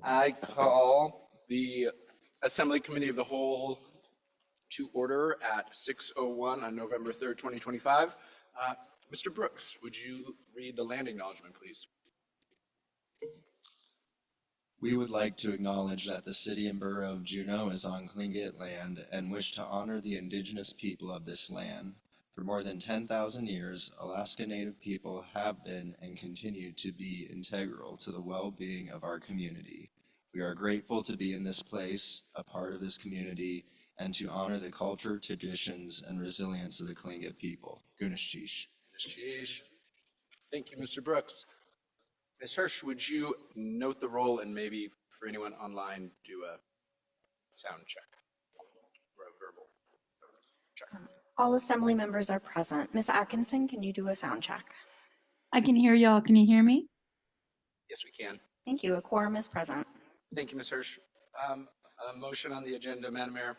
I call the Assembly Committee of the Whole to order at 6:01 on November 3rd, 2025. Mr. Brooks, would you read the land acknowledgement, please? We would like to acknowledge that the City and Borough of Juneau is on Tlingit land and wish to honor the indigenous people of this land. For more than 10,000 years, Alaska Native people have been and continue to be integral to the well-being of our community. We are grateful to be in this place, a part of this community, and to honor the culture, traditions, and resilience of the Tlingit people. Gunishish. Thank you, Mr. Brooks. Ms. Hirsch, would you note the roll and maybe for anyone online do a sound check or a verbal check? All assembly members are present. Ms. Atkinson, can you do a sound check? I can hear y'all. Can you hear me? Yes, we can. Thank you. A quorum is present. Thank you, Ms. Hirsch. A motion on the agenda, Madam Mayor.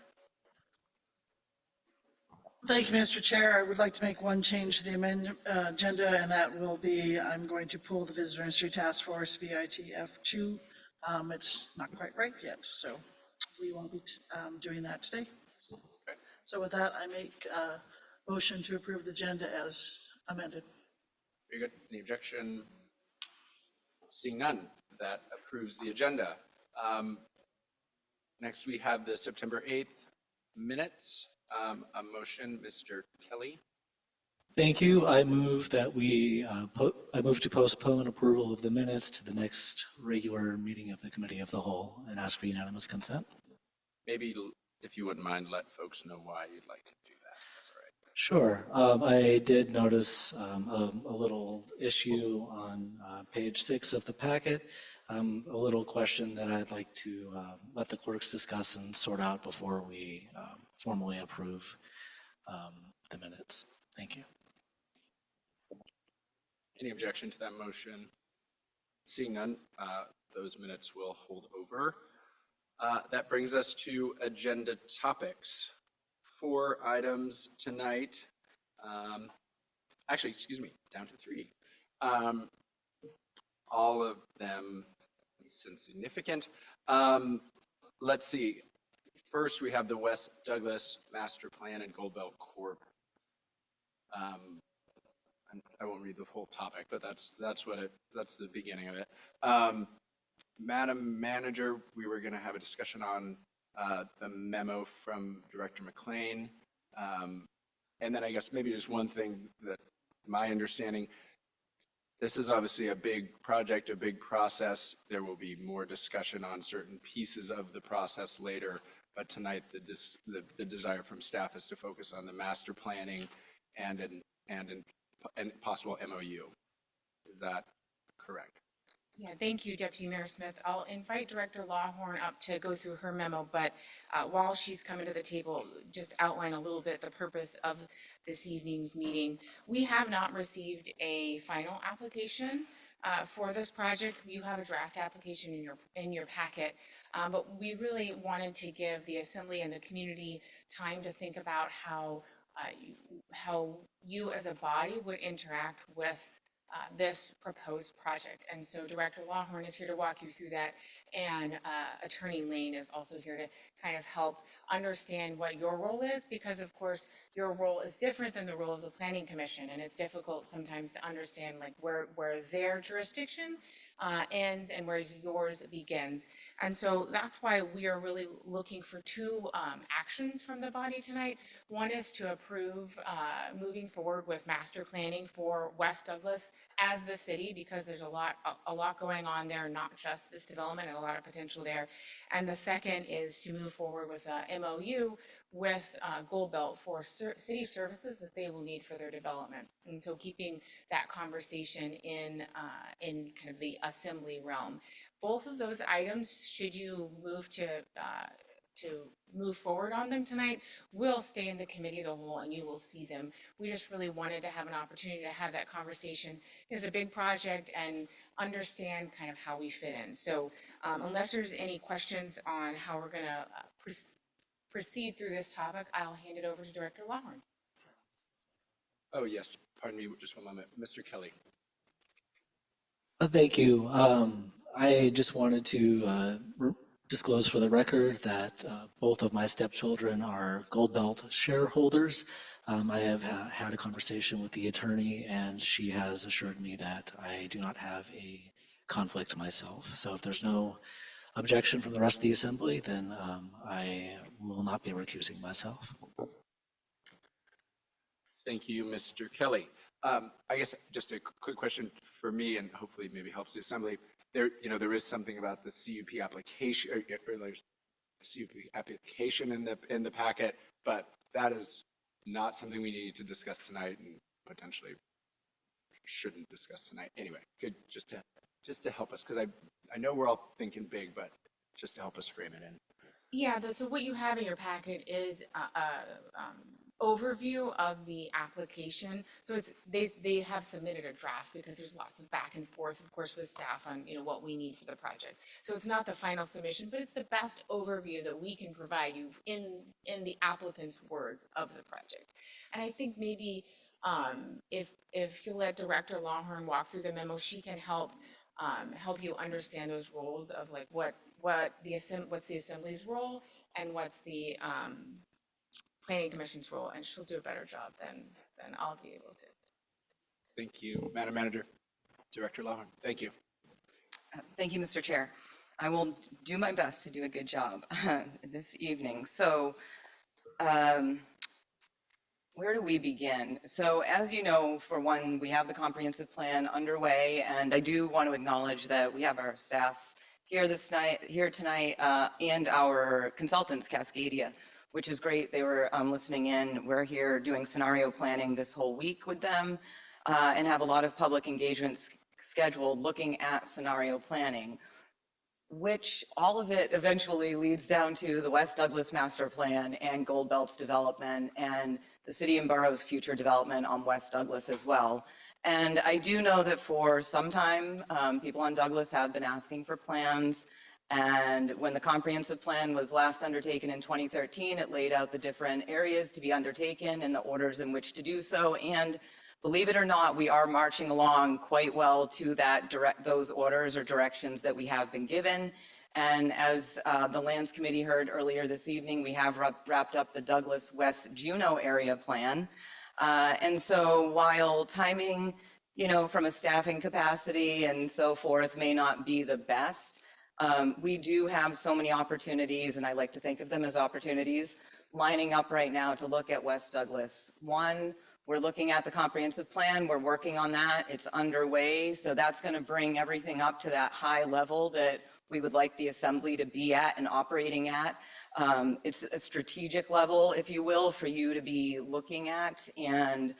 Thank you, Mr. Chair. I would like to make one change to the agenda, and that will be I'm going to pull the Visitor Industry Task Force VITF2. It's not quite ripe yet, so we won't be doing that today. Okay. So with that, I make a motion to approve the agenda as amended. Very good. Any objection? Seeing none, that approves the agenda. Next, we have the September 8th minutes. A motion, Mr. Kelly. Thank you. I move that I move to postpone approval of the minutes to the next regular meeting of the Committee of the Whole and ask for unanimous consent. Maybe if you wouldn't mind, let folks know why you'd like to do that. That's all right. Sure. I did notice a little issue on page 6 of the packet. A little question that I'd like to let the clerks discuss and sort out before we formally approve the minutes. Thank you. Any objection to that motion? Seeing none, those minutes will hold over. That brings us to agenda topics. 4 items tonight. Actually, excuse me, down to 3. All of them insignificant. Let's see. First, we have the West Douglas Master Plan and Gold Belt Corp. I won't read the full topic, but that's the beginning of it. Madam Manager, we were going to have a discussion on the memo from Director McLean. And then I guess maybe just one thing that my understanding, this is obviously a big project, a big process. There will be more discussion on certain pieces of the process later, but tonight the desire from staff is to focus on the master planning and possible MOU. Is that correct? Yeah, thank you, Deputy Mayor Smith. I'll invite Director Lawhorn up to go through her memo, but while she's coming to the table, just outline a little bit the purpose of this evening's meeting. We have not received a final application for this project. You have a draft application in your packet, but we really wanted to give the Assembly and the community time to think about how you as a body would interact with this proposed project. And so Director Lawhorn is here to walk you through that, and Attorney Lane is also here to kind of help understand what your role is, because of course your role is different than the role of the Planning Commission, and it's difficult sometimes to understand like where their jurisdiction ends and where yours begins. And so that's why we are really looking for 2 actions from the body tonight. One is to approve moving forward with master planning for West Douglas as the city, because there's a lot going on there, not just this development, and a lot of potential there. And the second is to move forward with a MOU with Gold Belt for city services that they will need for their development. And so keeping that conversation in kind of the assembly realm. Both of those items, should you move to move forward on them tonight, will stay in the Committee of the Whole and you will see them. We just really wanted to have an opportunity to have that conversation. It's a big project and understand kind of how we fit in. So unless there's any questions on how we're going to proceed through this topic, I'll hand it over to Director Lawhorn. Oh, yes. Pardon me, just one moment. Mr. Kelly. Thank you. I just wanted to disclose for the record that both of my stepchildren are Gold Belt shareholders. I have had a conversation with the attorney, and she has assured me that I do not have a conflict myself. So if there's no objection from the rest of the assembly, then I will not be recusing myself. Thank you, Mr. Kelly. I guess just a quick question for me, and hopefully maybe helps the assembly. There is something about the CUP application, or like CUP application in the packet, but that is not something we need to discuss tonight, and potentially shouldn't discuss tonight. Anyway, good, just to help us, because I know we're all thinking big, but just to help us frame it in. Yeah, so what you have in your packet is overview of the application. So they have submitted a draft because there's lots of back and forth, of course, with staff on, what we need for the project. So it's not the final submission, but it's the best overview that we can provide you in the applicant's words of the project. And I think maybe if you let Director Longhorn walk through the memo, she can help you understand those roles of like what's the assembly's role and what's the planning commission's role, and she'll do a better job than I'll be able to. Thank you, Madam Manager. Director Lawhorn, thank you. Thank you, Mr. Chair. I will do my best to do a good job this evening. So where do we begin? So as you know, for one, we have the comprehensive plan underway, and I do want to acknowledge that we have our staff here tonight, and our consultants, Cascadia, which is great. They were listening in. We're here doing scenario planning this whole week with them, and have a lot of public engagements scheduled looking at scenario planning, which all of it eventually leads down to the West Douglas Master Plan and Gold Belt's development and the city and borough's future development on West Douglas as well. And I do know that for some time, people on Douglas have been asking for plans. And when the comprehensive plan was last undertaken in 2013, it laid out the different areas to be undertaken and the orders in which to do so. And believe it or not, we are marching along quite well to those orders or directions that we have been given. And as the Lands Committee heard earlier this evening, we have wrapped up the Douglas West Juneau area plan. And so while timing, from a staffing capacity and so forth may not be the best, we do have so many opportunities, and I like to think of them as opportunities, lining up right now to look at West Douglas. One, we're looking at the comprehensive plan. We're working on that. It's underway. So that's going to bring everything up to that high level that we would like the assembly to be at and operating at. It's a strategic level, if you will, for you to be looking at, and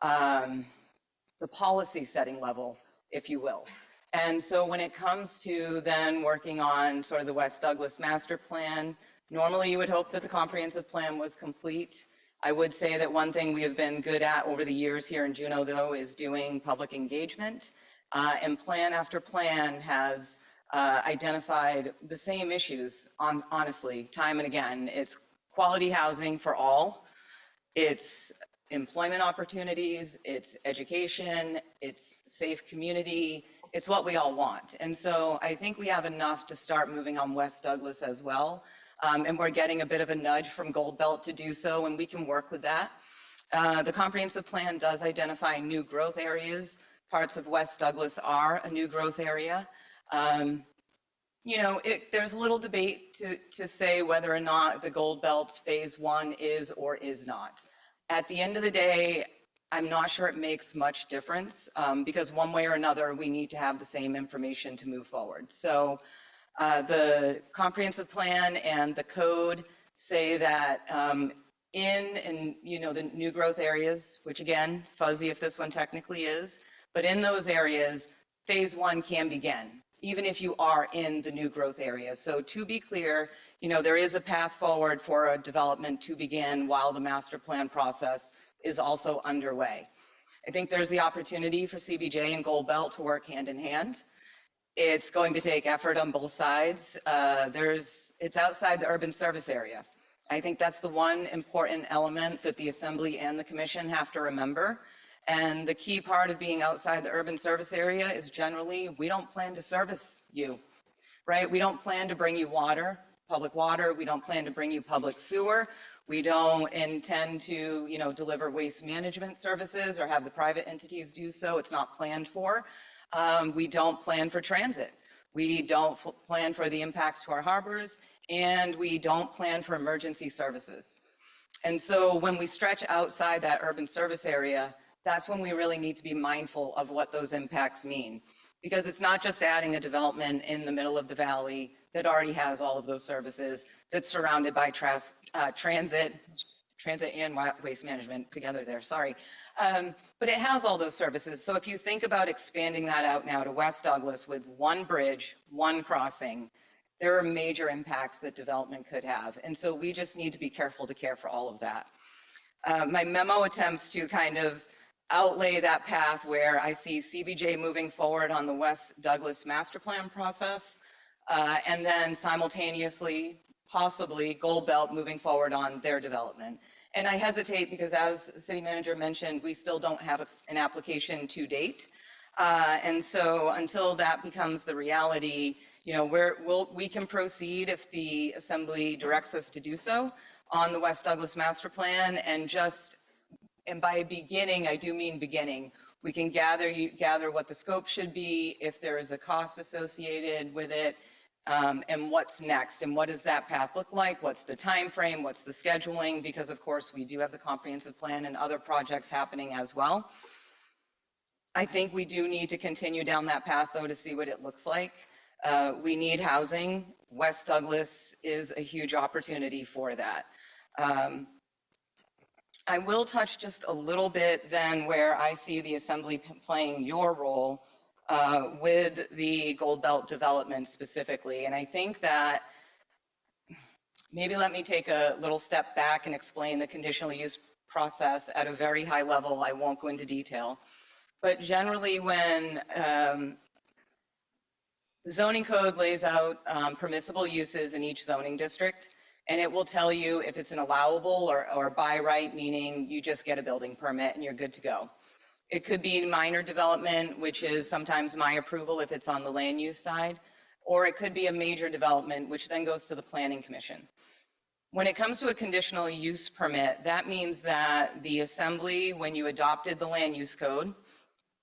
the policy setting level, if you will. And so when it comes to then working on sort of the West Douglas master plan, normally you would hope that the comprehensive plan was complete. I would say that one thing we have been good at over the years here in Juneau, though, is doing public engagement. And plan after plan has identified the same issues, honestly, time and again. It's quality housing for all. It's employment opportunities. It's education. It's safe community. It's what we all want. And so I think we have enough to start moving on West Douglas as well. And we're getting a bit of a nudge from Gold Belt to do so, and we can work with that. The comprehensive plan does identify new growth areas. Parts of West Douglas are a new growth area. There's a little debate to say whether or not the Gold Belt's phase 1 is or is not. At the end of the day, I'm not sure it makes much difference, because one way or another, we need to have the same information to move forward. So the comprehensive plan and the code say that in the new growth areas, which again, fuzzy if this one technically is, but in those areas, phase 1 can begin, even if you are in the new growth area. So to be clear, there is a path forward for a development to begin while the master plan process is also underway. I think there's the opportunity for CBJ and Gold Belt to work hand in hand. It's going to take effort on both sides. It's outside the urban service area. I think that's the one important element that the Assembly and the Commission have to remember. And the key part of being outside the urban service area is generally, we don't plan to service you, right? We don't plan to bring you water, public water. We don't plan to bring you public sewer. We don't intend to, deliver waste management services or have the private entities do so. It's not planned for. We don't plan for transit. We don't plan for the impacts to our harbors, and we don't plan for emergency services. And so when we stretch outside that urban service area, that's when we really need to be mindful of what those impacts mean. Because it's not just adding a development in the middle of the valley that already has all of those services, that's surrounded by transit and waste management together there, sorry. But it has all those services. So if you think about expanding that out now to West Douglas with one bridge, one crossing, there are major impacts that development could have. And so we just need to be careful to care for all of that. My memo attempts to kind of outlay that path where I see CBJ moving forward on the West Douglas master plan process, and then simultaneously, possibly, Gold Belt moving forward on their development. And I hesitate because, as the city manager mentioned, we still don't have an application to date. And so until that becomes the reality, we can proceed if the assembly directs us to do so on the West Douglas master plan, and by beginning, I do mean beginning. We can gather what the scope should be, if there is a cost associated with it, and what's next, and what does that path look like? What's the time frame? What's the scheduling? Because of course we do have the comprehensive plan and other projects happening as well. I think we do need to continue down that path though to see what it looks like. We need housing. West Douglas is a huge opportunity for that. I will touch just a little bit then where I see the assembly playing your role with the Gold Belt development specifically. And I think that maybe let me take a little step back and explain the conditional use process at a very high level. I won't go into detail. But generally when the zoning code lays out permissible uses in each zoning district, and it will tell you if it's an allowable or by right, meaning you just get a building permit and you're good to go. It could be minor development, which is sometimes my approval if it's on the land use side, or it could be a major development, which then goes to the Planning Commission. When it comes to a conditional use permit, that means that the assembly, when you adopted the land use code,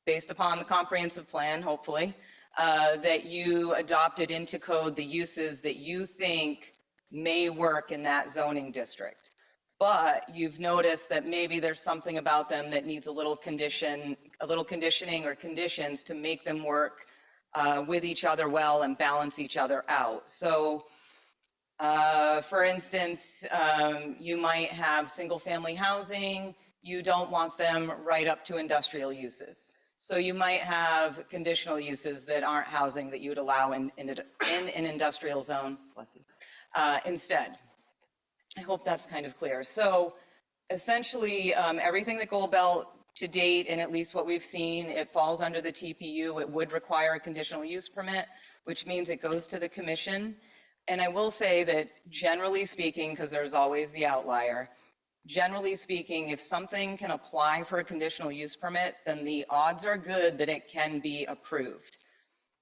based upon the comprehensive plan, hopefully, that you adopted into code the uses that you think may work in that zoning district. But you've noticed that maybe there's something about them that needs a little conditioning or conditions to make them work with each other well and balance each other out. So for instance, you might have single family housing. You don't want them right up to industrial uses. So you might have conditional uses that aren't housing that you would allow in an industrial zone, bless you, instead. I hope that's kind of clear. So essentially, everything that Gold Belt to date, and at least what we've seen, it falls under the TPU. It would require a conditional use permit, which means it goes to the commission. And I will say that generally speaking, because there's always the outlier, generally speaking, if something can apply for a conditional use permit, then the odds are good that it can be approved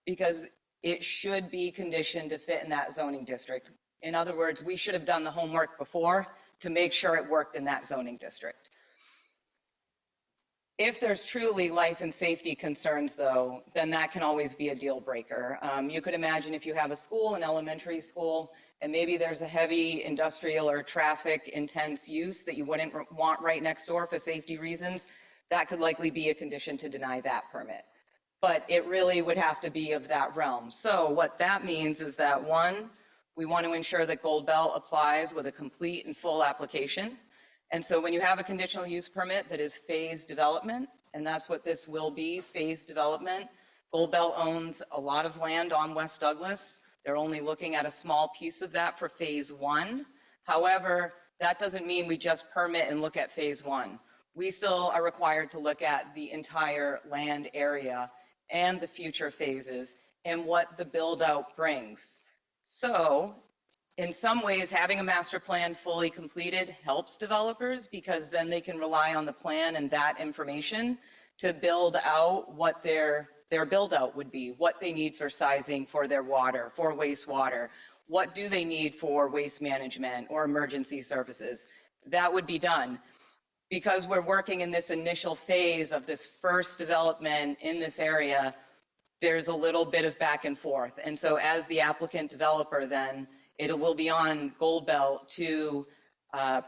because it should be conditioned to fit in that zoning district. In other words, we should have done the homework before to make sure it worked in that zoning district. If there's truly life and safety concerns, though, then that can always be a deal breaker. You could imagine if you have a school, an elementary school, and maybe there's a heavy industrial or traffic intense use that you wouldn't want right next door for safety reasons, that could likely be a condition to deny that permit. But it really would have to be of that realm. So what that means is that, one, we want to ensure that Gold Belt applies with a complete and full application. And so when you have a conditional use permit that is phased development, and that's what this will be, phased development, Gold Belt owns a lot of land on West Douglas. They're only looking at a small piece of that for phase one. However, that doesn't mean we just permit and look at phase one. We still are required to look at the entire land area and the future phases and what the build out brings. So In some ways, having a master plan fully completed helps developers because then they can rely on the plan and that information to build out what their build out would be, what they need for sizing for their water, for wastewater, what do they need for waste management or emergency services. That would be done. Because we're working in this initial phase of this first development in this area, there's a little bit of back and forth. And so as the applicant developer, then it will be on Goldbelt to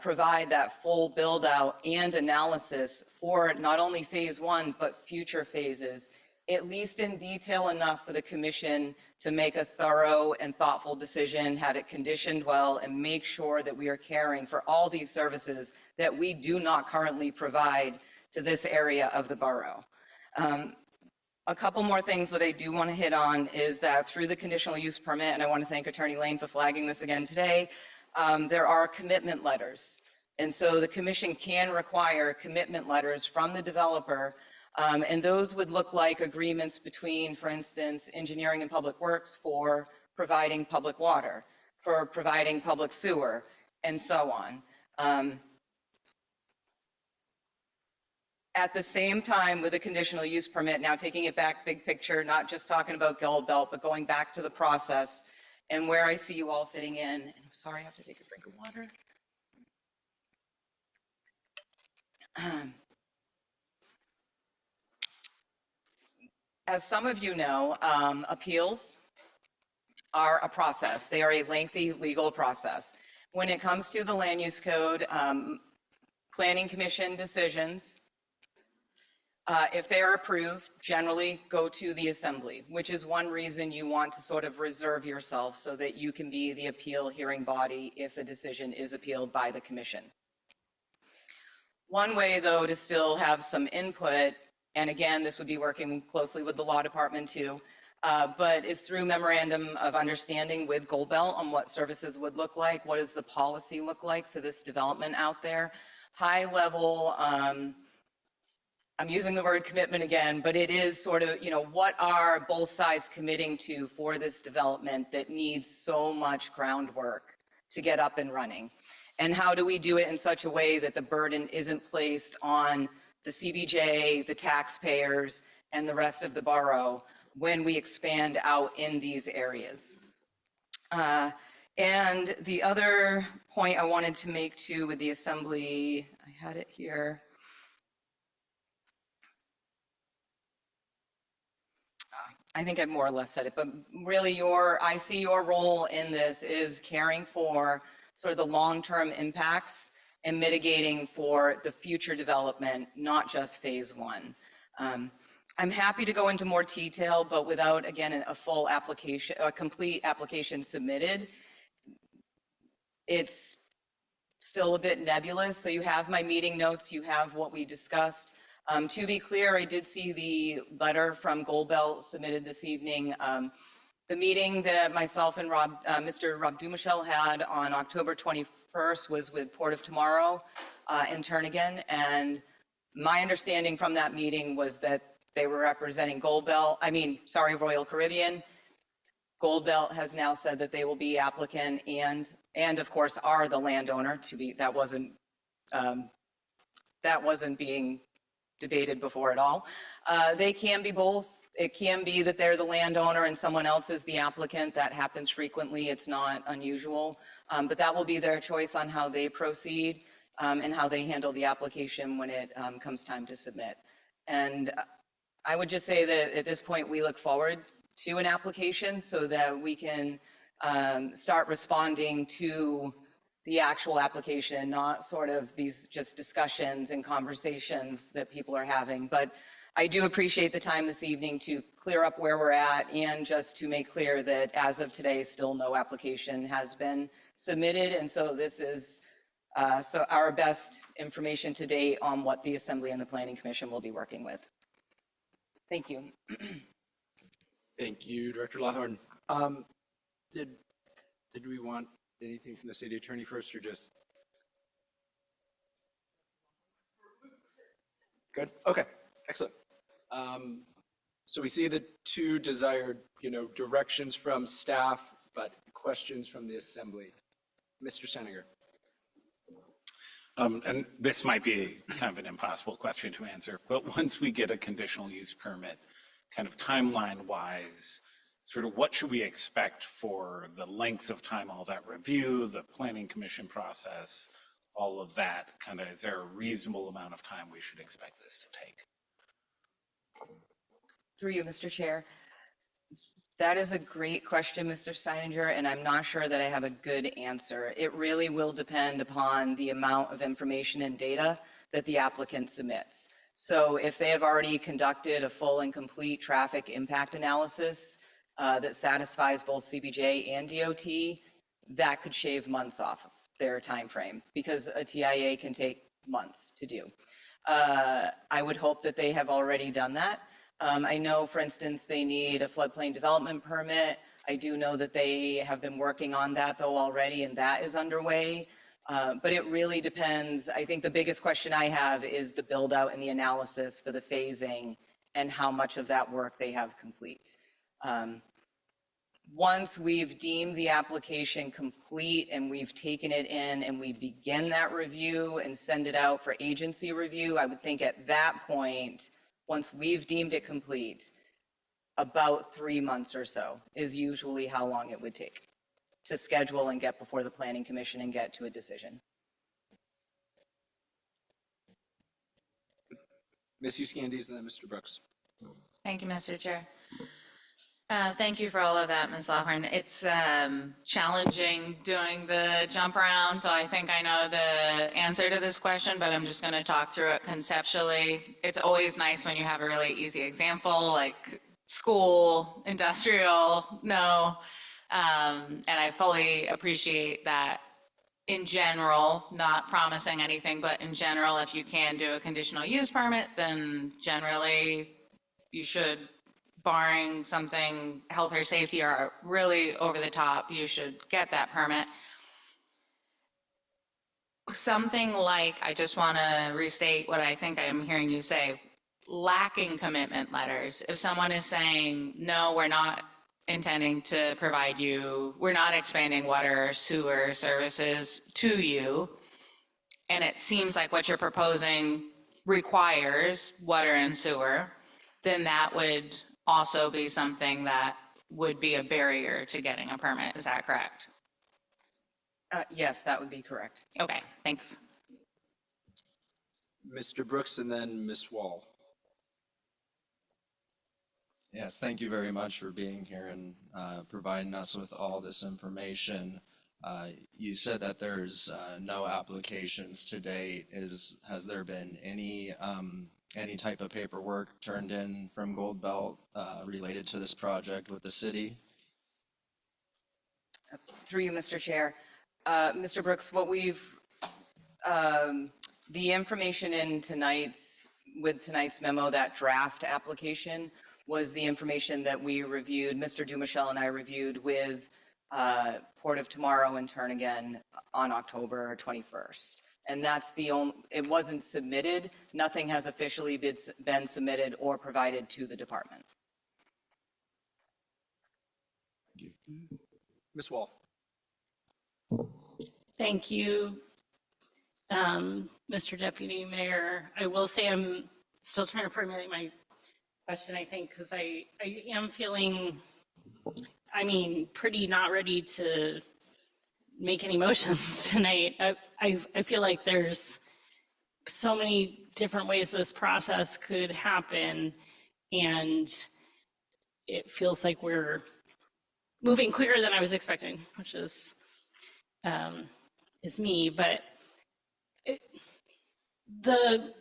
provide that full build out and analysis for not only phase one, but future phases, at least in detail enough for the commission to make a thorough and thoughtful decision, have it conditioned well, and make sure that we are caring for all these services that we do not currently provide to this area of the borough. A couple more things that I do want to hit on is that through the conditional use permit, and I want to thank Attorney Lane for flagging this again today, there are commitment letters. And so the commission can require commitment letters from the developer, and those would look like agreements between, for instance, engineering and public works for providing public water, for providing public sewer, and so on. At the same time, with a conditional use permit, now taking it back big picture, not just talking about Goldbelt, but going back to the process and where I see you all fitting in. And I'm sorry, I have to take a drink of water. As some of you know, appeals are a process. They are a lengthy legal process. When it comes to the land use code, planning commission decisions, if they are approved, generally go to the assembly, which is one reason you want to sort of reserve yourself so that you can be the appeal hearing body if a decision is appealed by the commission. One way, though, to still have some input, and again, this would be working closely with the law department too, but is through memorandum of understanding with Goldbelt on what services would look like, what does the policy look like for this development out there. High level, I'm using the word commitment again, but it is sort of, what are both sides committing to for this development that needs so much groundwork to get up and running? And how do we do it in such a way that the burden isn't placed on the CBJ, the taxpayers, and the rest of the borough when we expand out in these areas? And the other point I wanted to make too with the assembly, I had it here. I think I more or less said it, but really I see your role in this is caring for sort of the long-term impacts and mitigating for the future development, not just phase one. I'm happy to go into more detail, but without, again, a full application, a complete application submitted, it's still a bit nebulous. So you have my meeting notes, you have what we discussed. To be clear, I did see the letter from Goldbelt submitted this evening. The meeting that myself and Mr. Rob Dumichel had on October 21st was with Port of Tomorrow in Turnagain. And my understanding from that meeting was that they were representing Royal Caribbean. Goldbelt has now said that they will be applicant and of course are the landowner. That wasn't being debated before at all. They can be both. It can be that they're the landowner and someone else is the applicant. That happens frequently. It's not unusual, but that will be their choice on how they proceed and how they handle the application when it comes time to submit. And I would just say that at this point, we look forward to an application so that we can start responding to the actual application, not sort of these just discussions and conversations that people are having. But I do appreciate the time this evening to clear up where we're at and just to make clear that as of today, still no application has been submitted. And so this is our best information to date on what the Assembly and the Planning Commission will be working with. Thank you. Thank you, Director Lawhorn. Did we want anything from the city attorney first or just? Good. Okay. Excellent. So we see the two desired, directions from staff, but questions from the assembly. Mr. Steininger. And this might be kind of an impossible question to answer, but once we get a conditional use permit, kind of timeline-wise, sort of what should we expect for the lengths of time, all that review, the planning commission process, all of that? Kind of, is there a reasonable amount of time we should expect this to take? Through you, Mr. Chair. That is a great question, Mr. Steininger, and I'm not sure that I have a good answer. It really will depend upon the amount of information and data that the applicant submits. So if they have already conducted a full and complete traffic impact analysis that satisfies both CBJ and DOT, that could shave months off of their time frame, because a TIA can take months to do. I would hope that they have already done that. I know, for instance, they need a floodplain development permit. I do know that they have been working on that though already, and that is underway. But it really depends. I think the biggest question I have is the build out and the analysis for the phasing and how much of that work they have complete. Once we've deemed the application complete and we've taken it in and we begin that review and send it out for agency review, I would think at that point, once we've deemed it complete, about 3 months or so is usually how long it would take to schedule and get before the Planning Commission and get to a decision. Ms. Euskandis and then Mr. Brooks. Thank you, Mr. Chair. Thank you for all of that, Ms. Lawhorn. It's challenging doing the jump around, so I think I know the answer to this question, but I'm just going to talk through it conceptually. It's always nice when you have a really easy example, like school, industrial, no. And I fully appreciate that in general, not promising anything, but in general, if you can do a conditional use permit, then generally you should, barring something health or safety or really over the top, you should get that permit. Something like, I just want to restate what I think I'm hearing you say, lacking commitment letters. If someone is saying, no, we're not intending to provide you, we're not expanding water or sewer services to you, and it seems like what you're proposing requires water and sewer, then that would also be something that would be a barrier to getting a permit. Is that correct? Yes, that would be correct. Okay, thanks. Mr. Brooks and then Ms. Wall. Yes, thank you very much for being here and providing us with all this information. You said that there's no applications to date. Has there been any type of paperwork turned in from Gold Belt related to this project with the city? Through you, Mr. Chair. Mr. Brooks, what we've, the information in tonight's memo, that draft application, was the information that we reviewed, Mr. Dumichel and I reviewed with Port of Tomorrow and Turn Again on October 21st. And that's the only, it wasn't submitted. Nothing has officially been submitted or provided to the department. Ms. Wall. Thank you, Mr. Deputy Mayor. I will say I'm still trying to formulate my question, I think, because I am feeling, pretty not ready to make any motions tonight. I feel like there's so many different ways this process could happen, and it feels like we're moving quicker than I was expecting, which is me. But the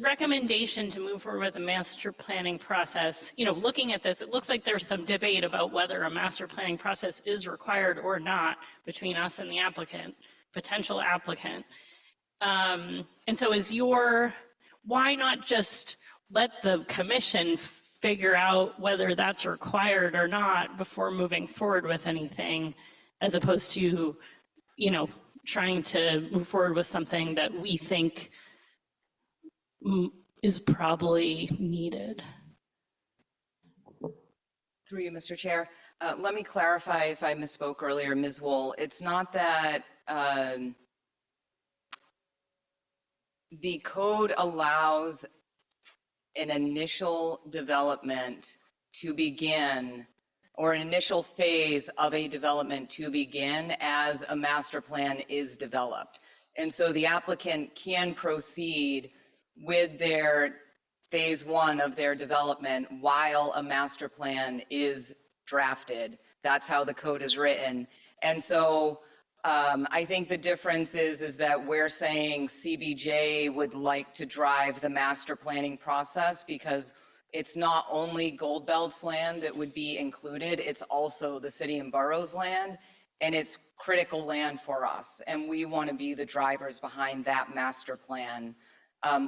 recommendation to move forward with a master planning process, looking at this, it looks like there's some debate about whether a master planning process is required or not between us and the applicant, potential applicant. And so why not just let the commission figure out whether that's required or not before moving forward with anything, as opposed to, trying to move forward with something that we think is probably needed. Through you, Mr. Chair. Let me clarify if I misspoke earlier, Ms. Wool. It's not that the code allows an initial development to begin, or an initial phase of a development to begin as a master plan is developed. And so the applicant can proceed with their phase one of their development while a master plan is drafted. That's how the code is written. And so I think the difference is that we're saying CBJ would like to drive the master planning process because it's not only Gold Belt's land that would be included, it's also the city and borough's land, and it's critical land for us. And we want to be the drivers behind that master plan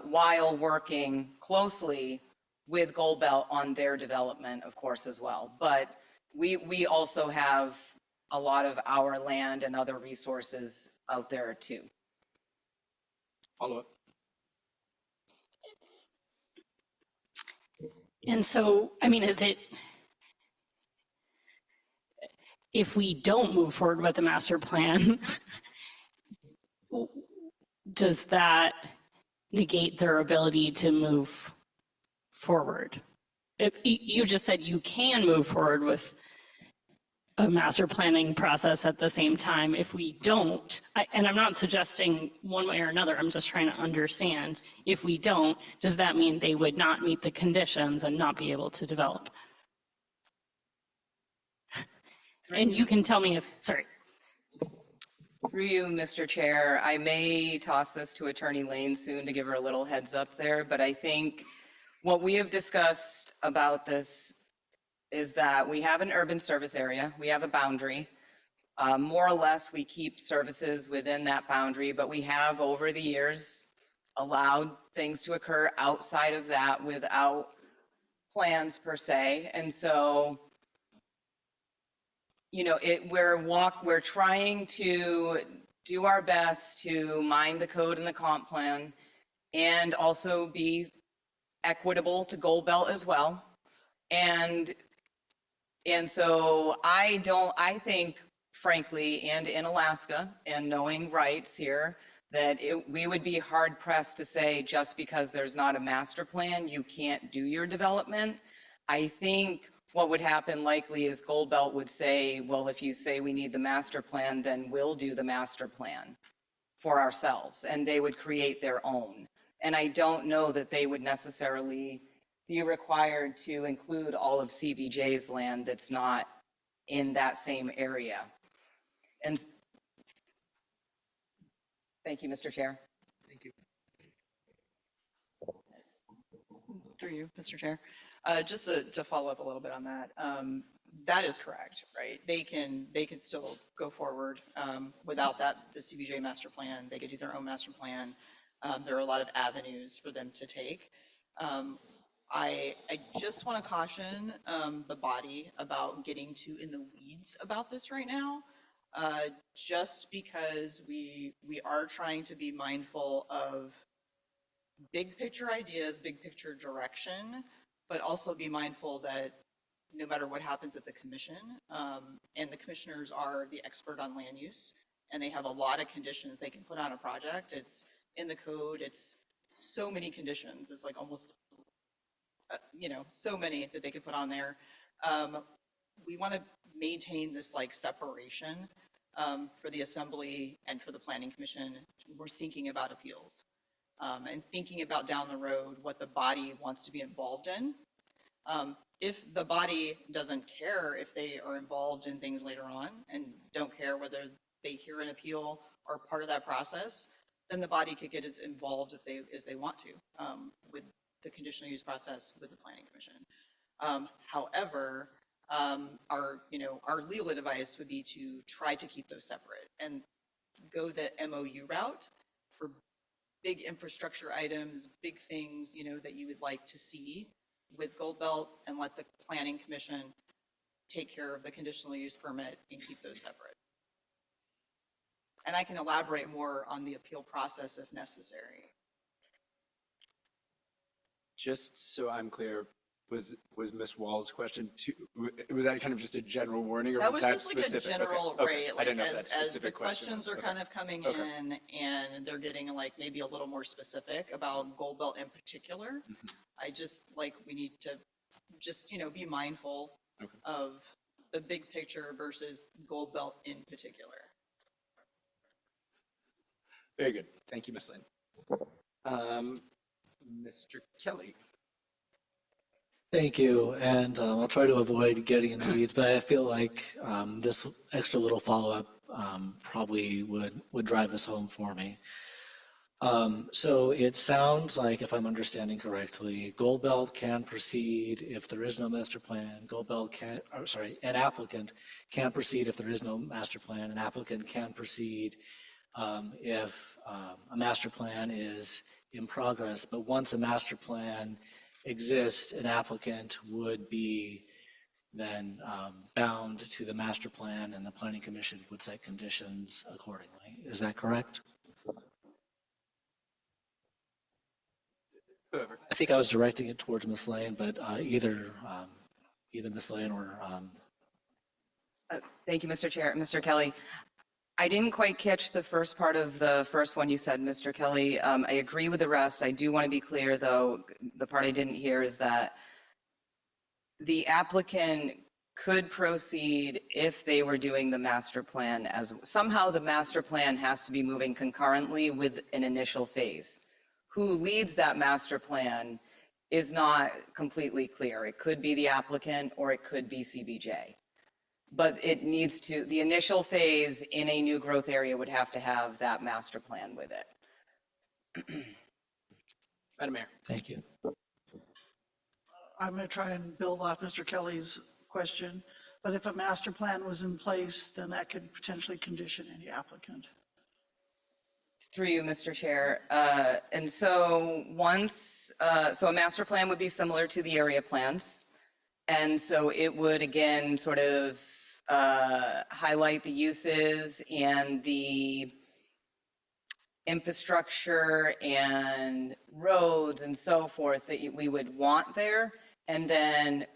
while working closely with Gold Belt on their development, of course, as well. But we also have a lot of our land and other resources out there too. Follow up. And so, I mean, if we don't move forward with the master plan, does that negate their ability to move forward? You just said you can move forward with a master planning process at the same time. If we don't, and I'm not suggesting one way or another, I'm just trying to understand, if we don't, does that mean they would not meet the conditions and not be able to develop? And you can tell me if, sorry. Through you, Mr. Chair, I may toss this to Attorney Lane soon to give her a little heads up there, but I think what we have discussed about this is that we have an urban service area, we have a boundary. More or less, we keep services within that boundary, but we have over the years allowed things to occur outside of that without plans per se. And so, you know, we're trying to do our best to mind the code and the comp plan and also be equitable to Gold Belt as well. And so I think, frankly, and in Alaska, and knowing rights here, that we would be hard pressed to say just because there's not a master plan, you can't do your development. I think what would happen likely is Gold Belt would say, well, if you say we need the master plan, then we'll do the master plan for ourselves, and they would create their own. And I don't know that they would necessarily be required to include all of CBJ's land that's not in that same area. And thank you, Mr. Chair. Thank you. Through you, Mr. Chair. Just to follow up a little bit on that, that is correct, right? They can still go forward without the CBJ master plan. They could do their own master plan. There are a lot of avenues for them to take. I just want to caution the body about getting too in the weeds about this right now, just because we are trying to be mindful of big picture ideas, big picture direction, but also be mindful that no matter what happens at the commission, and the commissioners are the expert on land use, and they have a lot of conditions they can put on a project. It's in the code, it's so many conditions. It's like almost so many that they could put on there. We want to maintain this like separation for the assembly and for the planning commission. We're thinking about appeals and thinking about down the road what the body wants to be involved in. If the body doesn't care if they are involved in things later on and don't care whether they hear an appeal or part of that process, then the body could get as involved as they want to with the conditional use process with the planning commission. However, our legal advice would be to try to keep those separate and go the MOU route for big infrastructure items, big things, that you would like to see with Gold Belt, and let the planning commission take care of the conditional use permit and keep those separate. And I can elaborate more on the appeal process if necessary. Just so I'm clear, was Ms. Wall's question too, was that kind of just a general warning or That was was that just like a specific? general, Okay, okay. right, I like didn't know if that as the specific question questions was- are okay. kind of coming Okay. in and they're getting like maybe a little more specific about Gold Belt in particular. I just like, we need to just, be mindful Okay. of the big picture versus Gold Belt in particular. Very good. Thank you, Ms. Lynn. Mr. Kelly. Thank you, and I'll try to avoid getting in the weeds, but I feel like this extra little follow-up probably would drive this home for me. So it sounds like, if I'm understanding correctly, Gold Belt can proceed if there is no master plan. An applicant can proceed if there is no master plan. An applicant can proceed if a master plan is in progress. But once a master plan exists, an applicant would be then bound to the master plan, and the planning commission would set conditions accordingly. Is that correct? I think I was directing it towards Ms. Lane, but either Ms. Lane or Thank you, Mr. Chair. Mr. Kelly, I didn't quite catch the first part of the first one you said, Mr. Kelly. I agree with the rest. I do want to be clear, though, the part I didn't hear is that the applicant could proceed if they were doing the master plan as, somehow the master plan has to be moving concurrently with an initial phase. Who leads that master plan is not completely clear. It could be the applicant or it could be CBJ. But it needs to, the initial phase in a new growth area would have to have that master plan with it. Madam Mayor. thank you. I'm going to try and build off Mr. Kelly's question, but if a master plan was in place, then that could potentially condition any applicant. Through you, Mr. Chair. And so so a master plan would be similar to the area plans. And so it would, again, sort of highlight the uses and the infrastructure and roads and so forth that we would want there. And then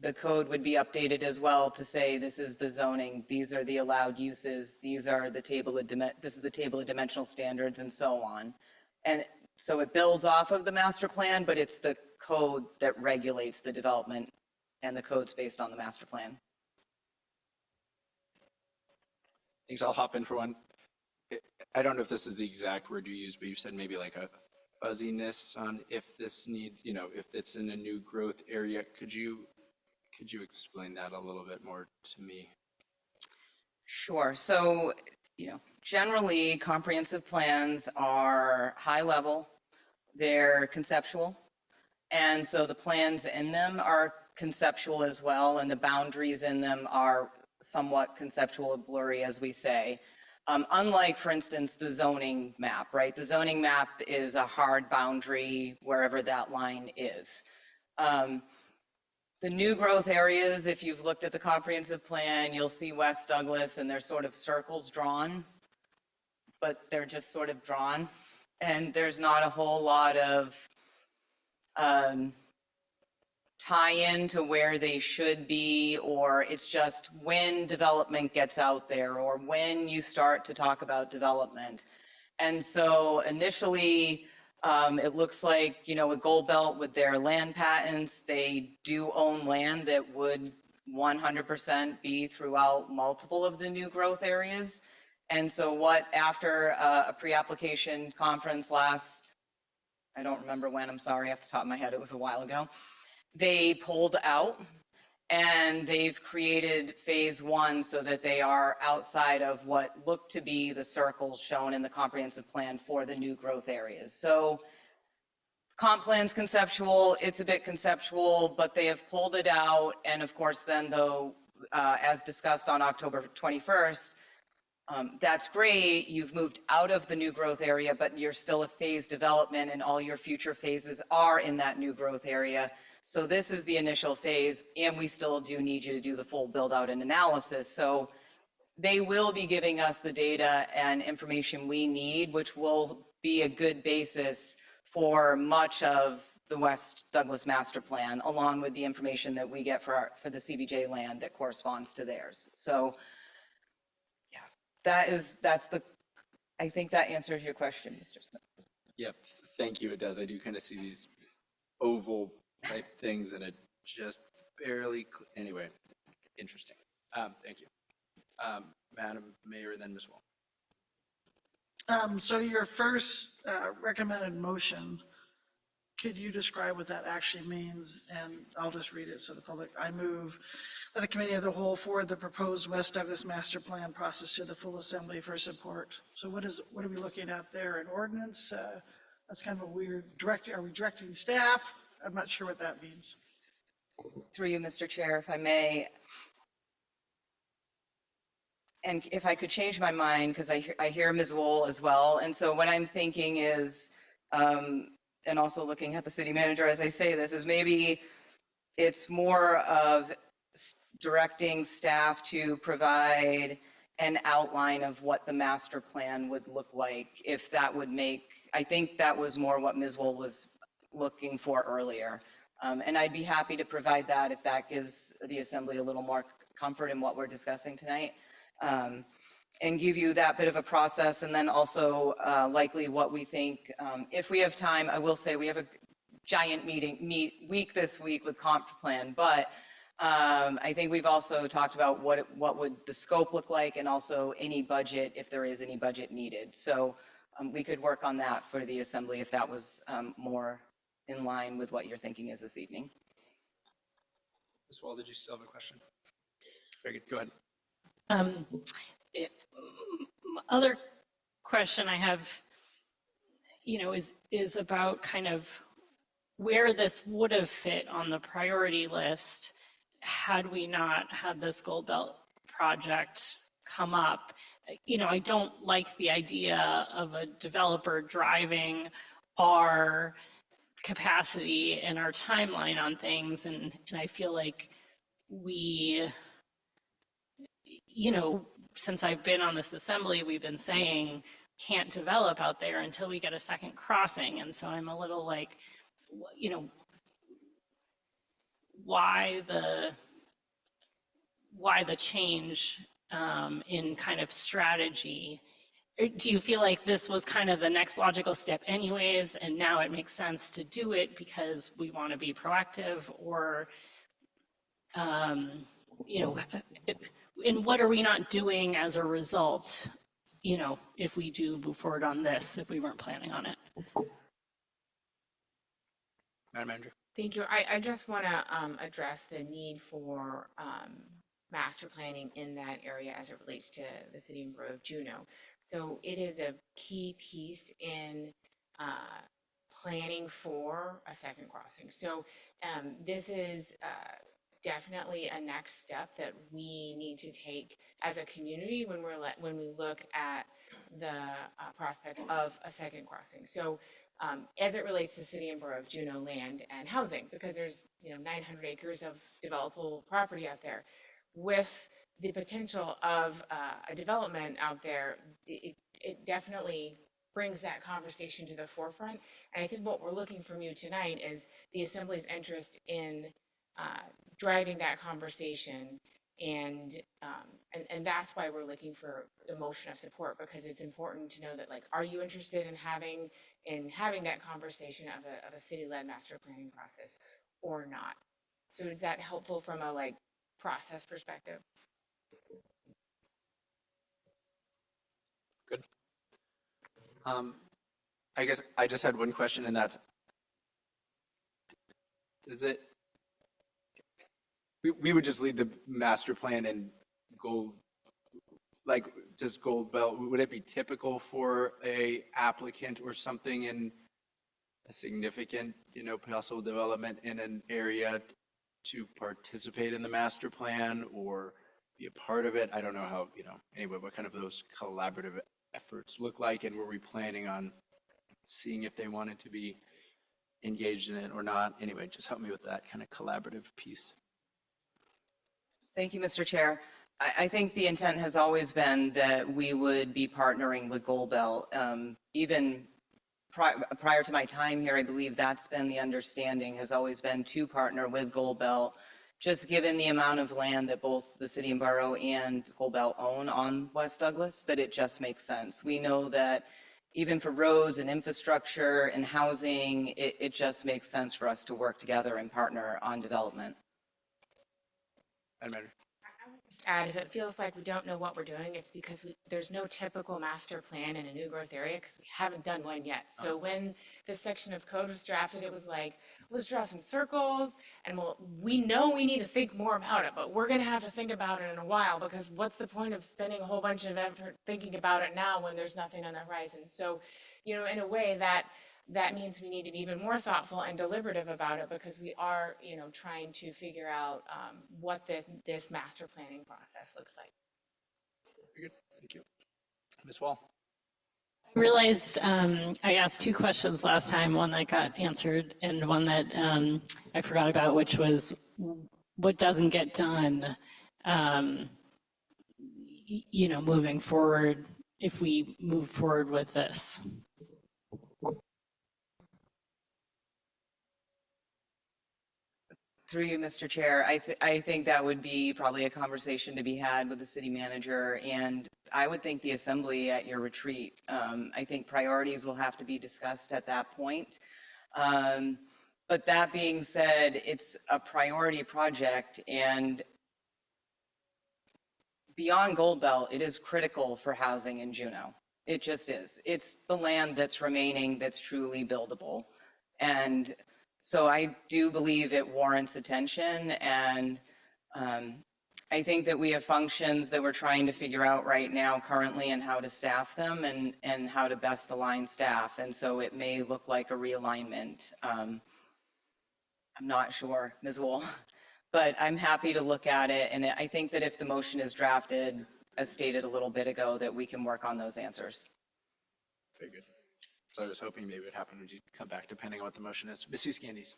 the code would be updated as well to say, this is the zoning, these are the allowed uses, these are the this is the table of dimensional standards, and so on. And so it builds off of the master plan, but it's the code that regulates the development, and the code's based on the master plan. Thanks. I'll hop in for one. I don't know if this is the exact word you used, but you said maybe like a fuzziness on if this needs, if it's in a new growth area. Could you explain that a little bit more to me? Sure. So, generally comprehensive plans are high level, they're conceptual. And so the plans in them are conceptual as well, and the boundaries in them are somewhat conceptual and blurry, as we say. Unlike, for instance, the zoning map, right? The zoning map is a hard boundary wherever that line is. The new growth areas, if you've looked at the comprehensive plan, you'll see West Douglas and there's sort of circles drawn, but they're just sort of drawn. And there's not a whole lot of tie-in to where they should be, or it's just when development gets out there or when you start to talk about development. And so initially, it looks like, with Gold Belt with their land patents, they do own land that would 100% be throughout multiple of the new growth areas. And so after a pre-application conference I don't remember when, I'm sorry, off the top of my head, it was a while ago, they pulled out and they've created phase one so that they are outside of what looked to be the circles shown in the comprehensive plan for the new growth areas. So comp plan's conceptual, it's a bit conceptual, but they have pulled it out. And of course, then though, as discussed on October 21st, that's great, you've moved out of the new growth area, but you're still a phase development and all your future phases are in that new growth area. So this is the initial phase, and we still do need you to do the full build out and analysis. So they will be giving us the data and information we need, which will be a good basis for much of the West Douglas Master Plan, along with the information that we get for the CBJ land that corresponds to theirs. So, yeah, I think that answers your question, Mr. Smith. Yep, thank you, it does. I do kind of see these oval type things and it just barely, anyway, interesting. Thank you. Madam Mayor, and then Ms. Wall. So your first recommended motion, could you describe what that actually means? And I'll just read it so the public, I move that the committee of the whole forward the proposed West Douglas master plan process to the full assembly for support. So what are we looking at there? An ordinance? That's kind of a weird are we directing staff? I'm not sure what that means. Through you, Mr. Chair, if I may, and if I could change my mind, because I hear Ms. Wool as well. And so what I'm thinking is, and also looking at the city manager as I say this, is maybe it's more of directing staff to provide an outline of what the master plan would look like, if that would make, I think that was more what Ms. Wool was looking for earlier. And I'd be happy to provide that if that gives the assembly a little more comfort in what we're discussing tonight. And give you that bit of a process, and then also likely what we think. If we have time, I will say we have a giant week this week with comp plan, but I think we've also talked about what would the scope look like, and also any budget, if there is any budget needed. So we could work on that for the assembly if that was more in line with what you're thinking is this evening. Ms. Wall, did you still have a question? Very good, go ahead. Other question I have, is about kind of where this would have fit on the priority list had we not had this Gold Belt project come up. I don't like the idea of a developer driving our capacity and our timeline on things, and I feel like we, since I've been on this assembly, we've been saying can't develop out there until we get a second crossing. And so I'm a little like, why the change in kind of strategy? Do you feel like this was kind of the next logical step anyways, and now it makes sense to do it because we want to be proactive? Or, and what are we not doing as a result, if we do move forward on this, if we weren't planning on it? Madam Manager. Thank you. I just want to address the need for master planning in that area as it relates to the city and borough of Juneau. So it is a key piece in planning for a second crossing. So this is definitely a next step that we need to take as a community when we look at the prospect of a second crossing. So as it relates to city and borough of Juneau land and housing, because there's 900 acres of developable property out there, with the potential of a development out there, it definitely brings that conversation to the forefront. And I think what we're looking from you tonight is the Assembly's interest in driving that conversation, and that's why we're looking for a motion of support, because it's important to know that, like, are you interested in having that conversation of a city-led master planning process or not? So is that helpful from a process perspective? Good. I guess I just had one question, and that's, we would just lead the master plan and go, just Gold Belt, would it be typical for a applicant or something in a significant, possible development in an area to participate in the master plan or be a part of it? I don't know how, anyway, what kind of those collaborative efforts look like, and were we planning on seeing if they wanted to be engaged in it or not? Anyway, just help me with that kind of collaborative piece. Thank you, Mr. Chair. I think the intent has always been that we would be partnering with Gold Belt, even prior to my time here, I believe that's been the understanding, has always been to partner with Gold Belt, just given the amount of land that both the city and borough and Gold Belt own on West Douglas, that it just makes sense. We know that even for roads and infrastructure and housing, it just makes sense for us to work together and partner on development. Madam Manager. Just add, if it feels like we don't know what we're doing, it's because there's no typical master plan in a new growth area because we haven't done one yet. So when this section of code was drafted, it was like, let's draw some circles and we know we need to think more about it, but we're going to have to think about it in a while because what's the point of spending a whole bunch of effort thinking about it now when there's nothing on the horizon? So, in a way that means we need to be even more thoughtful and deliberative about it because we are, trying to figure out what this master planning process looks like. Very good. Thank you. Ms. Wall. I realized I asked two questions last time, one that got answered and one that I forgot about, which was what doesn't get done, moving forward if we move forward with this. Through you, Mr. Chair, I think that would be probably a conversation to be had with the city manager, and I would think the assembly at your retreat. I think priorities will have to be discussed at that point. But that being said, it's a priority project, and beyond Gold Belt, it is critical for housing in Juneau. It just is. It's the land that's remaining that's truly buildable. And so I do believe it warrants attention, and I think that we have functions that we're trying to figure out right now currently and how to staff them and how to best align staff. And so it may look like a realignment. I'm not sure, Ms. Wool, but I'm happy to look at it. And I think that if the motion is drafted, as stated a little bit ago, that we can work on those answers. Very good. So I was hoping maybe it would happen when you come back, depending on what the motion is. Ms. Candies.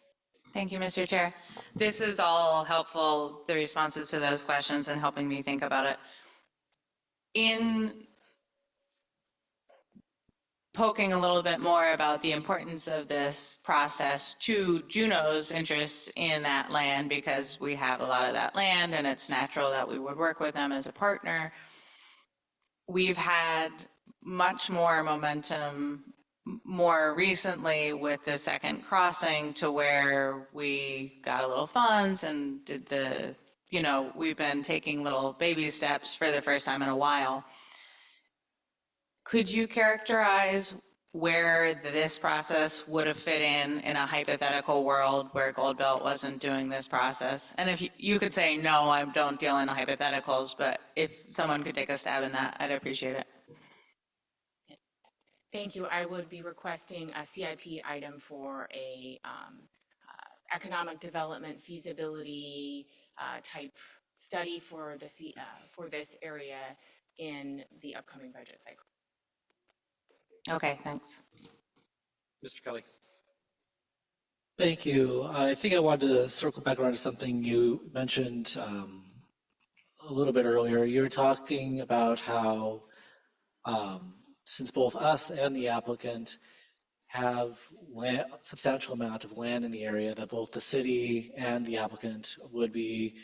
Thank you, Mr. Chair. This is all helpful, the responses to those questions and helping me think about it. In poking a little bit more about the importance of this process to Juneau's interests in that land, because we have a lot of that land and it's natural that we would work with them as a partner. We've had much more momentum more recently with the second crossing to where we got a little funds and did we've been taking little baby steps for the first time in a while. Could you characterize where this process would have fit in a hypothetical world where Gold Belt wasn't doing this process? And if you could say, no, I don't deal in hypotheticals, but if someone could take a stab in that, I'd appreciate it. Thank you. I would be requesting a CIP item for a economic development feasibility type study for this area in the upcoming budget cycle. Okay, thanks. Mr. Kelly. Thank you. I think I wanted to circle back around to something you mentioned a little bit earlier. You were talking about how since both us and the applicant have substantial amount of land in the area, that both the city and the applicant would be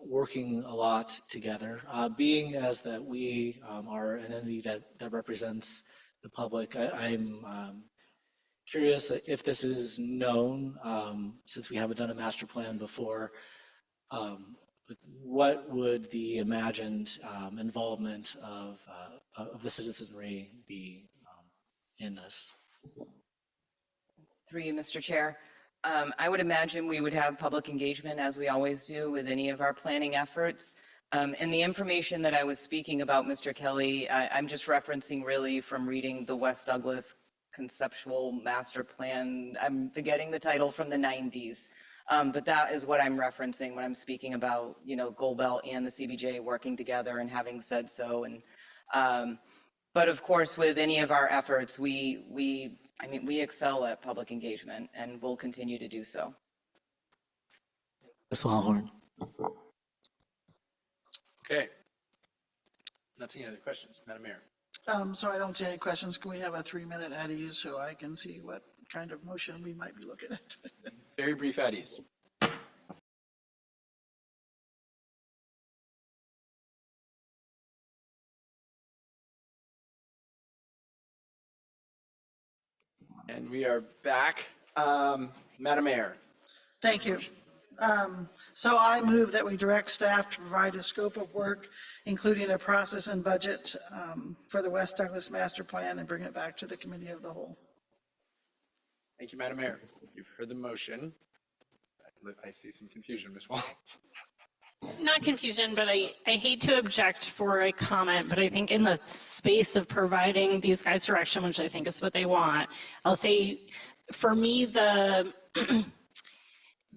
working a lot together. Being as that we are an entity that represents the public, I'm curious if this is known, since we haven't done a master plan before. What would the imagined involvement of the citizenry be in this? Through you, Mr. Chair. I would imagine we would have public engagement, as we always do with any of our planning efforts. And the information that I was speaking about, Mr. Kelly, I'm just referencing really from reading the West Douglas Conceptual Master Plan. I'm forgetting the title from the 90s. But that is what I'm referencing when I'm speaking about, Gold Belt and the CBJ working together and having said so. And but of course, with any of our efforts, we excel at public engagement, and we'll continue to do so. Ms. Lawhorn. Okay. Not seeing any other questions. Madam Mayor. So I don't see any questions. Can we have a 3-minute at ease so I can see what kind of motion we might be looking at? Very brief at ease. And we are back. Madam Mayor. Thank you. So I move that we direct staff to provide a scope of work, including a process and budget for the West Douglas Master Plan, and bring it back to the Committee of the Whole. Thank you, Madam Mayor. You've heard the motion. I see some confusion, Ms. Wall. Not confusion, but I hate to object for a comment, but I think in the space of providing these guys direction, which I think is what they want, I'll say, for me, the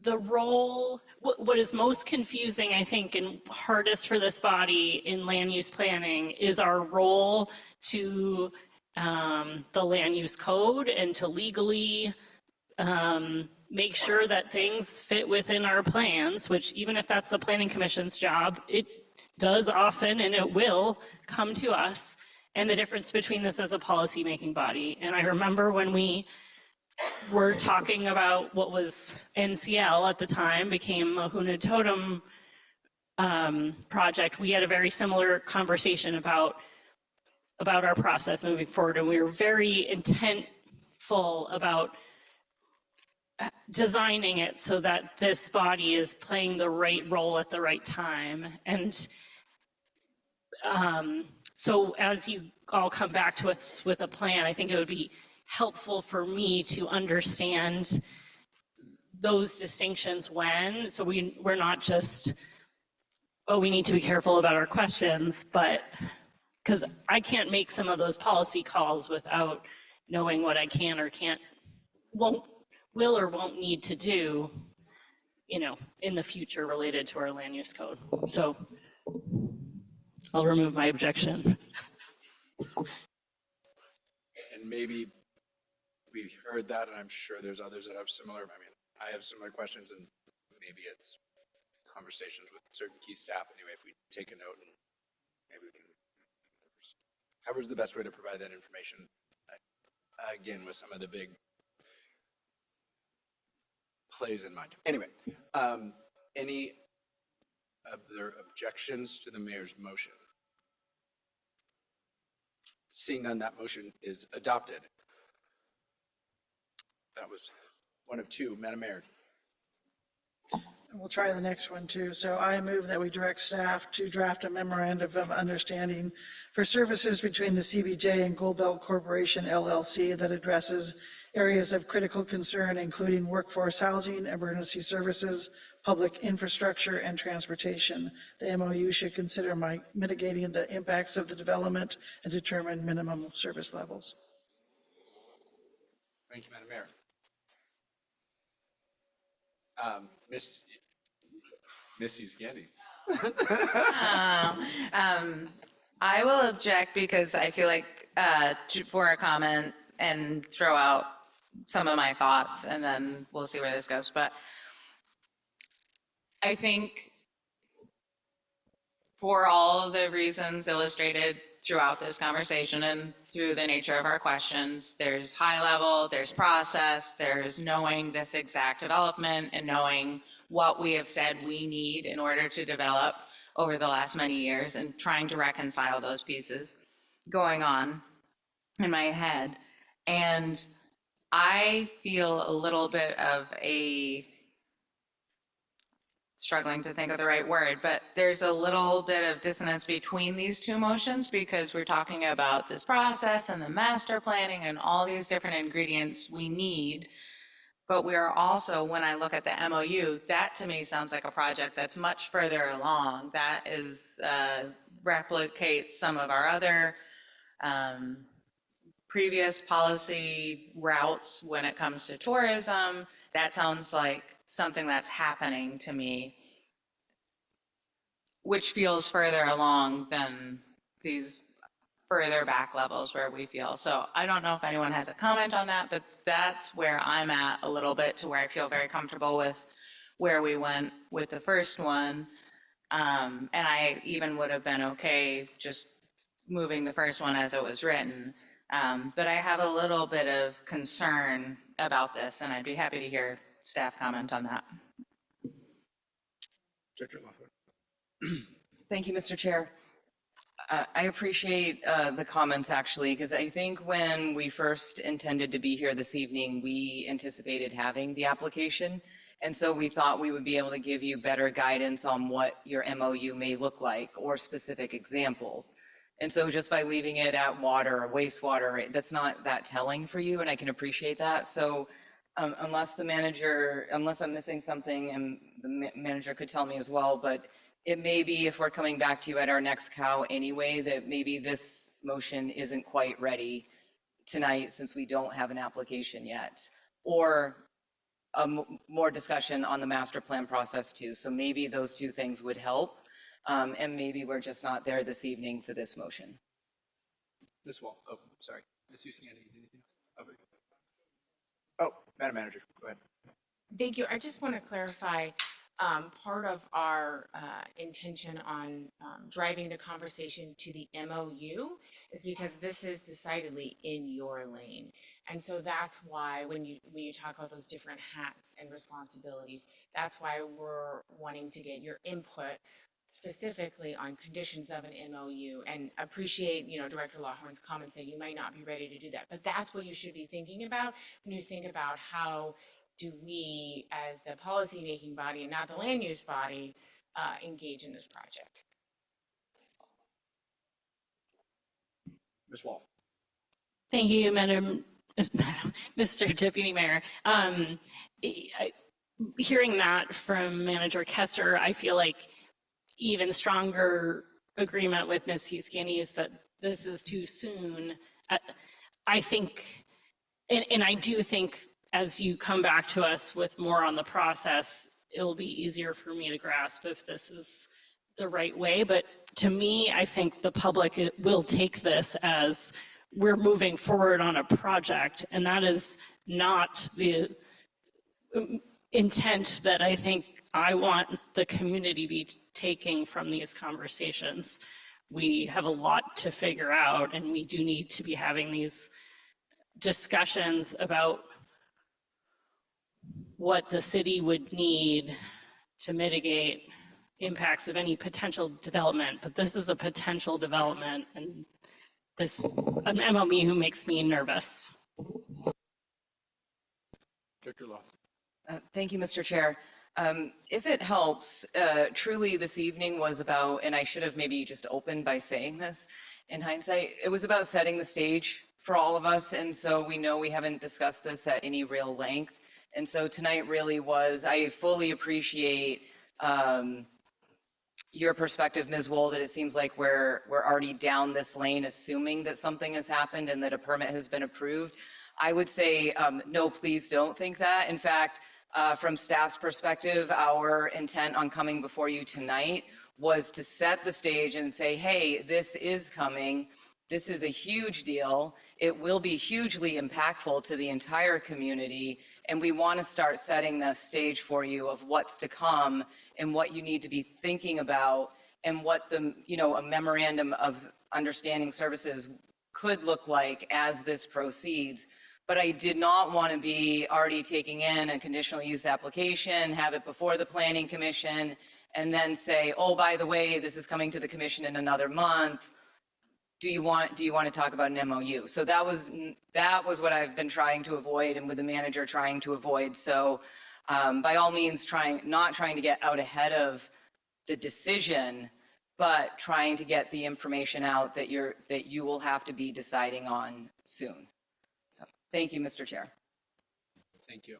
role, what is most confusing, I think, and hardest for this body in land use planning is our role to the land use code and to legally make sure that things fit within our plans, which even if that's the Planning Commission's job, it does often and it will come to us, and the difference between this as a policy-making body. And I remember when we were talking about what was NCL at the time, became a Hoonah Totem project, we had a very similar conversation about our process moving forward, and we were very intentful about designing it so that this body is playing the right role at the right time. And so as you all come back to us with a plan, I think it would be helpful for me to understand those distinctions when, so we're not just, oh, we need to be careful about our questions, but because I can't make some of those policy calls without knowing what I can or can't, will or won't need to do, in the future related to our land use code. So I'll remove my objection. And maybe we heard that, and I'm sure there's others that have similar, I have similar questions, and maybe it's conversations with certain key staff. Anyway, if we take a note, and maybe we can, however's the best way to provide that information, again, with some of the big plays in mind. Anyway, any other objections to the mayor's motion? Seeing none, that motion is adopted. That was one of two. Madam Mayor. And we'll try the next one too. So I move that we direct staff to draft a memorandum of understanding for services between the CBJ and Gold Belt Corporation LLC that addresses areas of critical concern, including workforce housing, emergency services, public infrastructure, and transportation. The MOU should consider mitigating the impacts of the development and determine minimum service levels. Thank you, Madam Mayor. Miss Usgandes. I will object because I feel like for a comment and throw out some of my thoughts, and then we'll see where this goes. But I think for all the reasons illustrated throughout this conversation and through the nature of our questions, there's high level, there's process, there's knowing this exact development and knowing what we have said we need in order to develop over the last many years, and trying to reconcile those pieces going on in my head. And I feel a little bit of struggling to think of the right word, but there's a little bit of dissonance between these two motions, because we're talking about this process and the master planning and all these different ingredients we need. But we are also, when I look at the MOU, that to me sounds like a project that's much further along. That is, replicates some of our other previous policy routes when it comes to tourism. That sounds like something that's happening to me, which feels further along than these further back levels where we feel. So I don't know if anyone has a comment on that, but that's where I'm at a little bit, to where I feel very comfortable with where we went with the first one. And I even would have been okay just moving the first one as it was written. But I have a little bit of concern about this, and I'd be happy to hear staff comment on that. Director Lawhorn. Thank you, Mr. Chair. I appreciate the comments, actually, because I think when we first intended to be here this evening, we anticipated having the application. And so we thought we would be able to give you better guidance on what your MOU may look like or specific examples. And so just by leaving it at water or wastewater, that's not that telling for you, and I can appreciate that. So unless I'm missing something, and the manager could tell me as well, but it may be if we're coming back to you at our next cow anyway, that maybe this motion isn't quite ready tonight since we don't have an application yet, or more discussion on the master plan process too. So maybe those two things would help. And maybe we're just not there this evening for this motion. Ms. Wall, oh, sorry. Ms. Houston, anything else? Oh, Madam Manager, go ahead. Thank you. I just want to clarify, part of our intention on driving the conversation to the MOU is because this is decidedly in your lane. And so that's why when you talk about those different hats and responsibilities, that's why we're wanting to get your input specifically on conditions of an MOU, and appreciate, Director Lawhorn's comments saying you might not be ready to do that. But that's what you should be thinking about when you think about how do we, as the policymaking body and not the land use body, engage in this project. Ms. Wall. Thank you, Madam, Mr. Deputy Mayor. Hearing that from Manager Kester, I feel like even stronger agreement with Ms. Huskini is that this is too soon. I think, and I do think as you come back to us with more on the process, it'll be easier for me to grasp if this is the right way. But to me, I think the public will take this as we're moving forward on a project, and that is not the intent that I think I want the community be taking from these conversations. We have a lot to figure out, and we do need to be having these discussions about what the city would need to mitigate impacts of any potential development. But this is a potential development, and an MOU makes me nervous. Director Law. Thank you, Mr. Chair. If it helps, truly this evening was about, and I should have maybe just opened by saying this in hindsight, it was about setting the stage for all of us. And so we know we haven't discussed this at any real length. And so tonight really was, I fully appreciate your perspective, Ms. Wool, that it seems like we're already down this lane, assuming that something has happened and that a permit has been approved. I would say, no, please don't think that. In fact, from staff's perspective, our intent on coming before you tonight was to set the stage and say, hey, this is coming. This is a huge deal. It will be hugely impactful to the entire community. And we want to start setting the stage for you of what's to come and what you need to be thinking about and what the, a memorandum of understanding services could look like as this proceeds. But I did not want to be already taking in a conditional use application, have it before the Planning Commission, and then say, oh, by the way, this is coming to the commission in another month. Do you want to talk about an MOU? So that was what I've been trying to avoid, and with the manager trying to avoid. So by all means, not trying to get out ahead of the decision, but trying to get the information out that you will have to be deciding on soon. So thank you, Mr. Chair. Thank you.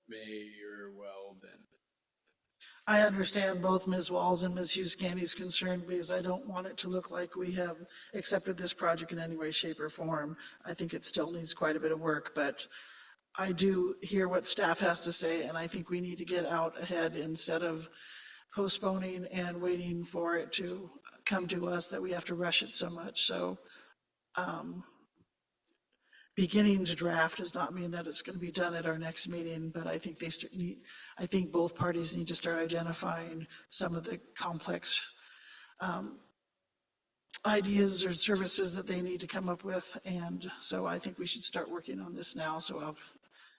Mayor Weldon. I understand both Ms. Walls and Ms. Huskini's concern, because I don't want it to look like we have accepted this project in any way, shape, or form. I think it still needs quite a bit of work, but I do hear what staff has to say, and I think we need to get out ahead instead of postponing and waiting for it to come to us, that we have to rush it so much. So beginning to draft does not mean that it's going to be done at our next meeting, but I think I think both parties need to start identifying some of the complex ideas or services that they need to come up with. And so I think we should start working on this now. So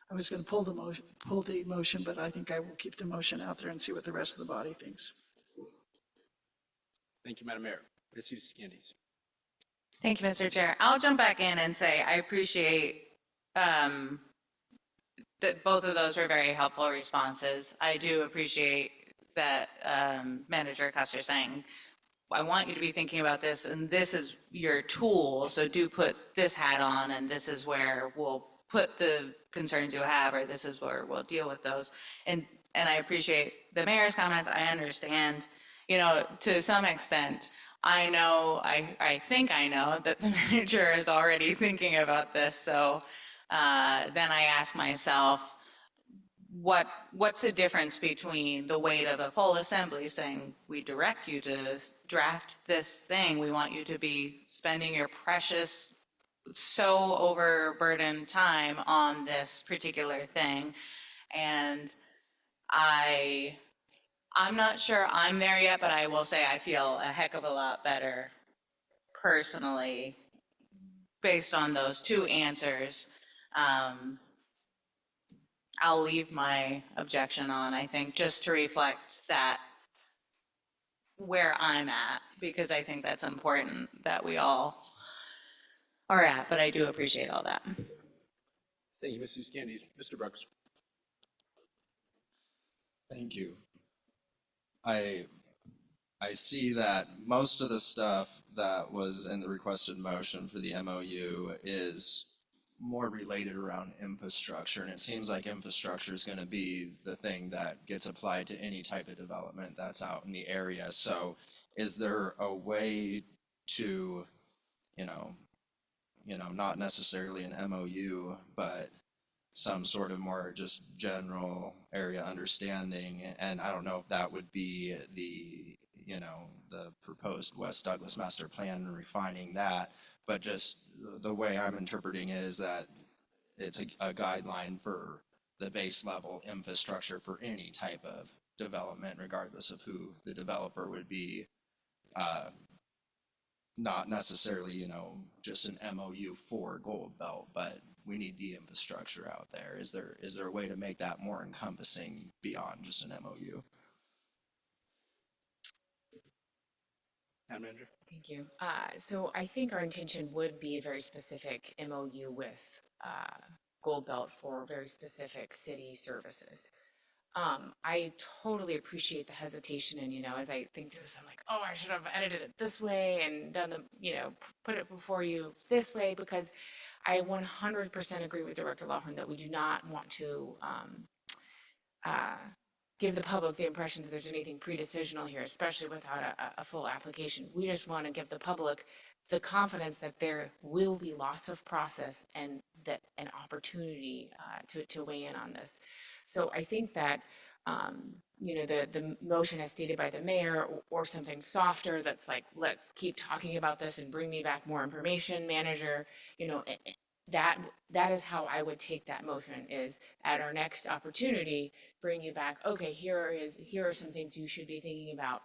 I was going to pull the motion, but I think I will keep the motion out there and see what the rest of the body thinks. Thank you, Madam Mayor. Ms. Candies. Thank you, Mr. Chair. I'll jump back in and say I appreciate that both of those were very helpful responses. I do appreciate that Manager Custer saying, I want you to be thinking about this, and this is your tool, so do put this hat on, and this is where we'll put the concerns you have, or this is where we'll deal with those. And I appreciate the mayor's comments. I understand, to some extent, I know, I think I know that the manager is already thinking about this, so then I ask myself, what's the difference between the weight of a full assembly saying, we direct you to draft this thing, we want you to be spending your precious, so overburdened time on this particular thing, and I'm not sure I'm there yet, but I will say I feel a heck of a lot better personally based on those two answers. I'll leave my objection on, I think, just to reflect that where I'm at, because I think that's important that we all are at, but I do appreciate all that. Thank you, Ms. Candies. Mr. Brooks. Thank you. I see that most of the stuff that was in the requested motion for the MOU is more related around infrastructure, and it seems like infrastructure is going to be the thing that gets applied to any type of development that's out in the area. So is there a way to, not necessarily an MOU, but some sort of more just general area understanding? And I don't know if that would be the proposed West Douglas master plan and refining that, but just the way I'm interpreting it is that it's a guideline for the base level infrastructure for any type of development, regardless of who the developer would be. Not necessarily, just an MOU for Gold Belt, but we need the infrastructure out there. Is there a way to make that more encompassing beyond just an MOU? Madam Manager. Thank you. So I think our intention would be a very specific MOU with Gold Belt for very specific city services. I totally appreciate the hesitation, and as I think through this, I'm like, oh, I should have edited it this way and done put it before you this way, because I 100% agree with Director Lawhorn that we do not want to give the public the impression that there's anything pre-decisional here, especially without a full application. We just want to give the public the confidence that there will be lots of process and that an opportunity to weigh in on this. So I think that the motion as stated by the mayor, or something softer that's like, let's keep talking about this and bring me back more information, manager, that is how I would take that motion, is at our next opportunity, bring you back, okay, here are some things you should be thinking about.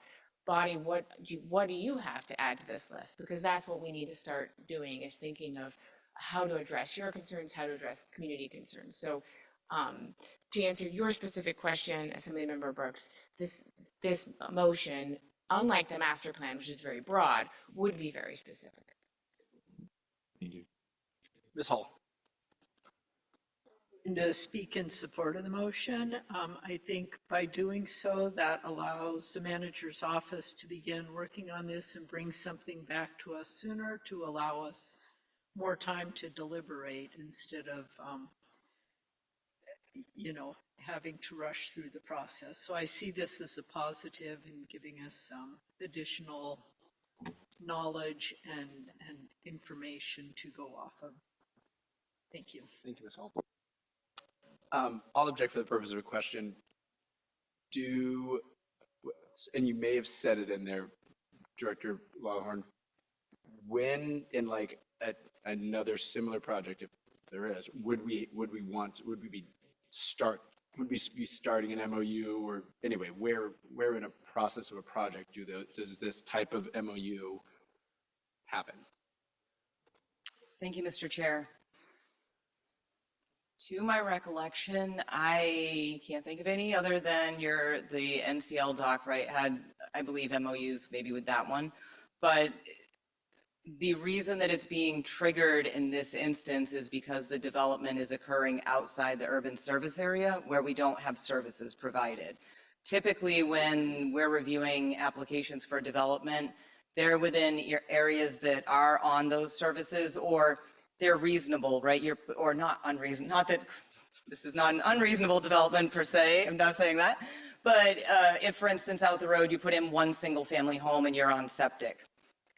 Body, what do you have to add to this list? Because that's what we need to start doing, is thinking of how to address your concerns, how to address community concerns. So to answer your specific question, Assemblymember Brooks, this motion, unlike the master plan, which is very broad, would be very specific. Thank you. Ms. Hall. And to speak in support of the motion, I think by doing so, that allows the manager's office to begin working on this and bring something back to us sooner, to allow us more time to deliberate instead of, having to rush through the process. So I see this as a positive in giving us additional knowledge and information to go off of. Thank you. Thank you, Ms. Hall. I'll object for the purpose of a question. And you may have said it in there, Director Lawhorn, when in like another similar project, if there is, would we be starting an MOU, or anyway, where in a process of a project does this type of MOU happen? Thank you, Mr. Chair. To my recollection, I can't think of any other than the NCL doc, right, had, I believe, MOUs maybe with that one. But the reason that it's being triggered in this instance is because the development is occurring outside the urban service area where we don't have services provided. Typically, when we're reviewing applications for development, they're within areas that are on those services, or they're reasonable, right? Or not unreasonable, not that this is not an unreasonable development per se, I'm not saying that. But if, for instance, out the road, you put in one single family home and you're on septic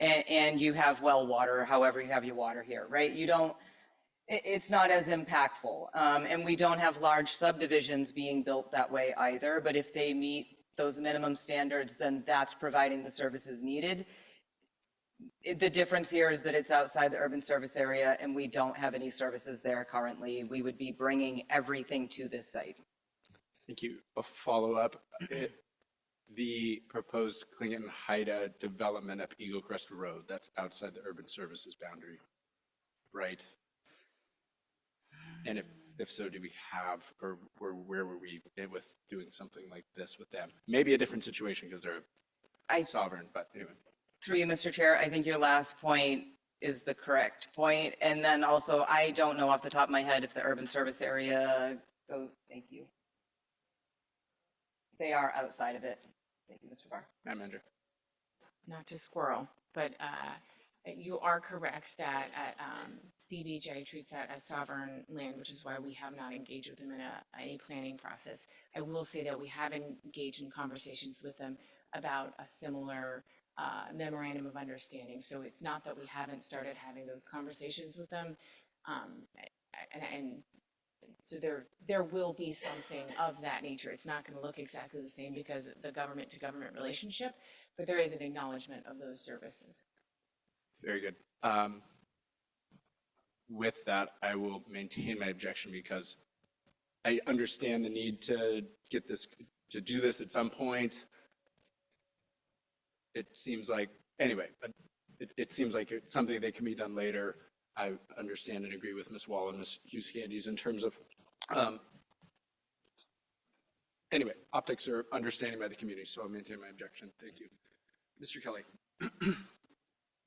and you have well water, however you have your water here, right? It's not as impactful. And we don't have large subdivisions being built that way either, but if they meet those minimum standards, then that's providing the services needed. The difference here is that it's outside the urban service area and we don't have any services there currently. We would be bringing everything to this site. Thank you. A follow-up. The proposed Klingon-Haida development up Eagle Crest Road, that's outside the urban services boundary, right? And if so, do we have, or where were we with doing something like this with them? Maybe a different situation because they're sovereign, but anyway. Through you, Mr. Chair, I think your last point is the correct point. And then also, I don't know off the top of my head if the urban service area goes, thank you. They are outside of it. Thank you, Mr. Barr. Madam Manager. Not to squirrel, but you are correct that CBJ treats that as sovereign land, which is why we have not engaged with them in any planning process. I will say that we have engaged in conversations with them about a similar memorandum of understanding. So it's not that we haven't started having those conversations with them. And so there will be something of that nature. It's not going to look exactly the same because of the government to government relationship, but there is an acknowledgement of those services. Very good. With that, I will maintain my objection because I understand the need to do this at some point. It seems like, anyway, it seems like it's something that can be done later. I understand and agree with Ms. Wall and Ms. Hughes-Candies in terms of, anyway, optics are understanding by the community, so I'll maintain my objection. Thank you. Mr. Kelly.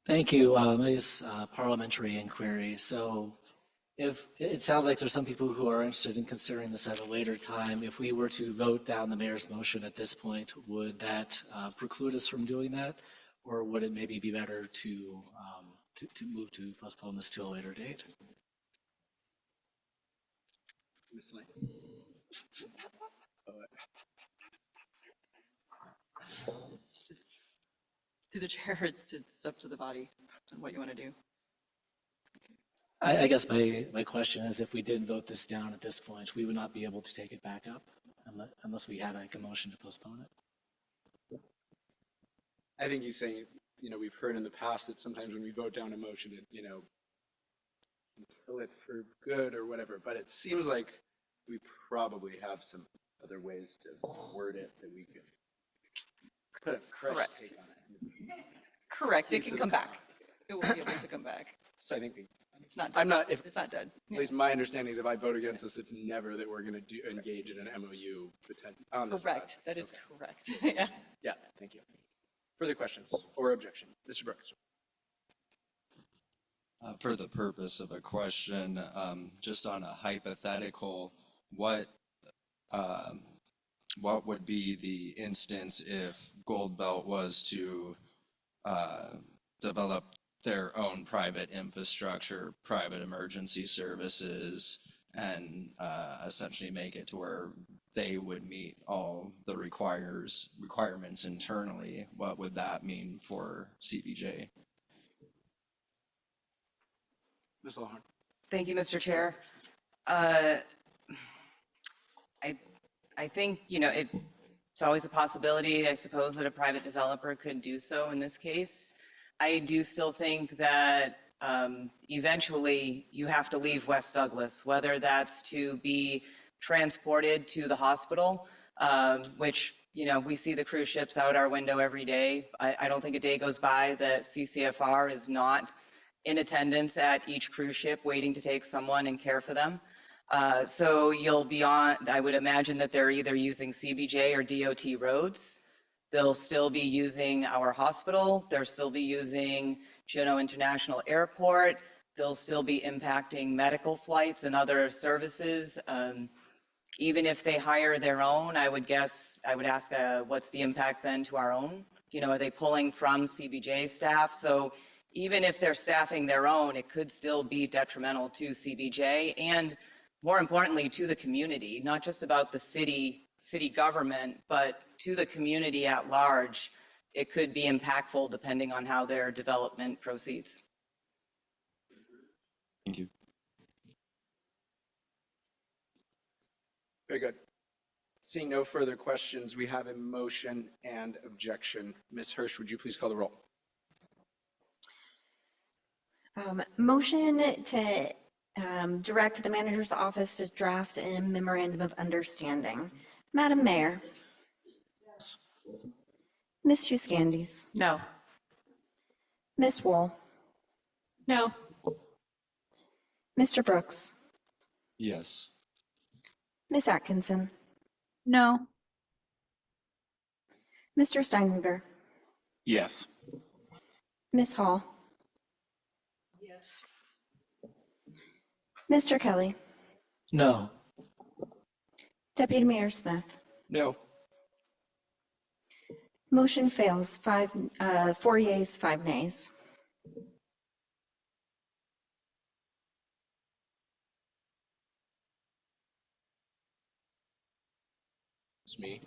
Thank you. Nice parliamentary inquiry. So if it sounds like there's some people who are interested in considering this at a later time, if we were to vote down the mayor's motion at this point, would that preclude us from doing that? Or would it maybe be better to move to postpone this to a later date? Ms. Lane. It's to the chair, it's up to the body and what you want to do. I guess my question is, if we did vote this down at this point, we would not be able to take it back up unless we had like a motion to postpone it. I think he's saying, we've heard in the past that sometimes when we vote down a motion, it, can kill it for good or whatever, but it seems like we probably have some other ways to word it that we could put a fresh take on it. Correct, it can come back. It will be able to come back. So I think It's not dead. It's not dead. At least my understanding is if I vote against this, it's never that we're going to engage in an MOU on this Correct, project. that is Okay. correct. Yeah. Yeah, thank you. Further questions or objection? Mr. Brooks. For the purpose of a question, just on a hypothetical, what would be the instance if Gold Belt was to develop their own private infrastructure, private emergency services, and essentially make it to where they would meet all the requirements internally? What would that mean for CBJ? Ms. Lawhorn. Thank you, Mr. Chair. I think, it's always a possibility, I suppose, that a private developer could do so in this case. I do still think that eventually you have to leave West Douglas, whether that's to be transported to the hospital, which You know, we see the cruise ships out our window every day. I don't think a day goes by that CCFR is not in attendance at each cruise ship waiting to take someone and care for them. So you'll be on, I would imagine that they're either using CBJ or DOT roads. They'll still be using our hospital. They'll still be using Juneau International Airport. They'll still be impacting medical flights and other services. Even if they hire their own, I would ask, what's the impact then to our own? You know, are they pulling from CBJ staff? So even if they're staffing their own, it could still be detrimental to CBJ and more importantly, to the community, not just about the city government, but to the community at large. It could be impactful depending on how their development proceeds. Thank you. Very good. Seeing no further questions, we have a motion and objection. Ms. Hirsch, would you please call the roll? Motion to direct the manager's office to draft a memorandum of understanding. Madam Mayor. Yes. Ms. Huskandis. No. Ms. Wool. No. Mr. Brooks. Yes. Ms. Atkinson. No. Mr. Steininger. Yes. Ms. Hall. Yes. Mr. Kelly. No. Deputy Mayor Smith. No. Motion fails. 4 yeas, 5 nays. It's me.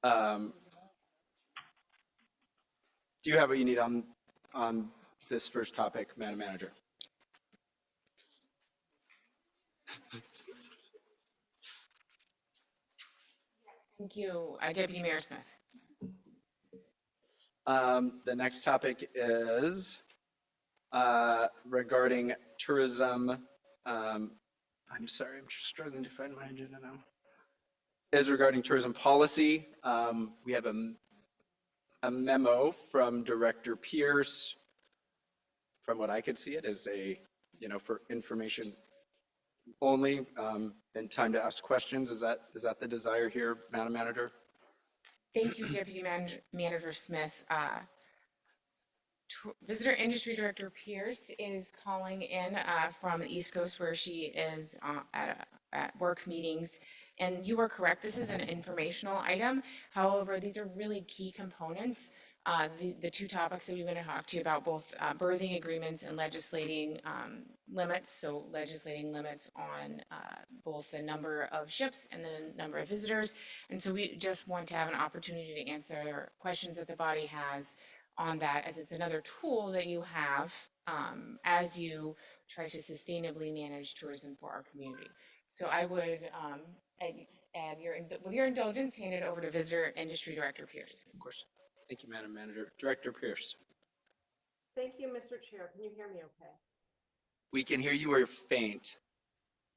Do you have what you need on this first topic, Madam Manager? Thank you, Deputy Mayor Smith. The next topic is regarding tourism. I'm sorry, I'm just struggling to find my agenda now. Is regarding tourism policy. We have a memo from Director Pierce. From what I could see, it is for information only and time to ask questions. Is that the desire here, Madam Manager? Thank you, Deputy Manager Smith. Visitor Industry Director Pierce is calling in from the East Coast where she is at work meetings. And you are correct, this is an informational item. However, these are really key components. The two topics that we want to talk to you about, both birthing agreements and legislating limits. So legislating limits on both the number of ships and the number of visitors. And so we just want to have an opportunity to answer questions that the body has on that, as it's another tool that you have as you try to sustainably manage tourism for our community. So I would, with your indulgence, hand it over to Visitor Industry Director Pierce. Of course. Thank you, Madam Manager. Director Pierce. Thank you, Mr. Chair. Can you hear me okay? We can hear you, or you're faint.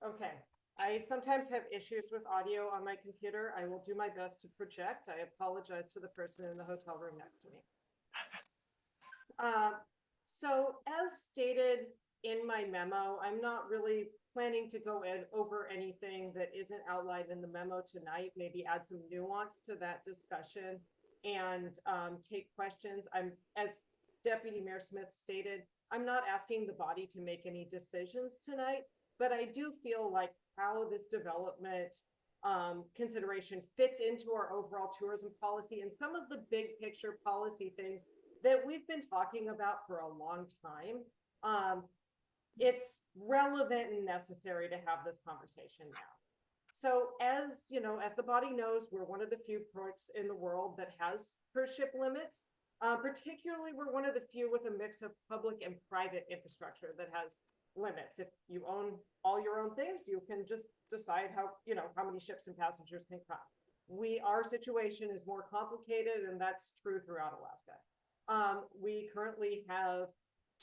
Okay. I sometimes have issues with audio on my computer. I will do my best to project. I apologize to the person in the hotel room next to me. So as stated in my memo, I'm not really planning to go over anything that isn't outlined in the memo tonight, maybe add some nuance to that discussion and take questions. As Deputy Mayor Smith stated, I'm not asking the body to make any decisions tonight, but I do feel like how this development consideration fits into our overall tourism policy and some of the big picture policy things that we've been talking about for a long time. It's relevant and necessary to have this conversation now. So as you know, as the body knows, we're one of the few ports in the world that has cruise ship limits. Particularly, we're one of the few with a mix of public and private infrastructure that has limits. If you own all your own things, you can just decide how many ships and passengers can come. Our situation is more complicated, and that's true throughout Alaska. We currently have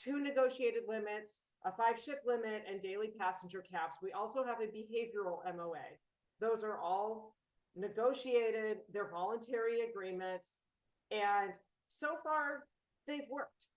2 negotiated limits, a 5-ship limit, and daily passenger caps. We also have a behavioral MOA. Those are all negotiated, they're voluntary agreements, and so far they've worked.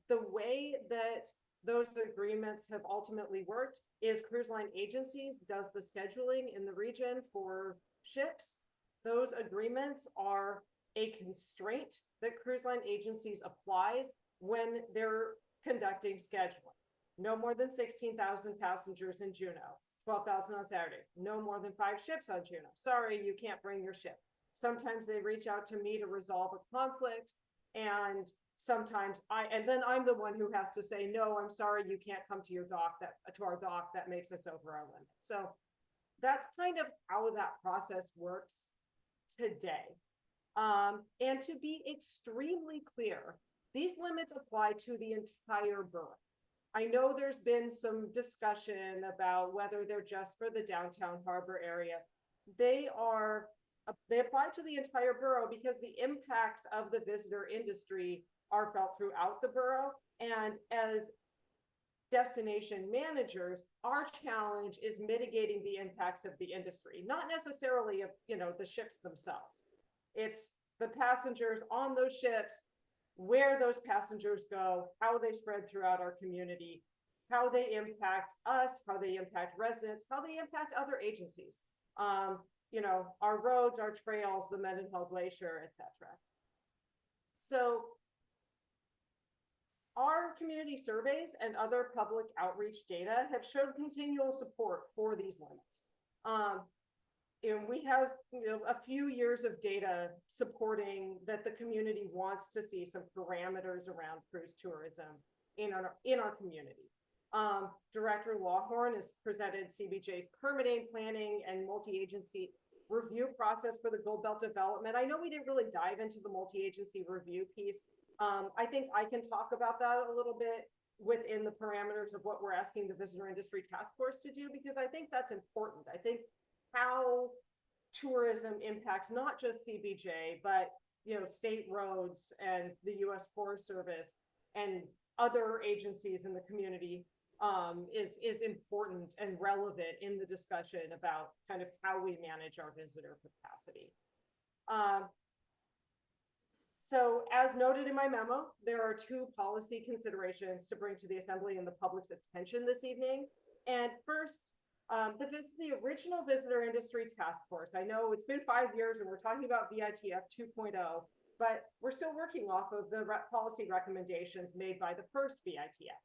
The way that those agreements have ultimately worked is cruise line agencies does the scheduling in the region for ships. Those agreements are a constraint that cruise line agencies applies when they're conducting scheduling. No more than 16,000 passengers in Juneau, 12,000 on Saturdays, no more than 5 ships on Juneau. Sorry, you can't bring your ship. Sometimes they reach out to me to resolve a conflict, and sometimes then I'm the one who has to say, no, I'm sorry, you can't come to your dock, to our dock, that makes us over our limit. So that's kind of how that process works today. And to be extremely clear, these limits apply to the entire borough. I know there's been some discussion about whether they're just for the downtown harbor area. They apply to the entire borough because the impacts of the visitor industry are felt throughout the borough. And as destination managers, our challenge is mitigating the impacts of the industry, not necessarily of, the ships themselves. It's the passengers on those ships, where those passengers go, how they spread throughout our community, how they impact us, how they impact residents, how they impact other agencies. Our roads, our trails, the Mendenhall Glacier, etc. So our community surveys and other public outreach data have shown continual support for these limits. And we have a few years of data supporting that the community wants to see some parameters around cruise tourism in our community. Director Lawhorn has presented CBJ's permitting, planning, and multi-agency review process for the Gold Belt development. I know we didn't really dive into the multi-agency review piece. I think I can talk about that a little bit within the parameters of what we're asking the Visitor Industry Task Force to do, because I think that's important. I think how tourism impacts not just CBJ, but state roads and the U.S. Forest Service and other agencies in the community is important and relevant in the discussion about kind of how we manage our visitor capacity. So as noted in my memo, there are 2 policy considerations to bring to the Assembly and the public's attention this evening. And first, the original Visitor Industry Task Force. I know it's been 5 years and we're talking about VITF 2.0, but we're still working off of the policy recommendations made by the first VITF,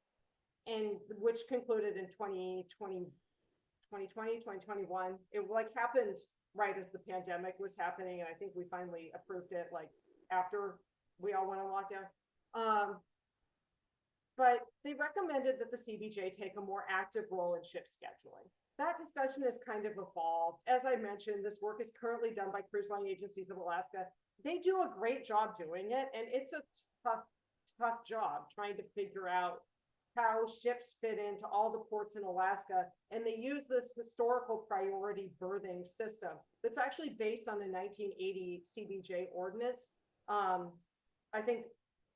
and which concluded in 2021. It happened right as the pandemic was happening, and I think we finally approved it after we all went on lockdown. But they recommended that the CBJ take a more active role in ship scheduling. That discussion has kind of evolved. As I mentioned, this work is currently done by cruise line agencies of Alaska. They do a great job doing it, and it's a tough job trying to figure out how ships fit into all the ports in Alaska. And they use this historical priority berthing system that's actually based on the 1980 CBJ ordinance. I think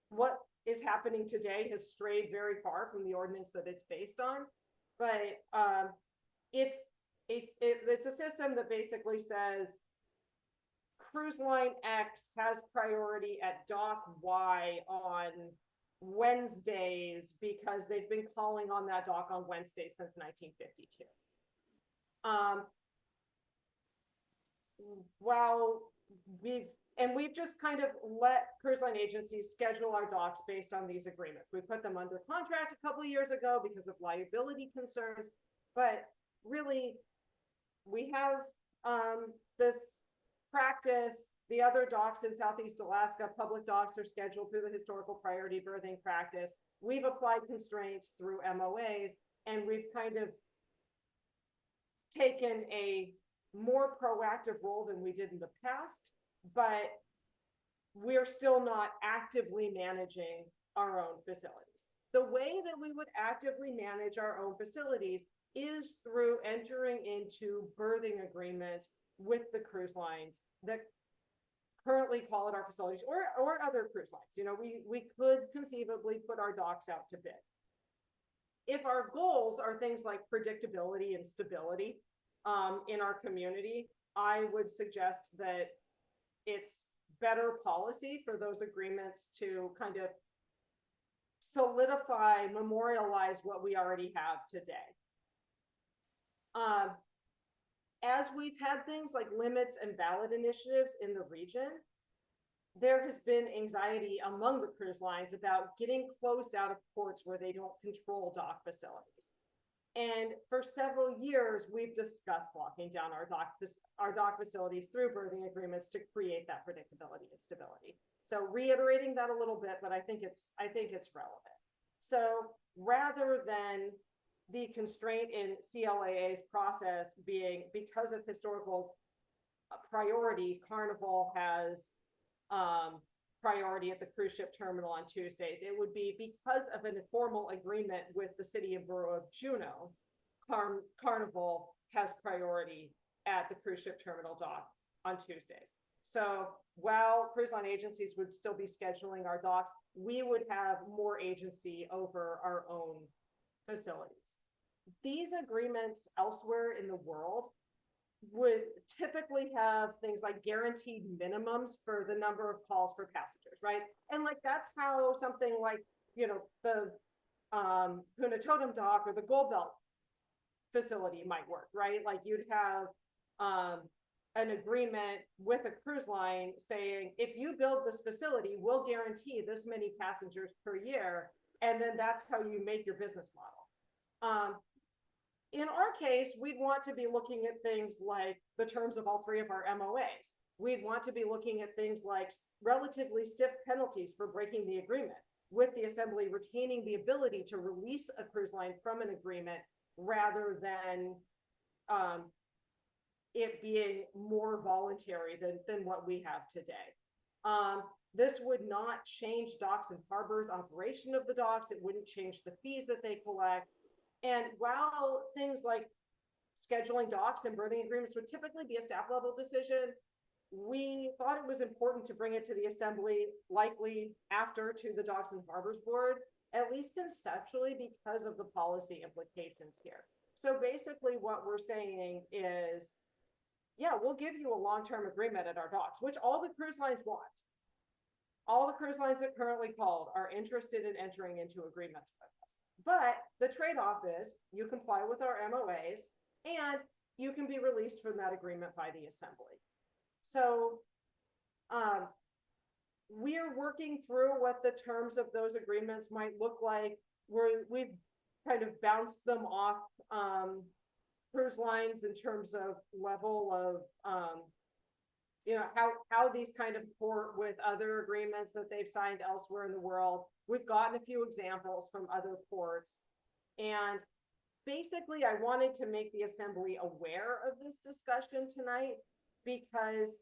what is happening today has strayed very far from the ordinance that it's based on, but it's a system that basically says cruise line X has priority at dock Y on Wednesdays because they've been calling on that dock on Wednesdays since 1952. We've just kind of let cruise line agencies schedule our docks based on these agreements. We put them under contract a couple of years ago because of liability concerns, but really we have this practice. The other docks in Southeast Alaska, public docks, are scheduled through the historical priority berthing practice. We've applied constraints through MOAs, and we've kind of taken a more proactive role than we did in the past, but we're still not actively managing our own facilities. The way that we would actively manage our own facilities is through entering into berthing agreements with the cruise lines that currently call at our facilities, or other cruise lines. We could conceivably put our docks out to bid. If our goals are things like predictability and stability in our community, I would suggest that it's better policy for those agreements to kind of solidify, memorialize what we already have today. As we've had things like limits and ballot initiatives in the region, there has been anxiety among the cruise lines about getting closed out of ports where they don't control dock facilities. And for several years, we've discussed locking down our dock facilities through berthing agreements to create that predictability and stability. So reiterating that a little bit, but I think it's relevant. So rather than the constraint in CLAA's process being because of historical priority, Carnival has priority at the cruise ship terminal on Tuesdays. It would be because of an informal agreement with the city and borough of Juneau, Carnival has priority at the cruise ship terminal dock on Tuesdays. So while cruise line agencies would still be scheduling our docks, we would have more agency over our own facilities. These agreements elsewhere in the world would typically have things like guaranteed minimums for the number of calls for passengers, right? And like that's how something like, you know, the Puna Totem Dock or the Gold Belt facility might work, right? Like you'd have an agreement with a cruise line saying, if you build this facility, we'll guarantee this many passengers per year, and then that's how you make your business model. In our case, we'd want to be looking at things like the terms of all three of our MOAs. We'd want to be looking at things like relatively stiff penalties for breaking the agreement, with the assembly retaining the ability to release a cruise line from an agreement rather than it being more voluntary than what we have today. This would not change docks and harbors operation of the docks. It wouldn't change the fees that they collect. And while things like scheduling docks and berthing agreements would typically be a staff level decision, we thought it was important to bring it to the assembly, likely after to the Docks and Harbors Board, at least conceptually because of the policy implications here. So basically what we're saying is, yeah, we'll give you a long-term agreement at our docks, which all the cruise lines want. All the cruise lines that currently called are interested in entering into agreements with us. But the trade-off is you comply with our MOAs and you can be released from that agreement by the assembly. So we're working through what the terms of those agreements might look like. We've kind of bounced them off cruise lines in terms of level of you know, how these kind of port with other agreements that they've signed elsewhere in the world. We've gotten a few examples from other ports. And basically, I wanted to make the assembly aware of this discussion tonight because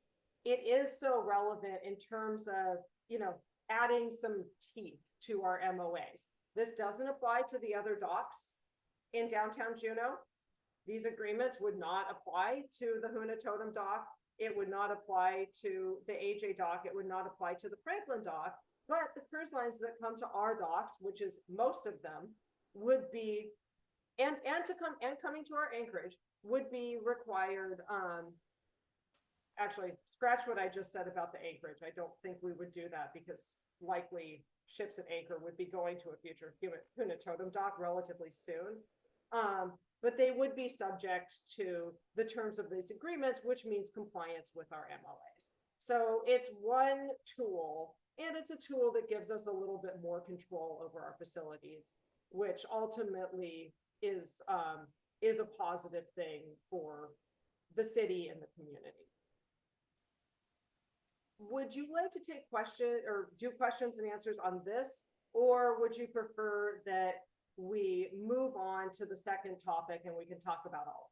it is so relevant in terms of, you know, adding some teeth to our MOAs. This doesn't apply to the other docks in downtown Juneau. These agreements would not apply to the Huna Totem Dock. It would not apply to the AJ dock. It would not apply to the Franklin dock. But the cruise lines that come to our docks, which is most of them, would be, and coming to our anchorage, would be required. Actually, scratch what I just said about the anchorage. I don't think we would do that because likely ships at anchor would be going to a future Huna Totem Dock relatively soon. But they would be subject to the terms of these agreements, which means compliance with our MOAs. So it's one tool, and it's a tool that gives us a little bit more control over our facilities, which ultimately is a positive thing for the city and the community. Would you like to take questions or do questions and answers on this, or would you prefer that we move on to the second topic and we can talk about all of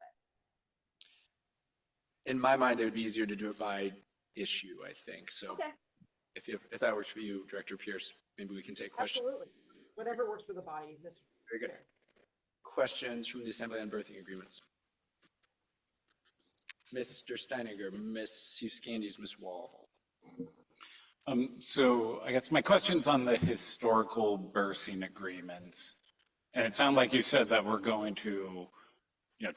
it? In my mind, it would be easier to do it by issue, I think. So Okay. If that works for you, Director Pierce, maybe we can take questions. Absolutely. Whatever works for the body. Very good. Questions from the Assembly on berthing agreements? Mr. Steininger, Ms. Hughes-Candies, Ms. Wall. So I guess my question's on the historical berthing agreements. And it sounded like you said that we're going to,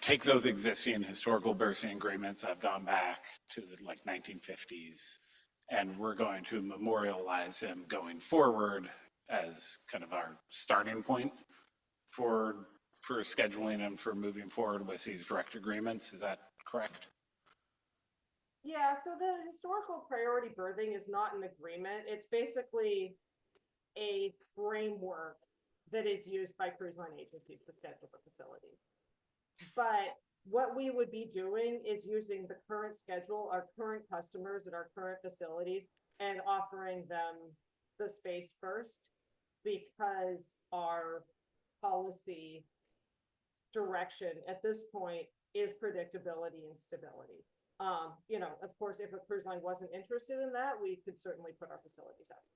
take those existing historical bursting agreements that have gone back to the like 1950s, and we're going to memorialize them going forward as kind of our starting point for scheduling and for moving forward with these direct agreements. Is that correct? Yeah, so the historical priority berthing is not an agreement. It's basically a framework that is used by cruise line agencies to schedule the facilities. But what we would be doing is using the current schedule, our current customers at our current facilities, and offering them the space first, because our policy direction at this point is predictability and stability. Of course, if a cruise line wasn't interested in that, we could certainly put our facilities out to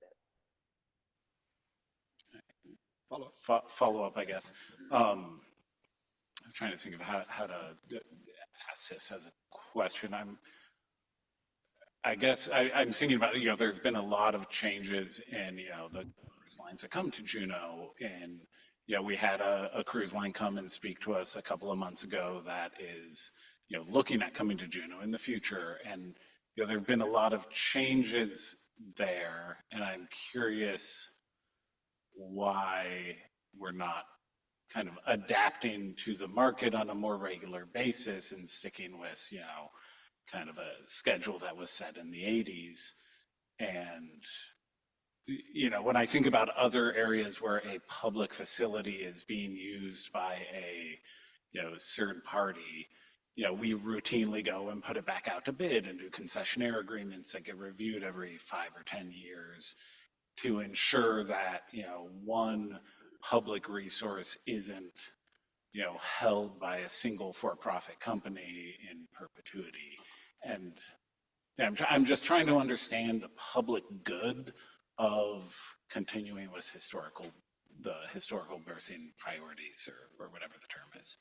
bid. Follow up, I guess. I'm trying to think of how to ask this as a question. I'm thinking about, there's been a lot of changes in, the cruise lines that come to Juneau. And, we had a cruise line come and speak to us a couple of months ago that is, looking at coming to Juneau in the future. And, there have been a lot of changes there. And I'm curious why we're not kind of adapting to the market on a more regular basis and sticking with, kind of a schedule that was set in the 80s. And, when I think about other areas where a public facility is being used by a, third party, we routinely go and put it back out to bid and do concessionaire agreements that get reviewed every 5 or 10 years to ensure that, one public resource isn't, held by a single for-profit company in perpetuity. And I'm just trying to understand the public good of continuing with the historical bursting priorities, or whatever the term is.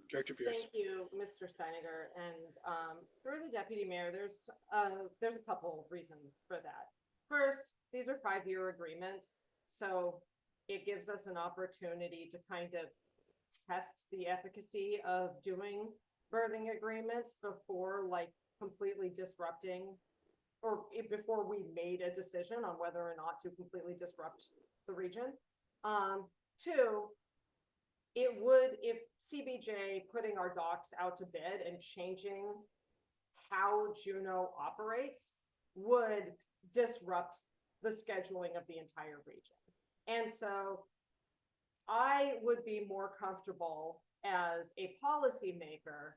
Director Pierce. Thank you, Mr. Steiniger. And through the deputy mayor, there's a couple of reasons for that. First, these are 5-year agreements, so it gives us an opportunity to kind of test the efficacy of doing berthing agreements before completely disrupting, or before we made a decision on whether or not to completely disrupt the region. Two, it would, if CBJ putting our docks out to bid and changing how Juneau operates would disrupt the scheduling of the entire region. And so I would be more comfortable as a policymaker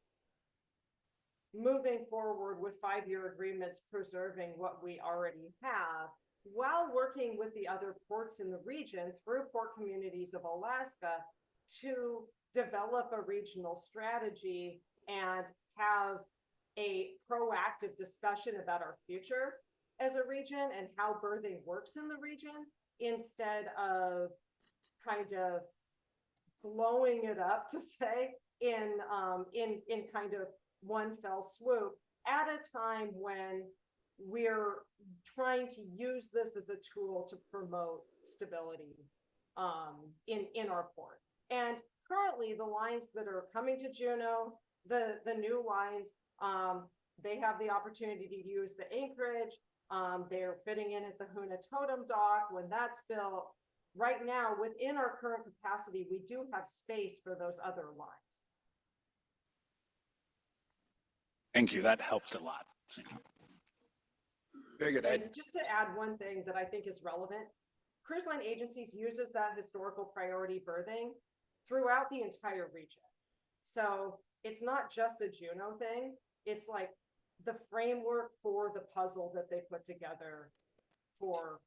moving forward with 5-year agreements, preserving what we already have, while working with the other ports in the region through Port Communities of Alaska to develop a regional strategy and have a proactive discussion about our future as a region and how berthing works in the region, instead of kind of blowing it up, to say, in kind of one fell swoop at a time when we're trying to use this as a tool to promote stability in our port. And currently, the lines that are coming to Juneau, the new lines, they have the opportunity to use the anchorage. They're fitting in at the Huna Totem Dock when that's built. Right now, within our current capacity, we do have space for those other lines. Thank you. That helped a lot. Thank you. Very good. And just to add one thing that I think is relevant, cruise line agencies uses that historical priority berthing throughout the entire region. So it's not just a Juneau thing. It's like the framework for the puzzle that they put together for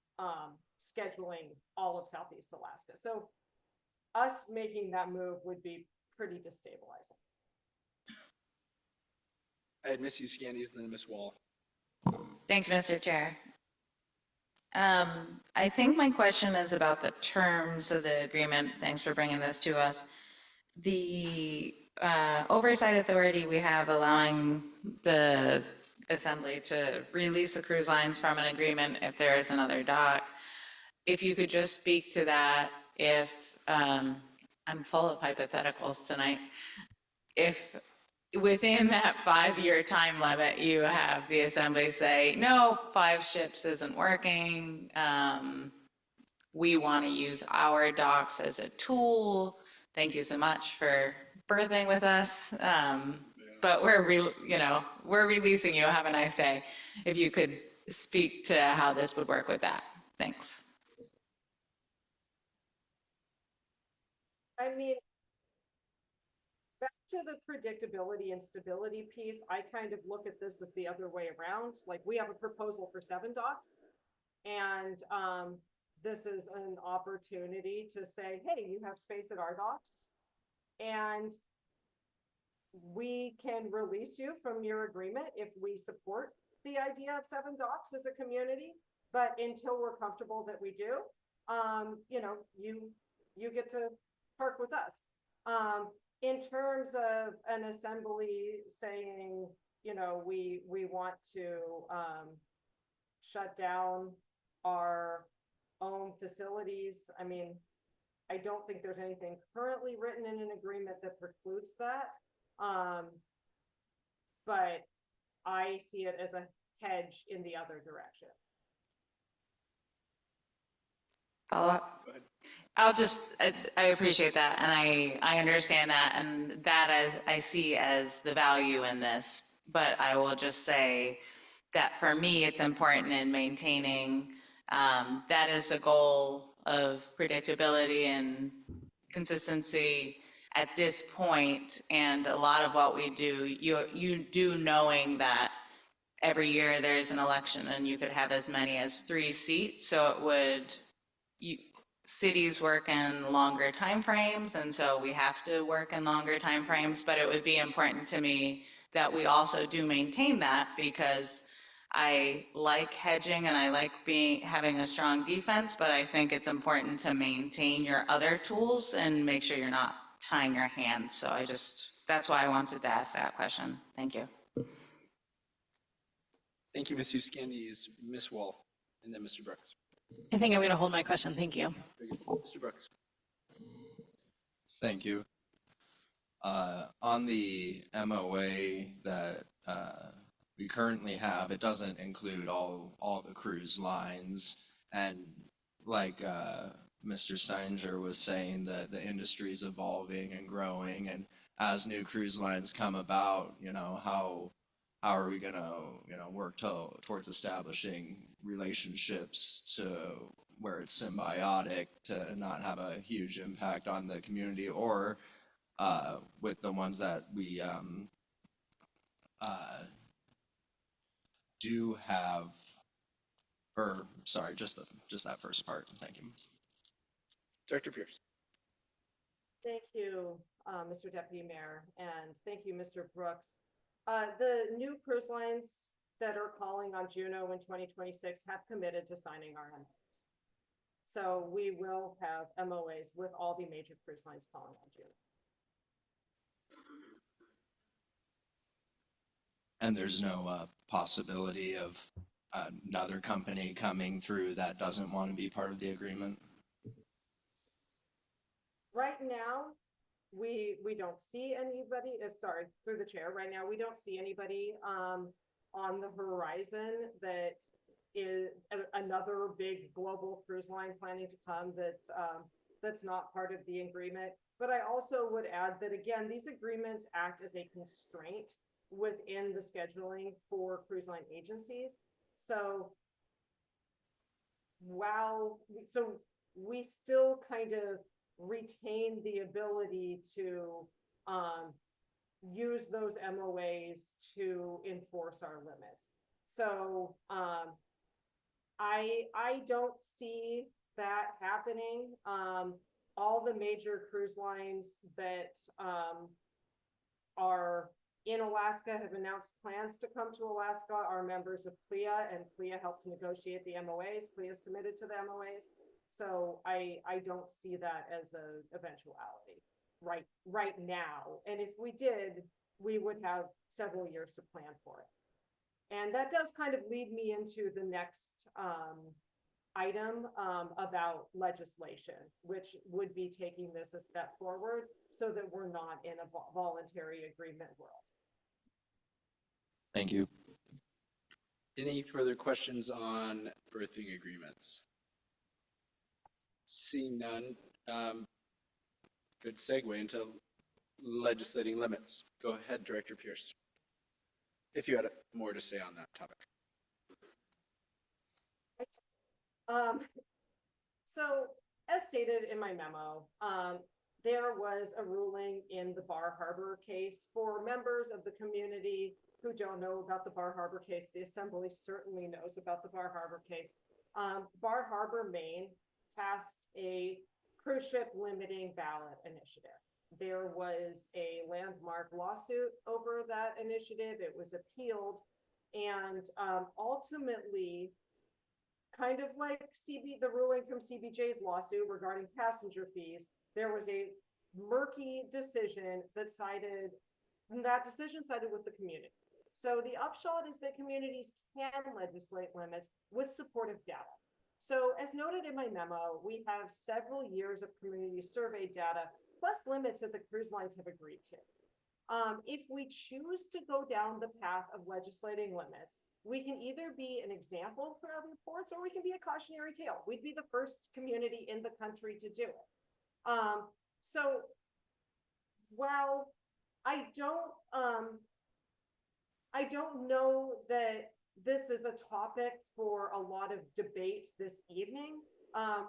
scheduling all of Southeast Alaska. So us making that move would be pretty destabilizing. I had Miss Uskandis and then Miss Wall. Thank you, Mr. Chair. I think my question is about the terms of the agreement. Thanks for bringing this to us. The oversight authority we have allowing the assembly to release the cruise lines from an agreement if there is another dock. If you could just speak to that, if I'm full of hypotheticals tonight. if within that 5-year time limit, you have the assembly say, no, 5 ships isn't working. We want to use our docks as a tool. Thank you so much for birthing with us. But we're releasing you. Have a nice day. If you could speak to how this would work with that. Thanks. I mean, back to the predictability and stability piece, I kind of look at this as the other way around. Like, we have a proposal for 7 docks. And this is an opportunity to say, hey, you have space at our docks. And we can release you from your agreement if we support the idea of 7 docks as a community. But until we're comfortable that we do, you get to park with us. In terms of an assembly saying, we want to shut down our own facilities, I mean, I don't think there's anything currently written in an agreement that precludes that. But I see it as a hedge in the other direction. Follow up? I appreciate that, and I understand that, and that I see as the value in this. But I will just say that for me, it's important in maintaining, that is a goal of predictability and consistency at this point. And a lot of what we do, you do knowing that every year there's an election and you could have as many as 3 seats. So it would, cities work in longer timeframes, and so we have to work in longer timeframes. But it would be important to me that we also do maintain that, because I like hedging and I like having a strong defense, but I think it's important to maintain your other tools and make sure you're not tying your hands. So that's why I wanted to ask that question. Thank you. Thank you, Ms. Uscandies. Ms. Wall, and then Mr. Brooks. I think I'm going to hold my question. Thank you. Mr. Brooks. Thank you. On the MOA that we currently have, it doesn't include all the cruise lines. And like Mr. Steininger was saying, that the industry is evolving and growing. And as new cruise lines come about, how are we going to work towards establishing relationships to where it's symbiotic, to not have a huge impact on the community, or with the ones that we do have, or sorry, just that first part. Thank you. Director Pierce. Thank you, Mr. Deputy Mayor, and thank you, Mr. Brooks. The new cruise lines that are calling on Juneau in 2026 have committed to signing our MOAs. So we will have MOAs with all the major cruise lines calling on Juneau. And there's no possibility of another company coming through that doesn't want to be part of the agreement? Right now, we don't see anybody, sorry, through the chair, right now, we don't see anybody on the horizon that is another big global cruise line planning to come that's not part of the agreement. But I also would add that, again, these agreements act as a constraint within the scheduling for cruise line agencies. So we still kind of retain the ability to use those MOAs to enforce our limits. So I don't see that happening. All the major cruise lines that are in Alaska have announced plans to come to Alaska, are members of CLIA, and CLIA helped negotiate the MOAs. CLIA is committed to the MOAs. So I don't see that as an eventuality right now. And if we did, we would have several years to plan for it. And that does kind of lead me into the next item about legislation, which would be taking this a step forward so that we're not in a voluntary agreement world. Thank you. Any further questions on birthing agreements? Seeing none, good segue into legislating limits. Go ahead, Director Pierce, if you had more to say on that topic. So as stated in my memo, there was a ruling in the Bar Harbor case. For members of the community who don't know about the Bar Harbor case, the Assembly certainly knows about the Bar Harbor case. Bar Harbor, Maine passed a cruise ship limiting ballot initiative. There was a landmark lawsuit over that initiative. It was appealed, and ultimately, kind of like the ruling from CBJ's lawsuit regarding passenger fees, there was a murky decision that sided with the community. So the upshot is that communities can legislate limits with supportive data. So as noted in my memo, we have several years of community survey data plus limits that the cruise lines have agreed to. If we choose to go down the path of legislating limits, we can either be an example for other ports or we can be a cautionary tale. We'd be the first community in the country to do it. So while I don't know that this is a topic for a lot of debate this evening,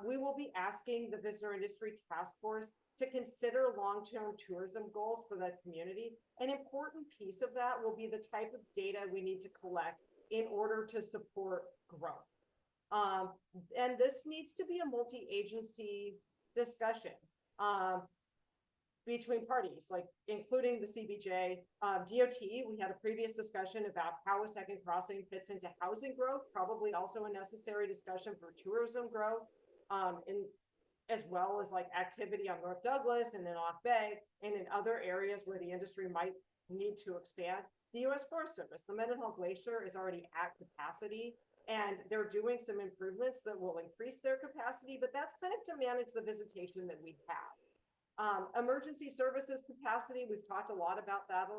we will be asking the Visitor Industry Task Force to consider long-term tourism goals for that community. An important piece of that will be the type of data we need to collect in order to support growth. And this needs to be a multi-agency discussion between parties, like including the CBJ, DOT. We had a previous discussion about how a second crossing fits into housing growth, probably also a necessary discussion for tourism growth, as well as like activity on North Douglas and then off Bay and in other areas where the industry might need to expand. The U.S. Forest Service, the Mendenhall Glacier is already at capacity, and they're doing some improvements that will increase their capacity, but that's kind of to manage the visitation that we have. Emergency services capacity, we've talked a lot about that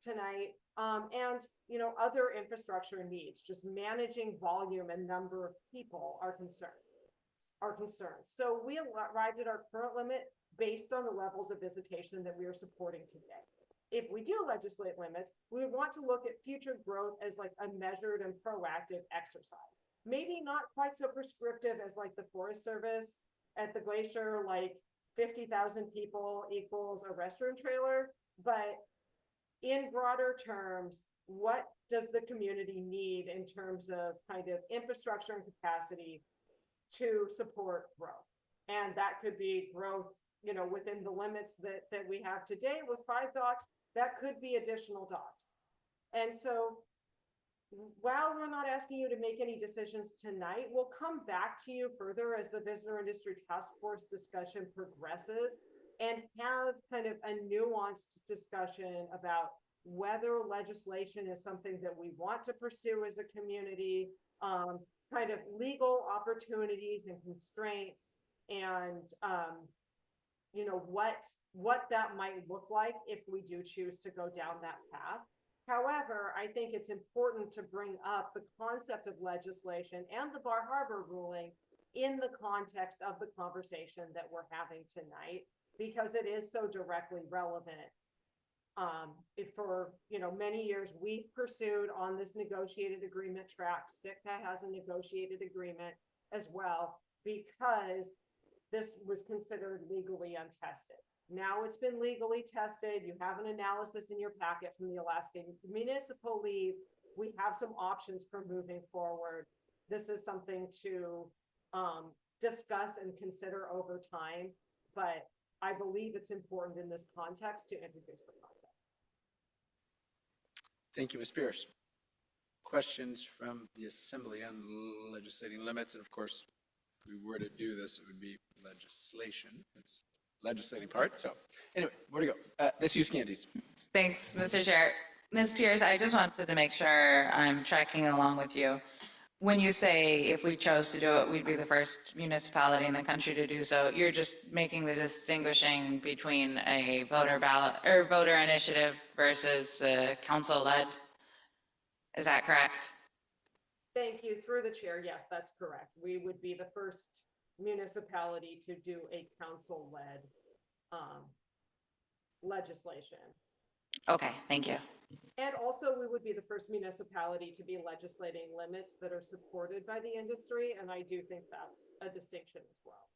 tonight, and other infrastructure needs, just managing volume and number of people are concerns. So we arrived at our current limit based on the levels of visitation that we are supporting today. If we do legislate limits, we would want to look at future growth as like a measured and proactive exercise. Maybe not quite so prescriptive as like the Forest Service at the glacier, like 50,000 people equals a restroom trailer, but in broader terms, what does the community need in terms of kind of infrastructure and capacity to support growth? And that could be growth, within the limits that we have today with 5 docks. That could be additional docks. And so while we're not asking you to make any decisions tonight, we'll come back to you further as the Visitor Industry Task Force discussion progresses and have kind of a nuanced discussion about whether legislation is something that we want to pursue as a community, kind of legal opportunities and constraints, and what that might look like if we do choose to go down that path. However, I think it's important to bring up the concept of legislation and the Bar Harbor ruling in the context of the conversation that we're having tonight, because it is so directly relevant. For many years we've pursued on this negotiated agreement track. Sitka has a negotiated agreement as well, because this was considered legally untested. Now it's been legally tested. You have an analysis in your packet from the Alaska Municipal League. We have some options for moving forward. This is something to discuss and consider over time, but I believe it's important in this context to introduce the concept. Thank you, Ms. Pierce. Questions from the Assembly on legislating limits? And of course, if we were to do this, it would be legislation. It's legislating part. So anyway, where to go? Ms. Hughes-Candies. Thanks, Mr. Chair. Ms. Pierce, I just wanted to make sure I'm tracking along with you. when you say if we chose to do it, we'd be the first municipality in the country to do so, you're just making the distinguishing between a voter ballot or voter initiative versus council-led. Is that correct? Thank you. Through the chair, yes, that's correct. We would be the first municipality to do a council-led legislation. Okay, thank you. And also, we would be the first municipality to be legislating limits that are supported by the industry, and I do think that's a distinction as well.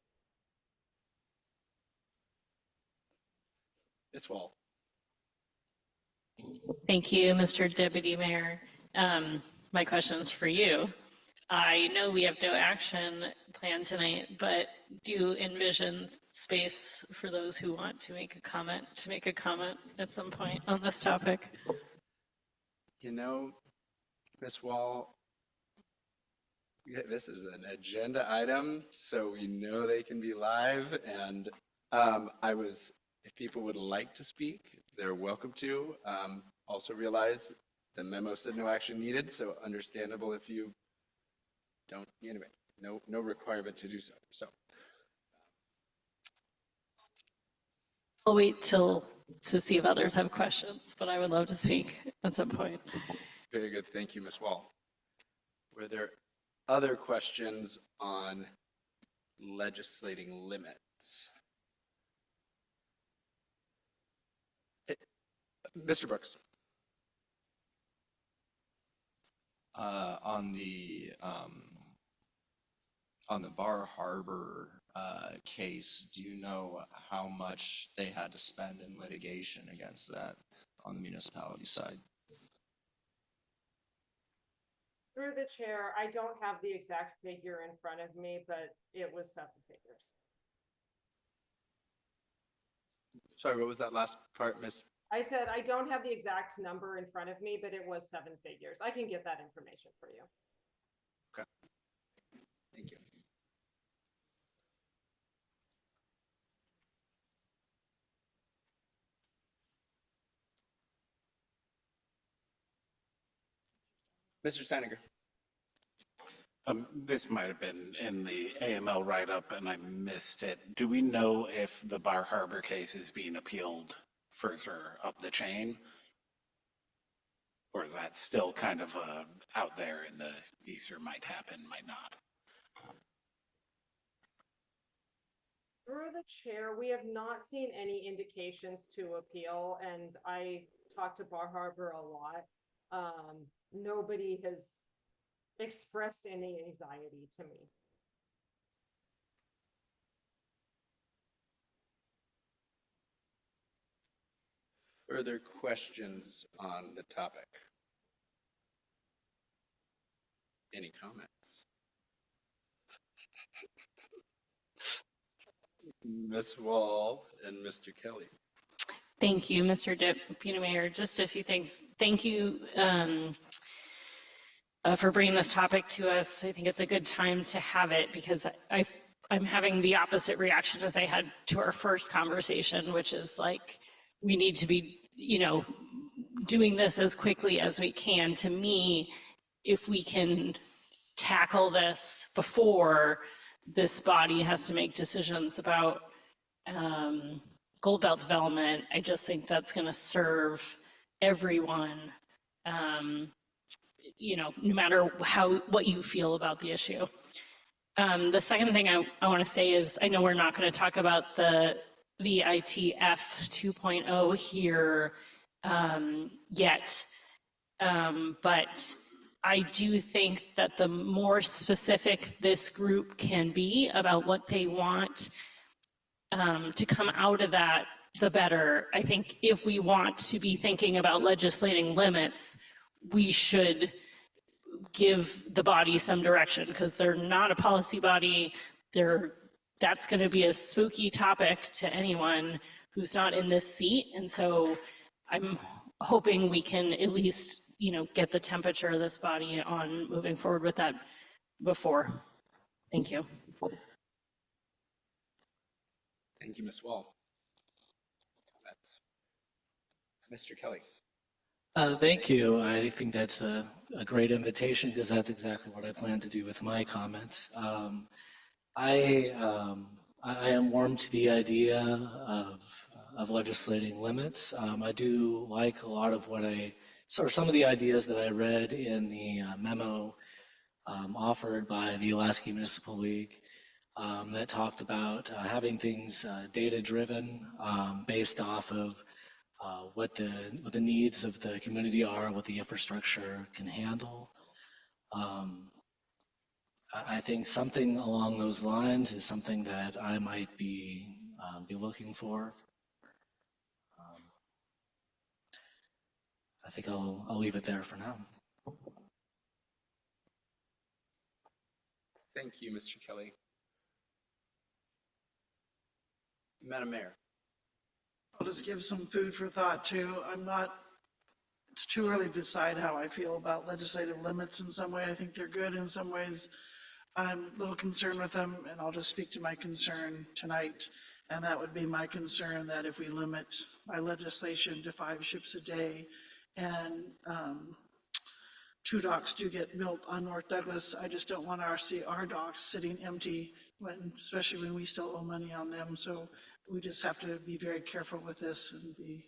Ms. Wall. Thank you, Mr. Deputy Mayor. My question is for you. I know we have no action plan tonight, but do you envision space for those who want to make a comment, at some point on this topic? You know, Ms. Wall, this is an agenda item, so we know they can be live. And if people would like to speak, they're welcome to. Also realize the memo said no action needed, so understandable if you don't, anyway, no requirement to do so. So I'll wait to see if others have questions, but I would love to speak at some point. very good. Thank you, Ms. Wall. Were there other questions on legislating limits? Mr. Brooks. On the Bar Harbor case, do you know how much they had to spend in litigation against that on the municipality side? Through the chair, I don't have the exact figure in front of me, but it was 7 figures. Sorry, what was that last part, Ms.? I said, I don't have the exact number in front of me, but it was 7 figures. I can get that information for you. Okay. Thank you. Mr. Steiniger. This might have been in the AML write-up and I missed it. Do we know if the Bar Harbor case is being appealed further up the chain? Or is that still kind of out there in the ether, might happen, might not? Through the chair, we have not seen any indications to appeal, and I talked to Bar Harbor a lot. Nobody has expressed any anxiety to me. Further questions on the topic? Any comments? Ms. Wall and Mr. Kelly. Thank you, Mr. Deputy Mayor. Just a few things. Thank you for bringing this topic to us. I think it's a good time to have it because I'm having the opposite reaction as I had to our first conversation, which is like, we need to be, doing this as quickly as we can. To me, if we can tackle this before this body has to make decisions about Gold Belt development, I just think that's going to serve everyone, no matter what you feel about the issue. The second thing I want to say is, I know we're not going to talk about the VITF 2.0 here yet, but I do think that the more specific this group can be about what they want to come out of that, the better. I think if we want to be thinking about legislating limits, we should give the body some direction because they're not a policy body. That's going to be a spooky topic to anyone who's not in this seat. And so I'm hoping we can at least, get the temperature of this body on moving forward with that before. Thank you. Thank you, Ms. Wall. Mr. Kelly. Thank you. I think that's a a great invitation because that's exactly what I plan to do with my comment. I am warm to the idea of legislating limits. I do like a lot of some of the ideas that I read in the memo offered by the Alaska Municipal League that talked about having things data-driven based off of what the needs of the community are, what the infrastructure can handle. I think something along those lines is something that I might be looking for. I think I'll leave it there for now. Thank you, Mr. Kelly. Madam Mayor. I'll just give some food for thought too. It's too early to decide how I feel about legislative limits in some way. I think they're good in some ways. I'm a little concerned with them, and I'll just speak to my concern tonight. And that would be my concern that if we limit by legislation to 5 ships a day and 2 docks do get built on North Douglas, I just don't want to see our docks sitting empty especially when we still owe money on them. So we just have to be very careful with this and be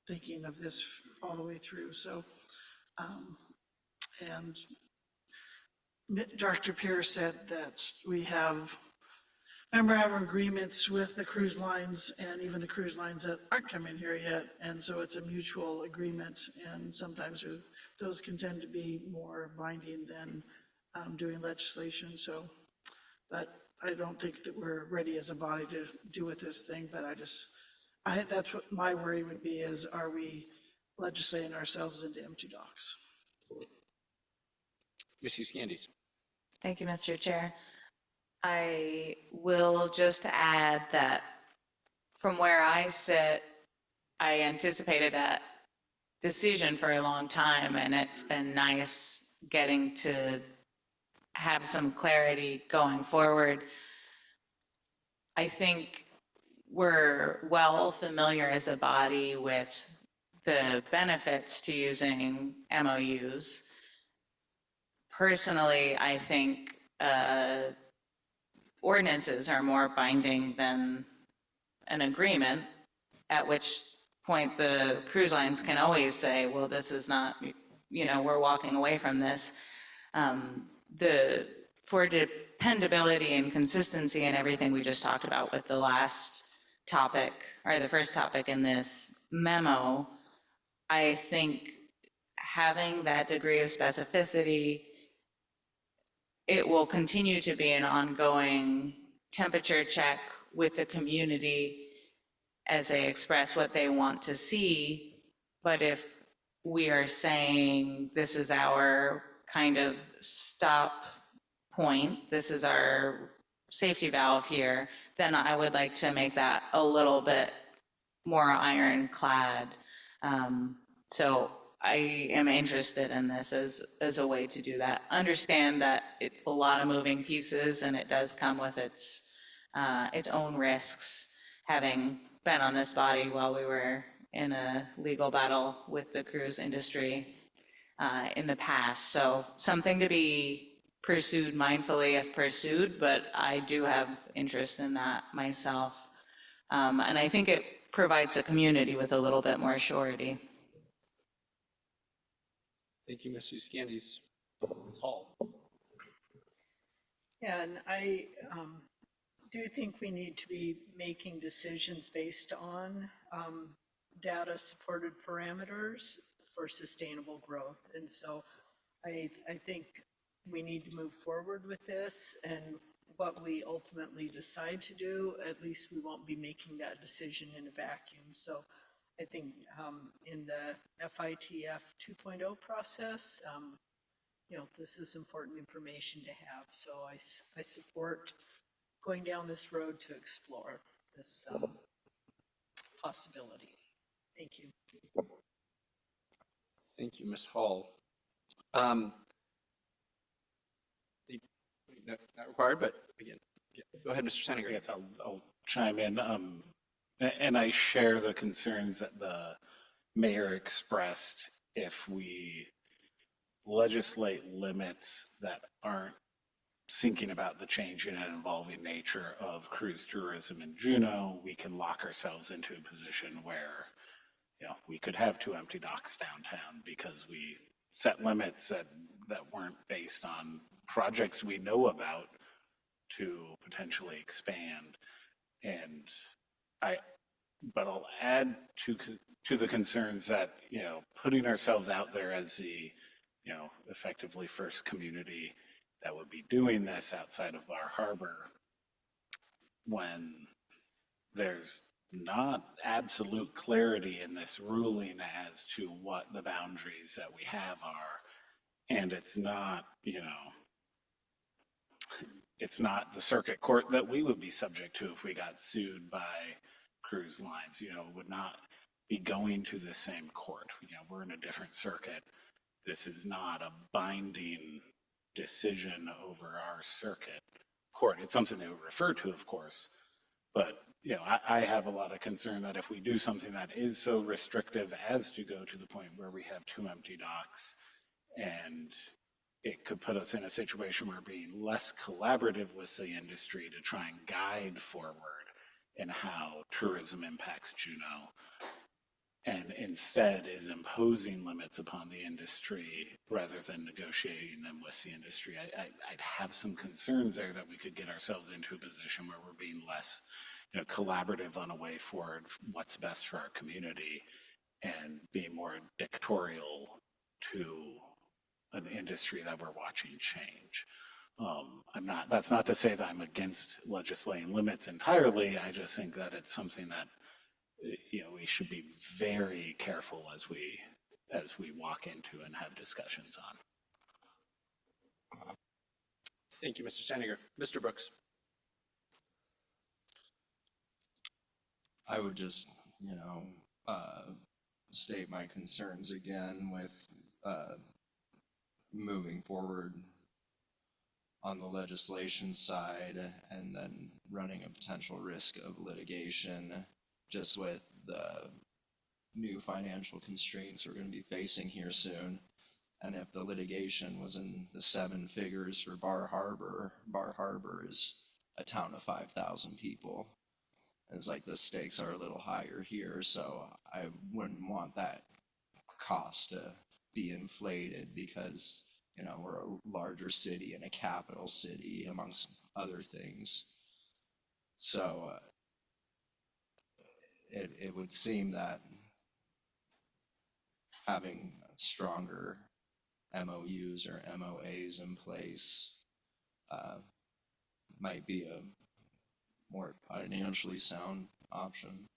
thinking of this all the way through. So, and Director Pierce said that we have memorandum agreements with the cruise lines and even the cruise lines that aren't coming here yet. And so it's a mutual agreement, and sometimes those can tend to be more binding than doing legislation. So, but I don't think that we're ready as a body to do with this thing, but that's what my worry would be is, are we legislating ourselves into empty docks? Ms. Euskandis. Thank you, Mr. Chair. I will just add that from where I sit, I anticipated that decision for a long time, and it's been nice getting to have some clarity going forward. I think we're well familiar as a body with the benefits to using MOUs. Personally, I think ordinances are more binding than an agreement, at which point the cruise lines can always say, well, this is not, we're walking away from this. For dependability and consistency and everything we just talked about with the last topic, or the first topic in this memo, I think having that degree of specificity, it will continue to be an ongoing temperature check with the community as they express what they want to see. But if we are saying this is our kind of stop point, this is our safety valve here, then I would like to make that a little bit more ironclad. So I am interested in this as a way to do that. Understand that it's a lot of moving pieces, and it does come with its own risks, having been on this body while we were in a legal battle with the cruise industry in the past. So something to be pursued mindfully if pursued, but I do have interest in that myself. And I think it provides the community with a little bit more surety. Thank you, Ms. Euskandis. Ms. Hall. Yeah, and I do think we need to be making decisions based on data-supported parameters for sustainable growth. And so I think we need to move forward with this, and what we ultimately decide to do, at least we won't be making that decision in a vacuum. So I think in the FITF 2.0 process, this is important information to have. So I support going down this road to explore this possibility. Thank you. Thank you, Ms. Hall. Not required, but again, yeah. Go ahead, Mr. Seneger. Yes, I'll chime in. And I share the concerns that the mayor expressed if we legislate limits that aren't thinking about the changing and evolving nature of cruise tourism in Juneau, we can lock ourselves into a position where, we could have 2 empty docks downtown because we set limits that weren't based on projects we know about to potentially expand. And but I'll add to the concerns that, putting ourselves out there as the, effectively first community that would be doing this outside of Bar Harbor, when there's not absolute clarity in this ruling as to what the boundaries that we have are, and it's not, it's not the circuit court that we would be subject to if we got sued by cruise lines, would not be going to the same court. We're in a different circuit. This is not a binding decision over our circuit court. It's something they would refer to, of course, but I have a lot of concern that if we do something that is so restrictive as to go to the point where we have 2 empty docks, and it could put us in a situation where we're being less collaborative with the industry to try and guide forward in how tourism impacts Juneau, and instead is imposing limits upon the industry rather than negotiating them with the industry. I'd have some concerns there that we could get ourselves into a position where we're being less collaborative on a way forward, what's best for our community, and being more dictatorial to an industry that we're watching change. That's not to say that I'm against legislating limits entirely. I just think that it's something that we should be very careful as we walk into and have discussions on. Thank you, Mr. Standiger. Mr. Brooks. I would just, state my concerns again with moving forward on the legislation side and then running a potential risk of litigation just with the new financial constraints we're going to be facing here soon. And if the litigation was in the 7 figures for Bar Harbor is a town of 5,000 people. It's like the stakes are a little higher here, so I wouldn't want that cost to be inflated because, we're a larger city and a capital city amongst other things. So it would seem that having stronger MOUs or MOAs in place might be a more financially sound option.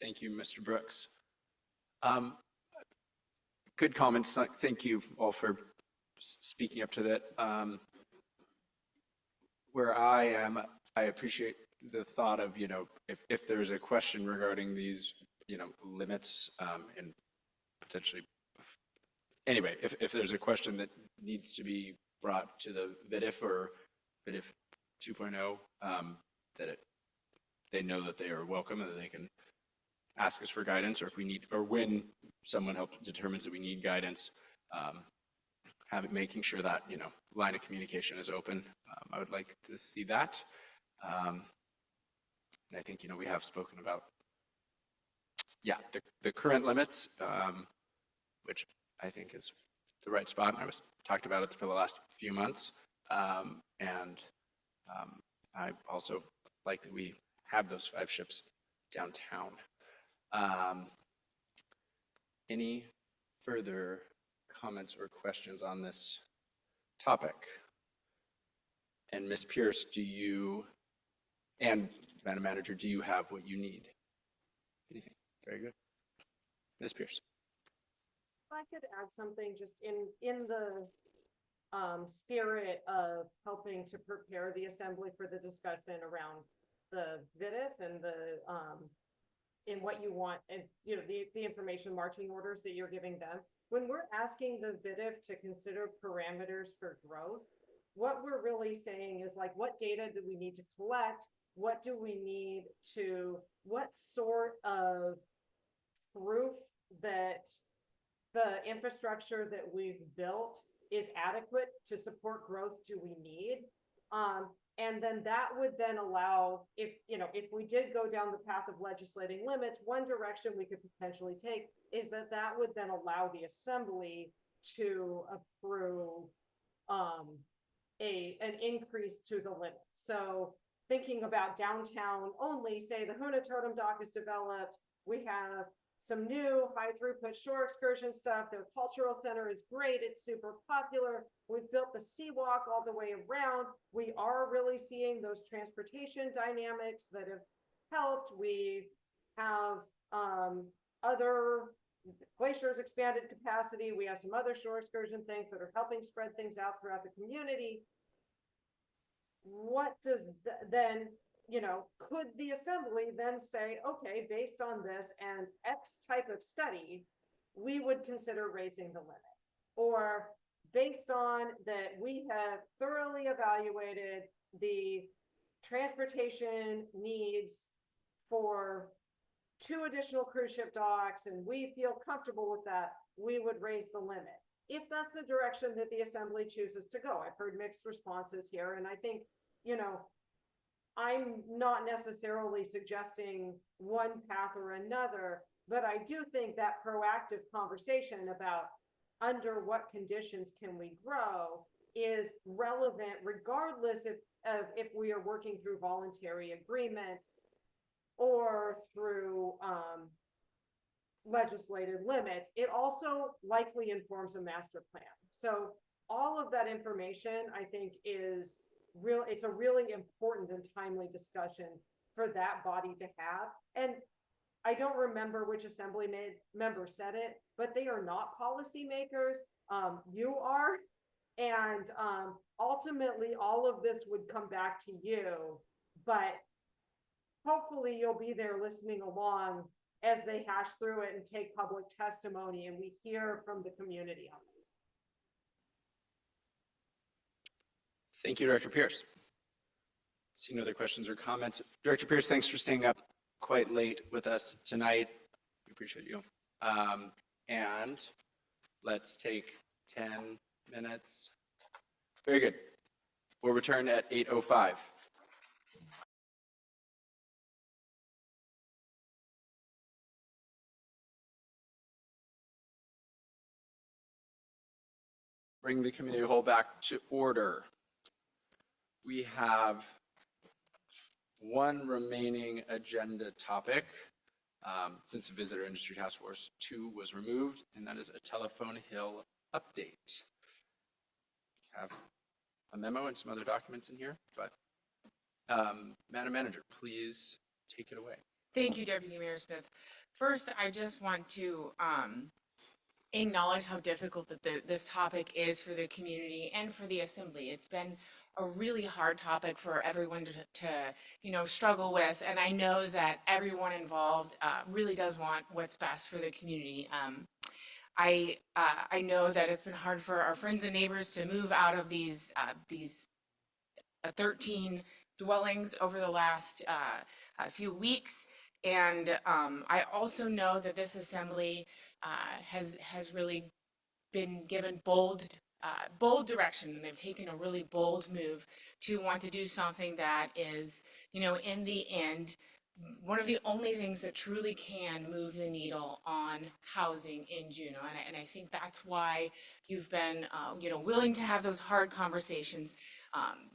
Thank you, Mr. Brooks. Good comments. Thank you all for speaking up to that. Where I am, I appreciate the thought of, if there's a question regarding these, limits and potentially, anyway, if there's a question that needs to be brought to the VIDIF or VIDIF 2.0, that they know that they are welcome and that they can ask us for guidance, or if we need, or when someone determines that we need guidance, making sure that, line of communication is open. I would like to see that. And I think, we have spoken about, the current limits, which I think is the right spot. And I was talked about it for the last few months. And I also like that we have those 5 ships downtown. Any further comments or questions on this topic? And Ms. Pierce, and Madam Manager, do you have what you need? Anything? Very good. Ms. Pierce. If I could add something just in the spirit of helping to prepare the assembly for the discussion around the VIDIF and in what you want and, the information marching orders that you're giving them. When we're asking the VIDIF to consider parameters for growth, what we're really saying is like, what data do we need to collect? What do we need what sort of proof that the infrastructure that we've built is adequate to support growth do we need? And then that would then allow, if, you know, if we did go down the path of legislating limits, one direction we could potentially take is that that would then allow the assembly to approve an increase to the limit. So thinking about downtown only, say the Huna Totem Dock is developed, we have some new high throughput shore excursion stuff. Their cultural center is great. It's super popular. We've built the seawalk all the way around. We are really seeing those transportation dynamics that have helped. We have other glaciers expanded capacity. We have some other shore excursion things that are helping spread things out throughout the community. What does then, you know, could the assembly then say, okay, based on this and X type of study, we would consider raising the limit? Or based on that, we have thoroughly evaluated the transportation needs for 2 additional cruise ship docks, and we feel comfortable with that, we would raise the limit. If that's the direction that the assembly chooses to go. I've heard mixed responses here, and I think, you know, I'm not necessarily suggesting one path or another, but I do think that proactive conversation about under what conditions can we grow is relevant regardless if we are working through voluntary agreements or through legislated limits. It also likely informs a master plan. So all of that information, I think, is real. It's a really important and timely discussion for that body to have. And I don't remember which assembly member said it, but they are not policymakers. You are. And ultimately, all of this would come back to you. But hopefully you'll be there listening along as they hash through it and take public testimony and we hear from the community on this. Thank you, Director Pierce. Seeing no other questions or comments. Director Pierce, thanks for staying up quite late with us tonight. We appreciate you. And let's take 10 minutes. Very good. We'll return at 8:05. Bring the committee whole back to order. We have one remaining agenda topic since the Visitor Industry Task Force 2 was removed, and that is a Telephone Hill update. We have a memo and some other documents in here, but Madam Manager, please take it away. Thank you, Deputy Mayor Smith. First, I just want to acknowledge how difficult that this topic is for the community and for the assembly. It's been a really hard topic for everyone to you know, struggle with, and I know that everyone involved really does want what's best for the community. I know that it's been hard for our friends and neighbors to move out of these 13 dwellings over the last few weeks, and I also know that this assembly has really been given bold direction. They've taken a really bold move to want to do something that is, you know, in the end, one of the only things that truly can move the needle on housing in Juneau. And I think that's why you've been, you know, willing to have those hard conversations.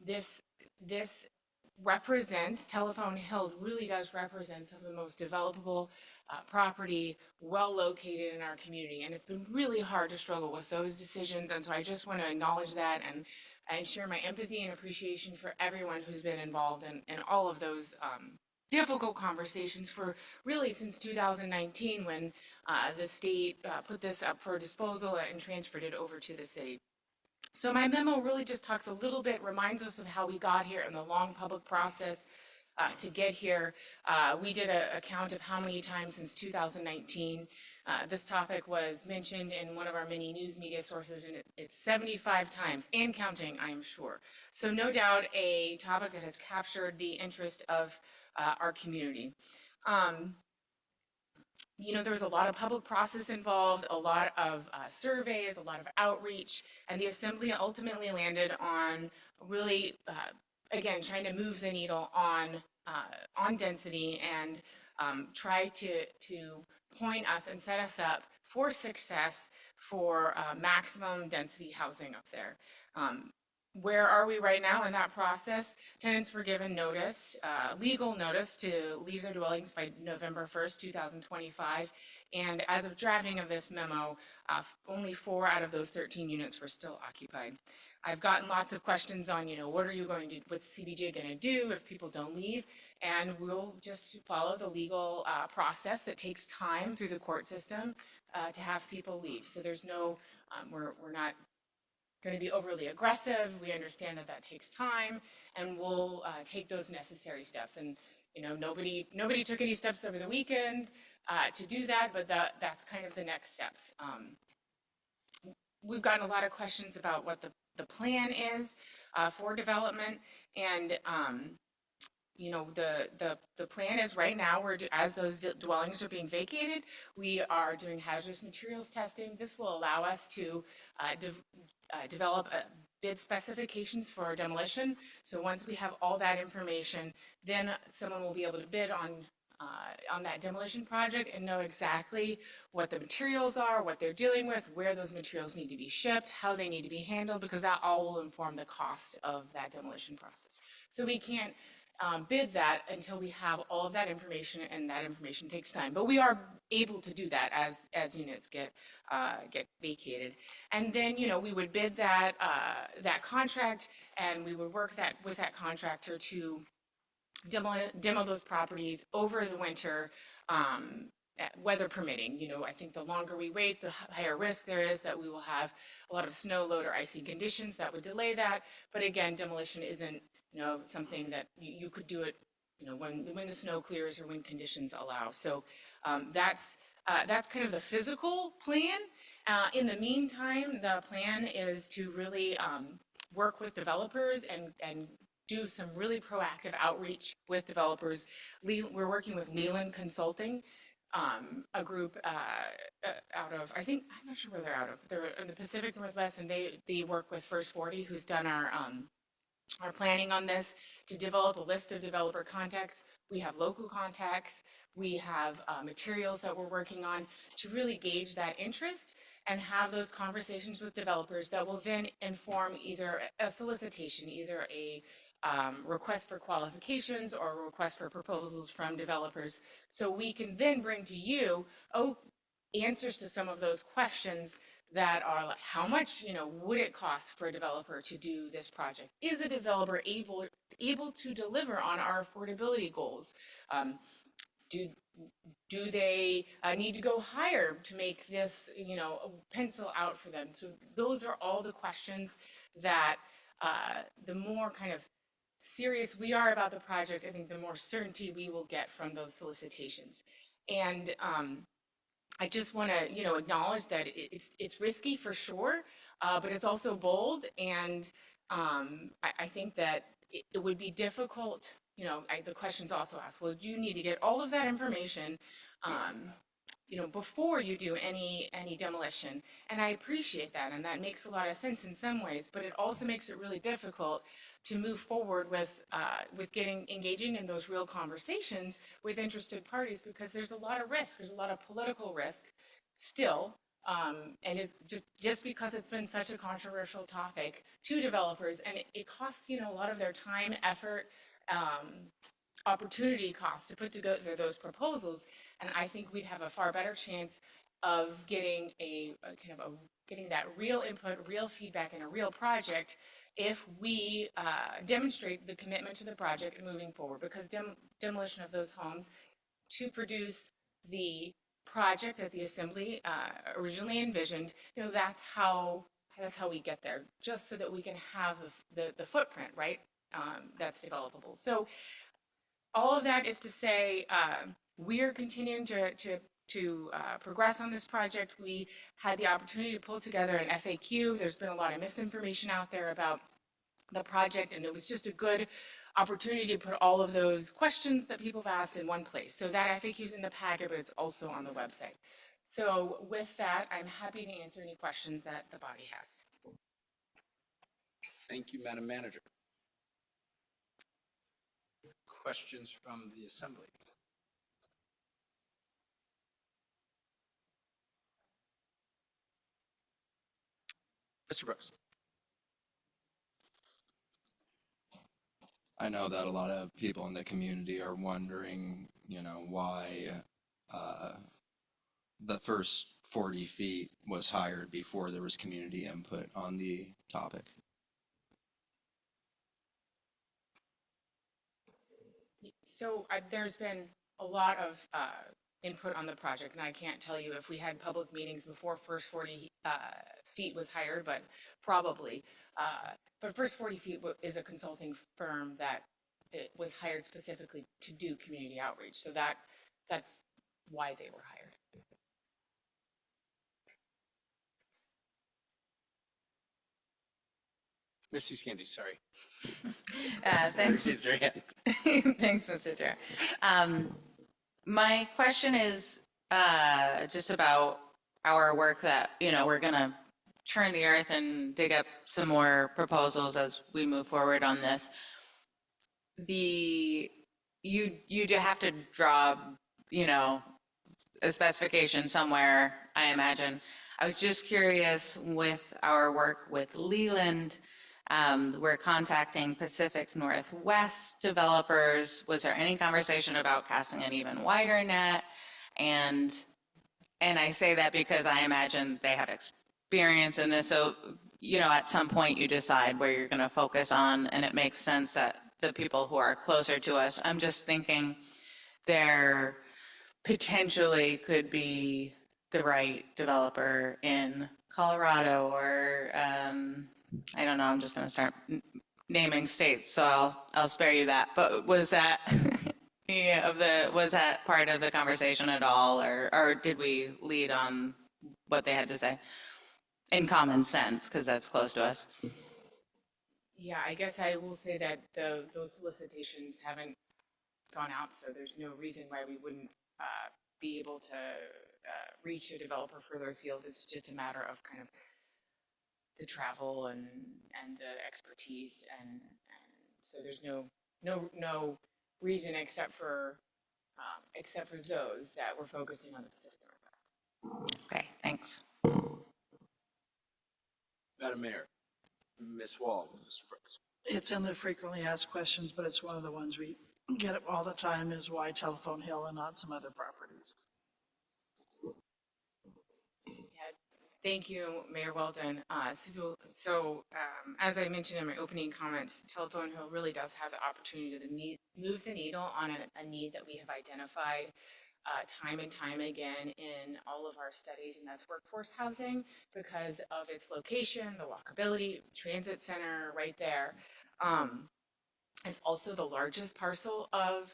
This represents, Telephone Hill really does represent some of the most developable property well located in our community, and it's been really hard to struggle with those decisions. And so I just want to acknowledge that and share my empathy and appreciation for everyone who's been involved in all of those difficult conversations for really since 2019 when the state put this up for disposal and transferred it over to the city. So my memo really just talks a little bit, reminds us of how we got here and the long public process to get here. We did a count of how many times since 2019 this topic was mentioned in one of our many news media sources, and it's 75 times and counting, I am sure. So no doubt a topic that has captured the interest of our community. there was a lot of public process involved, a lot of surveys, a lot of outreach, and the assembly ultimately landed on really, again, trying to move the needle on density and try to point us and set us up for success for maximum density housing up there. Where are we right now in that process? Tenants were given notice, legal notice to leave their dwellings by November 1st, 2025. And as of drafting of this memo, only 4 out of those 13 units were still occupied. I've gotten lots of questions on, what are you going to, what's CBJ going to do if people don't leave? And we'll just follow the legal process that takes time through the court system to have people leave. So there's no, we're not going to be overly aggressive. We understand that that takes time, and we'll take those necessary steps. And nobody took any steps over the weekend to do that, but that's kind of the next steps. We've gotten a lot of questions about what the plan is for development, and the plan is right now, as those dwellings are being vacated, we are doing hazardous materials testing. This will allow us to develop bid specifications for demolition. So once we have all that information, then someone will be able to bid on that demolition project and know exactly what the materials are, what they're dealing with, where those materials need to be shipped, how they need to be handled, because that all will inform the cost of that demolition process. So we can't bid that until we have all of that information, and that information takes time. But we are able to do that as units get vacated. And then, we would bid that contract, and we would work with that contractor to demo those properties over the winter, weather permitting. I think the longer we wait, the higher risk there is that we will have a lot of snow, load, or icy conditions that would delay that. But again, demolition isn't something that you could do it when the snow clears or when conditions allow. So that's kind of the physical plan. In the meantime, the plan is to really work with developers and do some really proactive outreach with developers. We're working with Leland Consulting, a group out of, I'm not sure where they're out of. They're in the Pacific Northwest, and they work with First 40, who's done our planning on this, to develop a list of developer contacts. We have local contacts. We have materials that we're working on to really gauge that interest and have those conversations with developers that will then inform either a solicitation, either a request for qualifications or a request for proposals from developers. So we can then bring to you answers to some of those questions that are like, how much would it cost for a developer to do this project? Is a developer able to deliver on our affordability goals? Do they need to go higher to make this pencil out for them? So those are all the questions that the more kind of serious we are about the project, I think the more certainty we will get from those solicitations. And I just want to, acknowledge that it's risky for sure, but it's also bold. And I think that it would be difficult. The question's also asked, well, do you need to get all of that information, before you do any demolition? And I appreciate that, and that makes a lot of sense in some ways, but it also makes it really difficult to move forward with engaging in those real conversations with interested parties, because there's a lot of risk. There's a lot of political risk still. And it's just because it's been such a controversial topic to developers, and it costs, a lot of their time, effort, opportunity costs to put together those proposals. And I think we'd have a far better chance of getting getting that real input, real feedback, and a real project if we demonstrate the commitment to the project and moving forward, because demolition of those homes to produce the project that the assembly originally envisioned, that's how we get there, just so that we can have the footprint, right, that's developable. So all of that is to say, we're continuing to progress on this project. We had the opportunity to pull together an FAQ. There's been a lot of misinformation out there about the project, and it was just a good opportunity to put all of those questions that people have asked in one place. So that FAQ is in the packet, but it's also on the website. So with that, I'm happy to answer any questions that the body has. Thank you, Madam Manager. Questions from the Assembly? Mr. Brooks. I know that a lot of people in the community are wondering, why the first 40 feet was hired before there was community input on the topic. So there's been a lot of input on the project, and I can't tell you if we had public meetings before First 40 Feet was hired, but probably. But First 40 Feet is a consulting firm that it was hired specifically to do community outreach. So that's why they were hired. Ms. Hughes-Candy, sorry. Thanks. Raised your hand. Thanks, Mr. Chair. My question is just about our work that, we're going to churn the earth and dig up some more proposals as we move forward on this. You do have to draw, a specification somewhere, I imagine. I was just curious with our work with Leland, we're contacting Pacific Northwest developers. Was there any conversation about casting an even wider net? And I say that because I imagine they have experience in this. So, at some point you decide where you're going to focus on, and it makes sense that the people who are closer to us, I'm just thinking there potentially could be the right developer in Colorado or, I don't know, I'm just going to start naming states, so I'll spare you that. But was that was that part of the conversation at all, or did we lead on what they had to say in common sense, because that's close to us? Yeah, I guess I will say that those solicitations haven't gone out, so there's no reason why we wouldn't be able to reach a developer further afield. It's just a matter of kind of the travel and the expertise, and so there's no reason except for those that we're focusing on the Pacific Northwest. Okay, thanks. Madam Mayor, Ms. Wall, Mr. Brooks. It's in the frequently asked questions, but it's one of the ones we get all the time, is why Telephone Hill and not some other properties? Thank you, Mayor Weldon. So as I mentioned in my opening comments, Telephone Hill really does have the opportunity to move the needle on a need that we have identified time and time again in all of our studies, and that's workforce housing, because of its location, the walkability, transit center right there. It's also the largest parcel of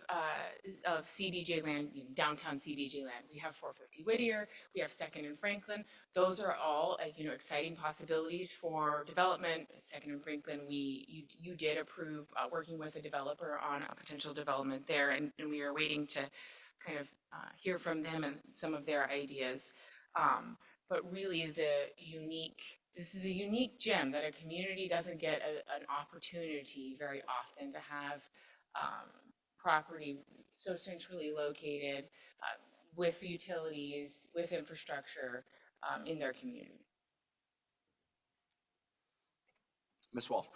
CBJ land, downtown CBJ land. We have 450 Whittier, we have Second and Franklin. Those are all, exciting possibilities for development. Second and Franklin, you did approve working with a developer on a potential development there, and we are waiting to kind of hear from them and some of their ideas. But really this is a unique gem that a community doesn't get an opportunity very often to have property so centrally located with utilities, with infrastructure in their community. Ms. Wall.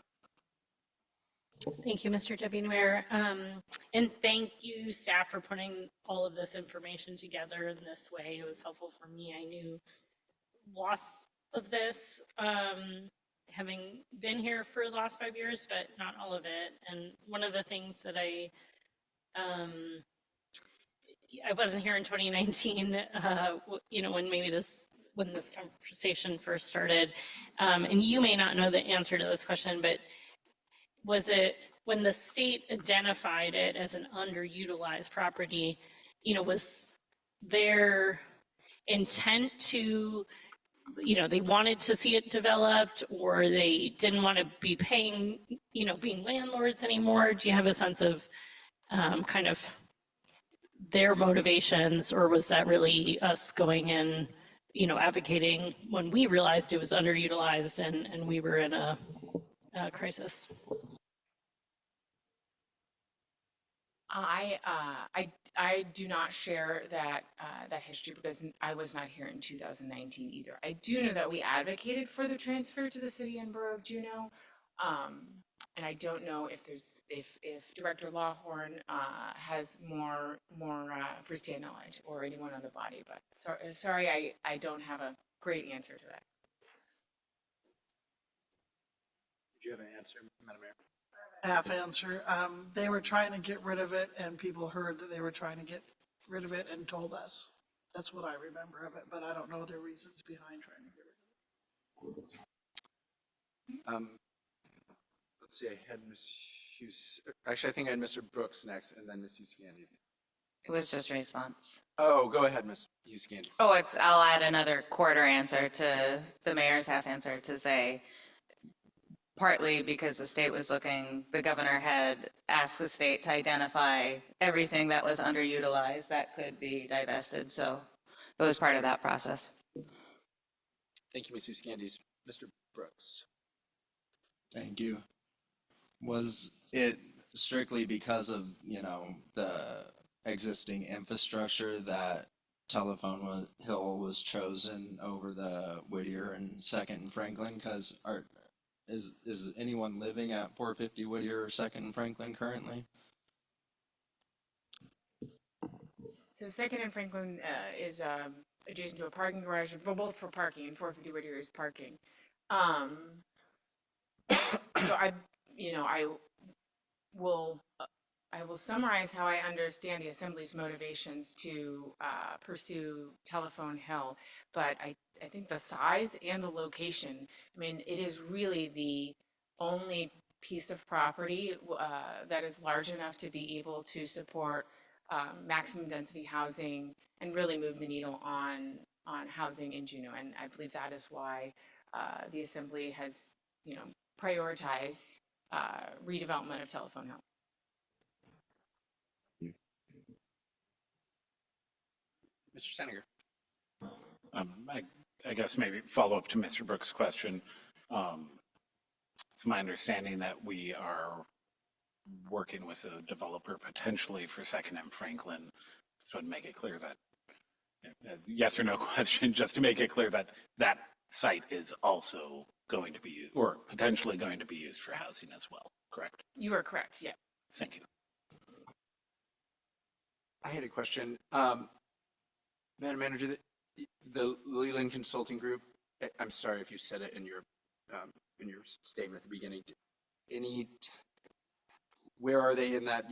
Thank you, Mr. Deputy Mayor. And thank you, staff, for putting all of this information together in this way. It was helpful for me. I knew lots of this, having been here for the last 5 years, but not all of it. And one of the things that I wasn't here in 2019, when this conversation first started. And you may not know the answer to this question, but was it when the state identified it as an underutilized property, was their intent to they wanted to see it developed, or they didn't want to be paying, being landlords anymore? Do you have a sense of kind of their motivations, or was that really us going in, advocating when we realized it was underutilized and we were in a crisis? I do not share that history because I was not here in 2019 either. I do know that we advocated for the transfer to the city and borough of Juneau. And I don't know if Director Lawhorn has more firsthand knowledge, or anyone on the body, but sorry, I don't have a great answer to that. Do you have an answer, Madam Mayor? Half answer. They were trying to get rid of it, and people heard that they were trying to get rid of it and told us. That's what I remember of it, but I don't know the reasons behind trying to get rid of it. Let's see, I had Ms. Hughes, actually, I think I had Mr. Brooks next, and then Ms. Hughes-Candies. It was just a response. Oh, go ahead, Ms. Hughes-Candies. Oh, I'll add another quarter answer to the mayor's half answer to say, partly because the governor had asked the state to identify everything that was underutilized that could be divested. So it was part of that process. Thank you, Ms. Hughes-Candies. Mr. Brooks. Thank you. Was it strictly because of, the existing infrastructure that Telephone Hill was chosen over the Whittier and Second and Franklin? Because is anyone living at 450 Whittier or Second and Franklin currently? So Second and Franklin is adjacent to a parking garage, both for parking, and 450 Whittier is parking. So I will summarize how I understand the Assembly's motivations to pursue Telephone Hill, but I think the size and the location, I mean, it is really the only piece of property that is large enough to be able to support maximum density housing and really move the needle on housing in Juneau. And I believe that is why the Assembly has, prioritized redevelopment of Telephone Hill. Mr. Senator. I guess maybe follow up to Mr. Brooks' question. It's my understanding that we are working with a developer potentially for Second and Franklin. So to make it clear that, yes or no question, just to make it clear that that site is also going to be used, or potentially going to be used for housing as well, correct? You are correct, yeah. Thank you. I had a question. Madam Manager, the Leland Consulting Group, I'm sorry if you said it in your statement at the beginning. Where are they in that,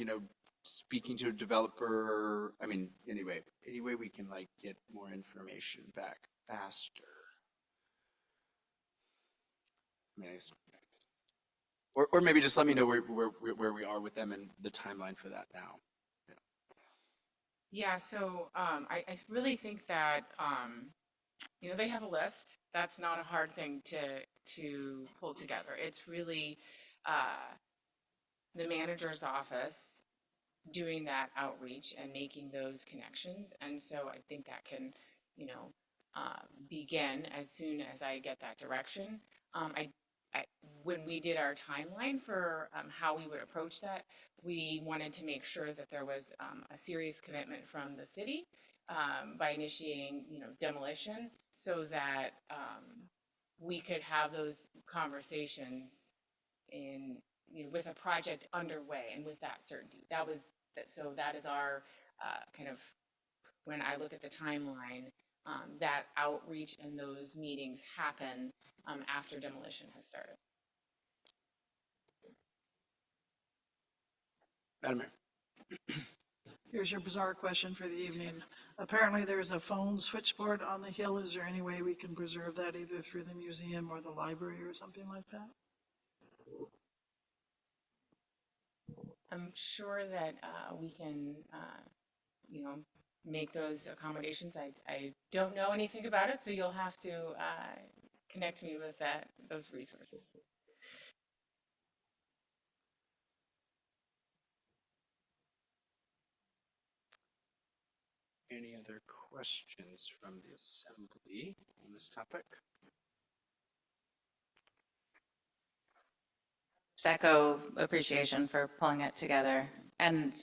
speaking to a developer? I mean, any way we can get more information back faster. I mean, or maybe just let me know where we are with them and the timeline for that now. Yeah, so I really think that they have a list. That's not a hard thing to pull together. It's really the manager's office doing that outreach and making those connections. And so I think that can, begin as soon as I get that direction. When we did our timeline for how we would approach that, we wanted to make sure that there was a serious commitment from the city by initiating, demolition, so that we could have those conversations with a project underway and with that certainty. So that is our kind of, when I look at the timeline, that outreach and those meetings happen after demolition has started. Madam Mayor. Here's your bizarre question for the evening. Apparently there's a phone switchboard on the hill. Is there any way we can preserve that either through the museum or the library or something like that? I'm sure that we can, make those accommodations. I don't know anything about it, so you'll have to connect me with those resources. Any other questions from the assembly on this topic? Just echo appreciation for pulling it together, and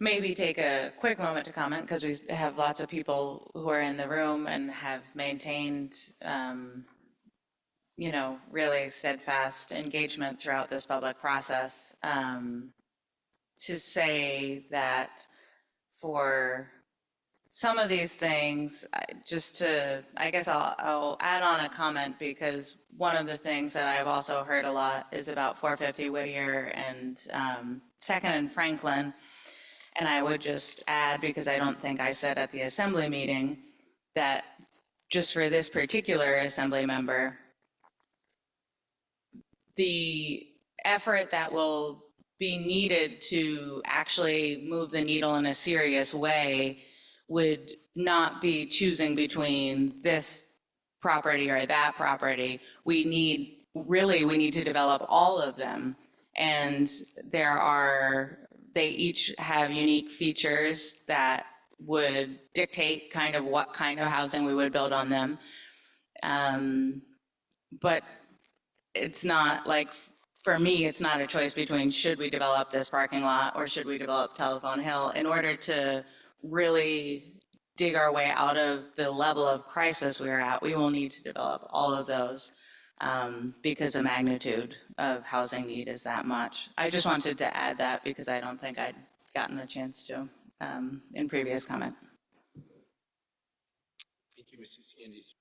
maybe take a quick moment to comment, because we have lots of people who are in the room and have maintained, really steadfast engagement throughout this public process. To say that for some of these things, I guess I'll add on a comment, because one of the things that I've also heard a lot is about 450 Whittier and 2nd and Franklin. And I would just add, because I don't think I said at the assembly meeting, that just for this particular assembly member, the effort that will be needed to actually move the needle in a serious way would not be choosing between this property or that property. We need to develop all of them. And they each have unique features that would dictate kind of what kind of housing we would build on them. But it's not like, for me, it's not a choice between should we develop this parking lot or should we develop Telephone Hill. In order to really dig our way out of the level of crisis we're at, we will need to develop all of those, because the magnitude of housing need is that much. I just wanted to add that because I don't think I'd gotten the chance to in previous comment. Thank you, Mrs. Candies.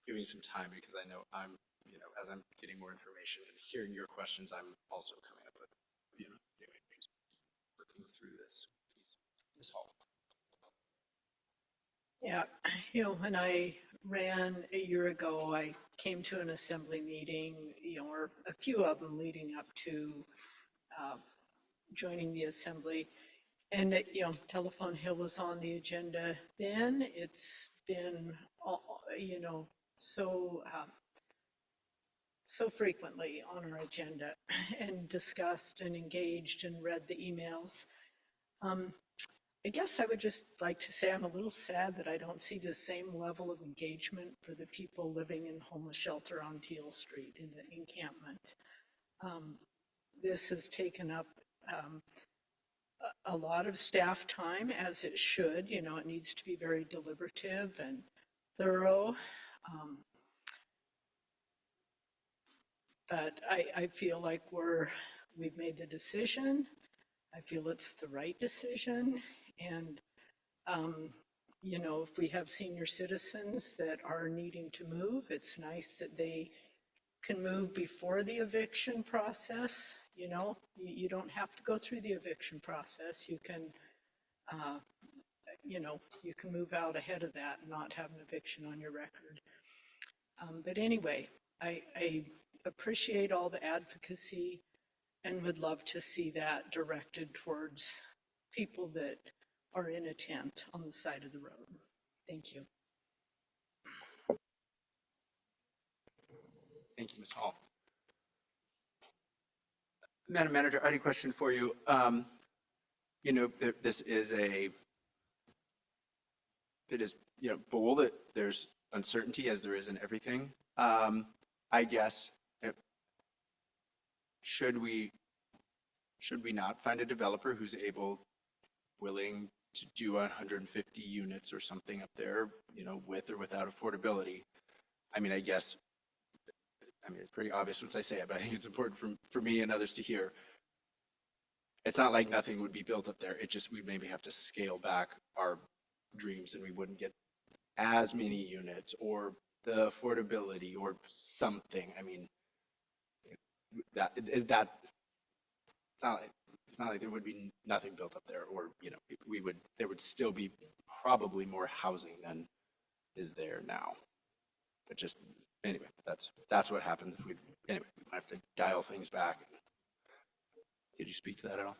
Giving some time, because I know as I'm getting more information and hearing your questions, I'm also coming up with, just working through this. Ms. Hall. Yeah, when I ran a year ago, I came to an assembly meeting, or a few of them leading up to joining the assembly. And, Telephone Hill was on the agenda then. It's been, so frequently on our agenda and discussed and engaged and read the emails. I guess I would just like to say I'm a little sad that I don't see the same level of engagement for the people living in homeless shelter on Teal Street in the encampment. This has taken up a lot of staff time, as it should. It needs to be very deliberative and thorough. But I feel like we've made the decision. I feel it's the right decision. And, if we have senior citizens that are needing to move, it's nice that they can move before the eviction process. You don't have to go through the eviction process. You can, you can move out ahead of that and not have an eviction on your record. But anyway, I appreciate all the advocacy and would love to see that directed towards people that are in a tent on the side of the road. Thank you. Thank you, Ms. Hall. Madam Manager, I had a question for you. This is it is, bold. There's uncertainty, as there is in everything. I guess, should we not find a developer who's willing to do 150 units or something up there, with or without affordability? I mean, it's pretty obvious once I say it, but I think it's important for me and others to hear. It's not like nothing would be built up there. It just, we'd maybe have to scale back our dreams and we wouldn't get as many units or the affordability or something. I mean, it's not like there would be nothing built up there, or, there would still be probably more housing than is there now. But just anyway, that's what happens if we, anyway, we have to dial things back. Could you speak to that at all?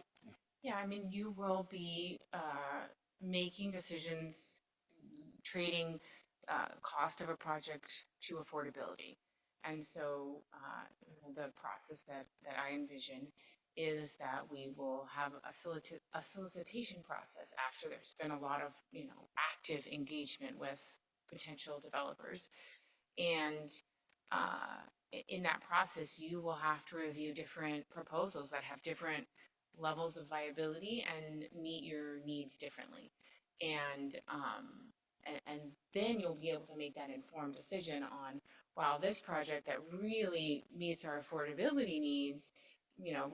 Yeah, I mean, you will be making decisions, trading cost of a project to affordability. And so the process that I envision is that we will have a solicitation process after there's been a lot of, active engagement with potential developers. And in that process, you will have to review different proposals that have different levels of viability and meet your needs differently. And then you'll be able to make that informed decision on, wow, this project that really meets our affordability needs,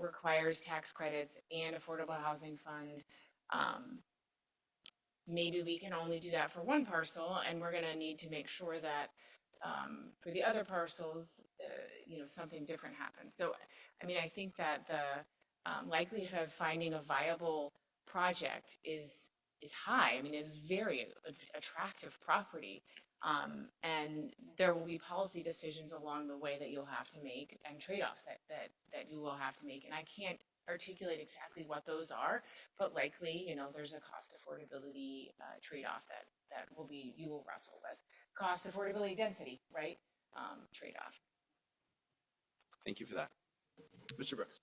requires tax credits and affordable housing fund. Maybe we can only do that for one parcel, and we're going to need to make sure that for the other parcels, something different happens. So, I mean, I think that the likelihood of finding a viable project is high. I mean, it's very attractive property. And there will be policy decisions along the way that you'll have to make and trade-offs that you will have to make. And I can't articulate exactly what those are, but likely, there's a cost affordability trade-off that you will wrestle with. Cost, affordability, density, right? Trade-off. Thank you for that. Mr. Brooks.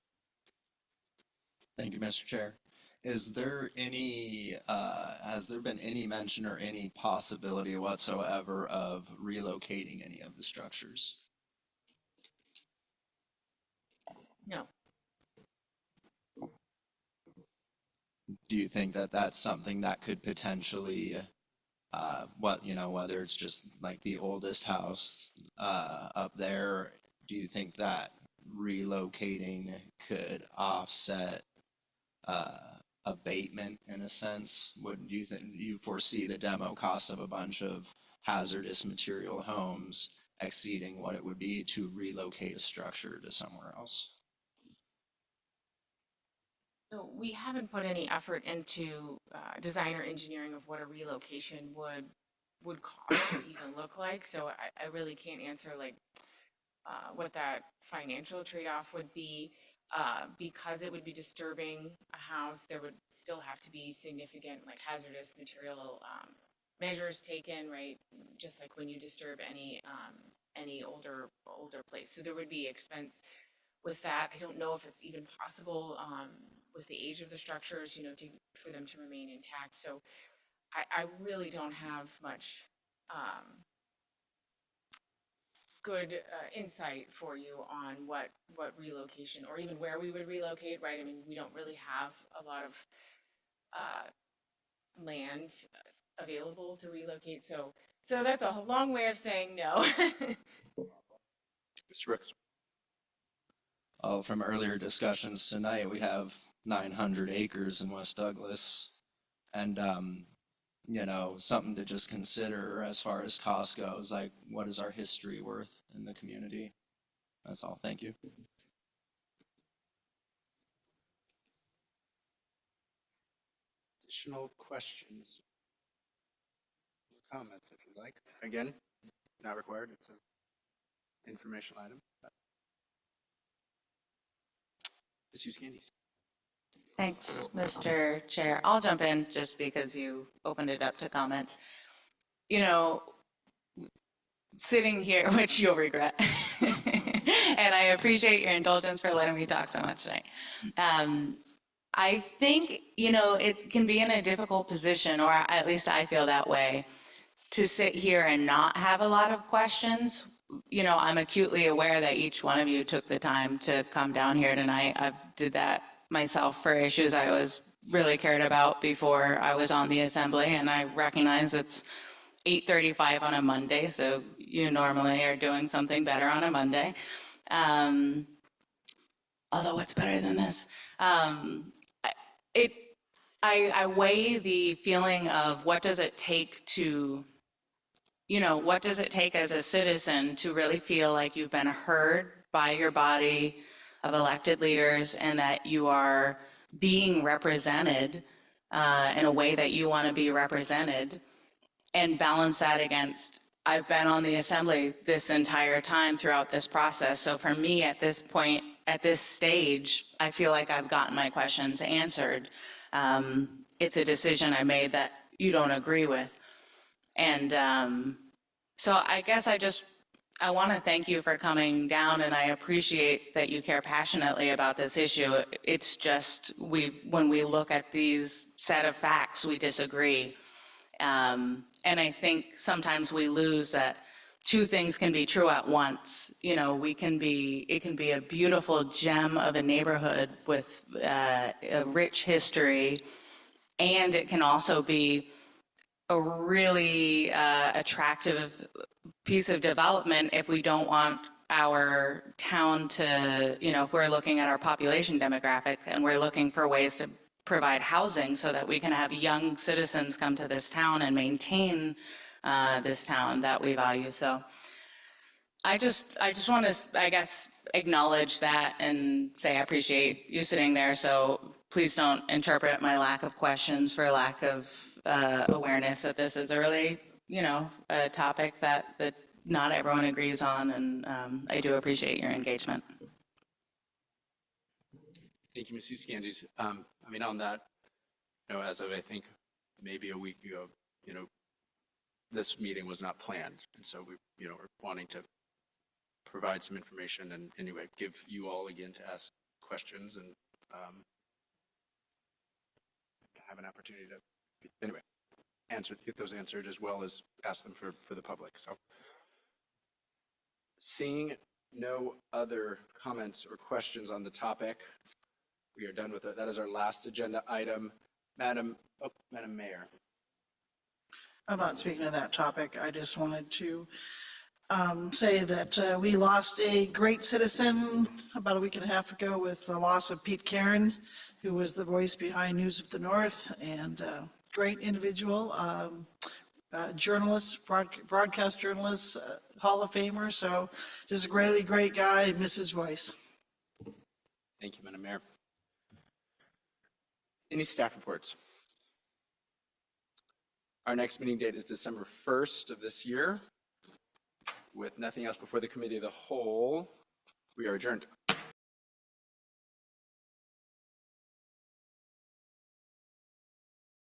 Thank you, Mr. Chair. Is there any, has there been any mention or any possibility whatsoever of relocating any of the structures? No. Do you think that that's something that could potentially, whether it's just like the oldest house up there, do you think that relocating could offset abatement in a sense? Would you foresee the demo cost of a bunch of hazardous material homes exceeding what it would be to relocate a structure to somewhere else? So we haven't put any effort into design or engineering of what a relocation would cost or even look like. So I really can't answer what that financial trade-off would be. Because it would be disturbing a house, there would still have to be significant hazardous material measures taken, right? Just like when you disturb any older place. So there would be expense with that. I don't know if it's even possible with the age of the structures, for them to remain intact. So I really don't have much good insight for you on what relocation or even where we would relocate, right? I mean, we don't really have a lot of land available to relocate. So that's a long way of saying no. Mr. Brooks. Well, from earlier discussions tonight, we have 900 acres in West Douglas, and something to just consider as far as cost goes, like what is our history worth in the community? That's all. Thank you. Additional questions? Comments, if you'd like. Again, not required. It's an informational item. Ms. Hughes-Candies. Thanks, Mr. Chair. I'll jump in just because you opened it up to comments. Sitting here, which you'll regret, and I appreciate your indulgence for letting me talk so much tonight. I think, it can be in a difficult position, or at least I feel that way, to sit here and not have a lot of questions. I'm acutely aware that each one of you took the time to come down here tonight. I did that myself for issues I was really cared about before I was on the assembly, and I recognize it's 8:35 on a Monday, so you normally are doing something better on a Monday. Although what's better than this? I weigh the feeling of what does it take to, what does it take as a citizen to really feel like you've been heard by your body of elected leaders and that you are being represented in a way that you want to be represented, and balance that against, I've been on the assembly this entire time throughout this process. So for me, at this point, at this stage, I feel like I've gotten my questions answered. It's a decision I made that you don't agree with. And so I guess I want to thank you for coming down, and I appreciate that you care passionately about this issue. It's just, when we look at these set of facts, we disagree. And I think sometimes we lose that two things can be true at once. You know, it can be a beautiful gem of a neighborhood with a rich history, and it can also be a really attractive piece of development if we don't want our town to, you know, if we're looking at our population demographic and we're looking for ways to provide housing so that we can have young citizens come to this town and maintain this town that we value. So I just want to, I guess, acknowledge that and say I appreciate you sitting there. So please don't interpret my lack of questions for lack of awareness that this is a really, you know, a topic that not everyone agrees on, and I do appreciate your engagement. Thank you, Ms. Scandies. I mean, on that, you know, as of, I think, maybe a week ago, you know, this meeting was not planned. And so we, you know, are wanting to provide some information and anyway, give you all again to ask questions and have an opportunity to, anyway, get those answered as well as ask them for the public. So seeing no other comments or questions on the topic, we are done with it. That is our last agenda item. Madam Mayor. I'm not speaking of that topic. I just wanted to say that we lost a great citizen about a week and a half ago with the loss of Pete Karen, who was the voice behind News of the North, and great individual, journalist, broadcast journalist, Hall of Famer. So just a really great guy. Miss his voice. Thank you, Madam Mayor. Any staff reports? Our next meeting date is December 1st of this year. With nothing else before the committee of the whole, we are adjourned.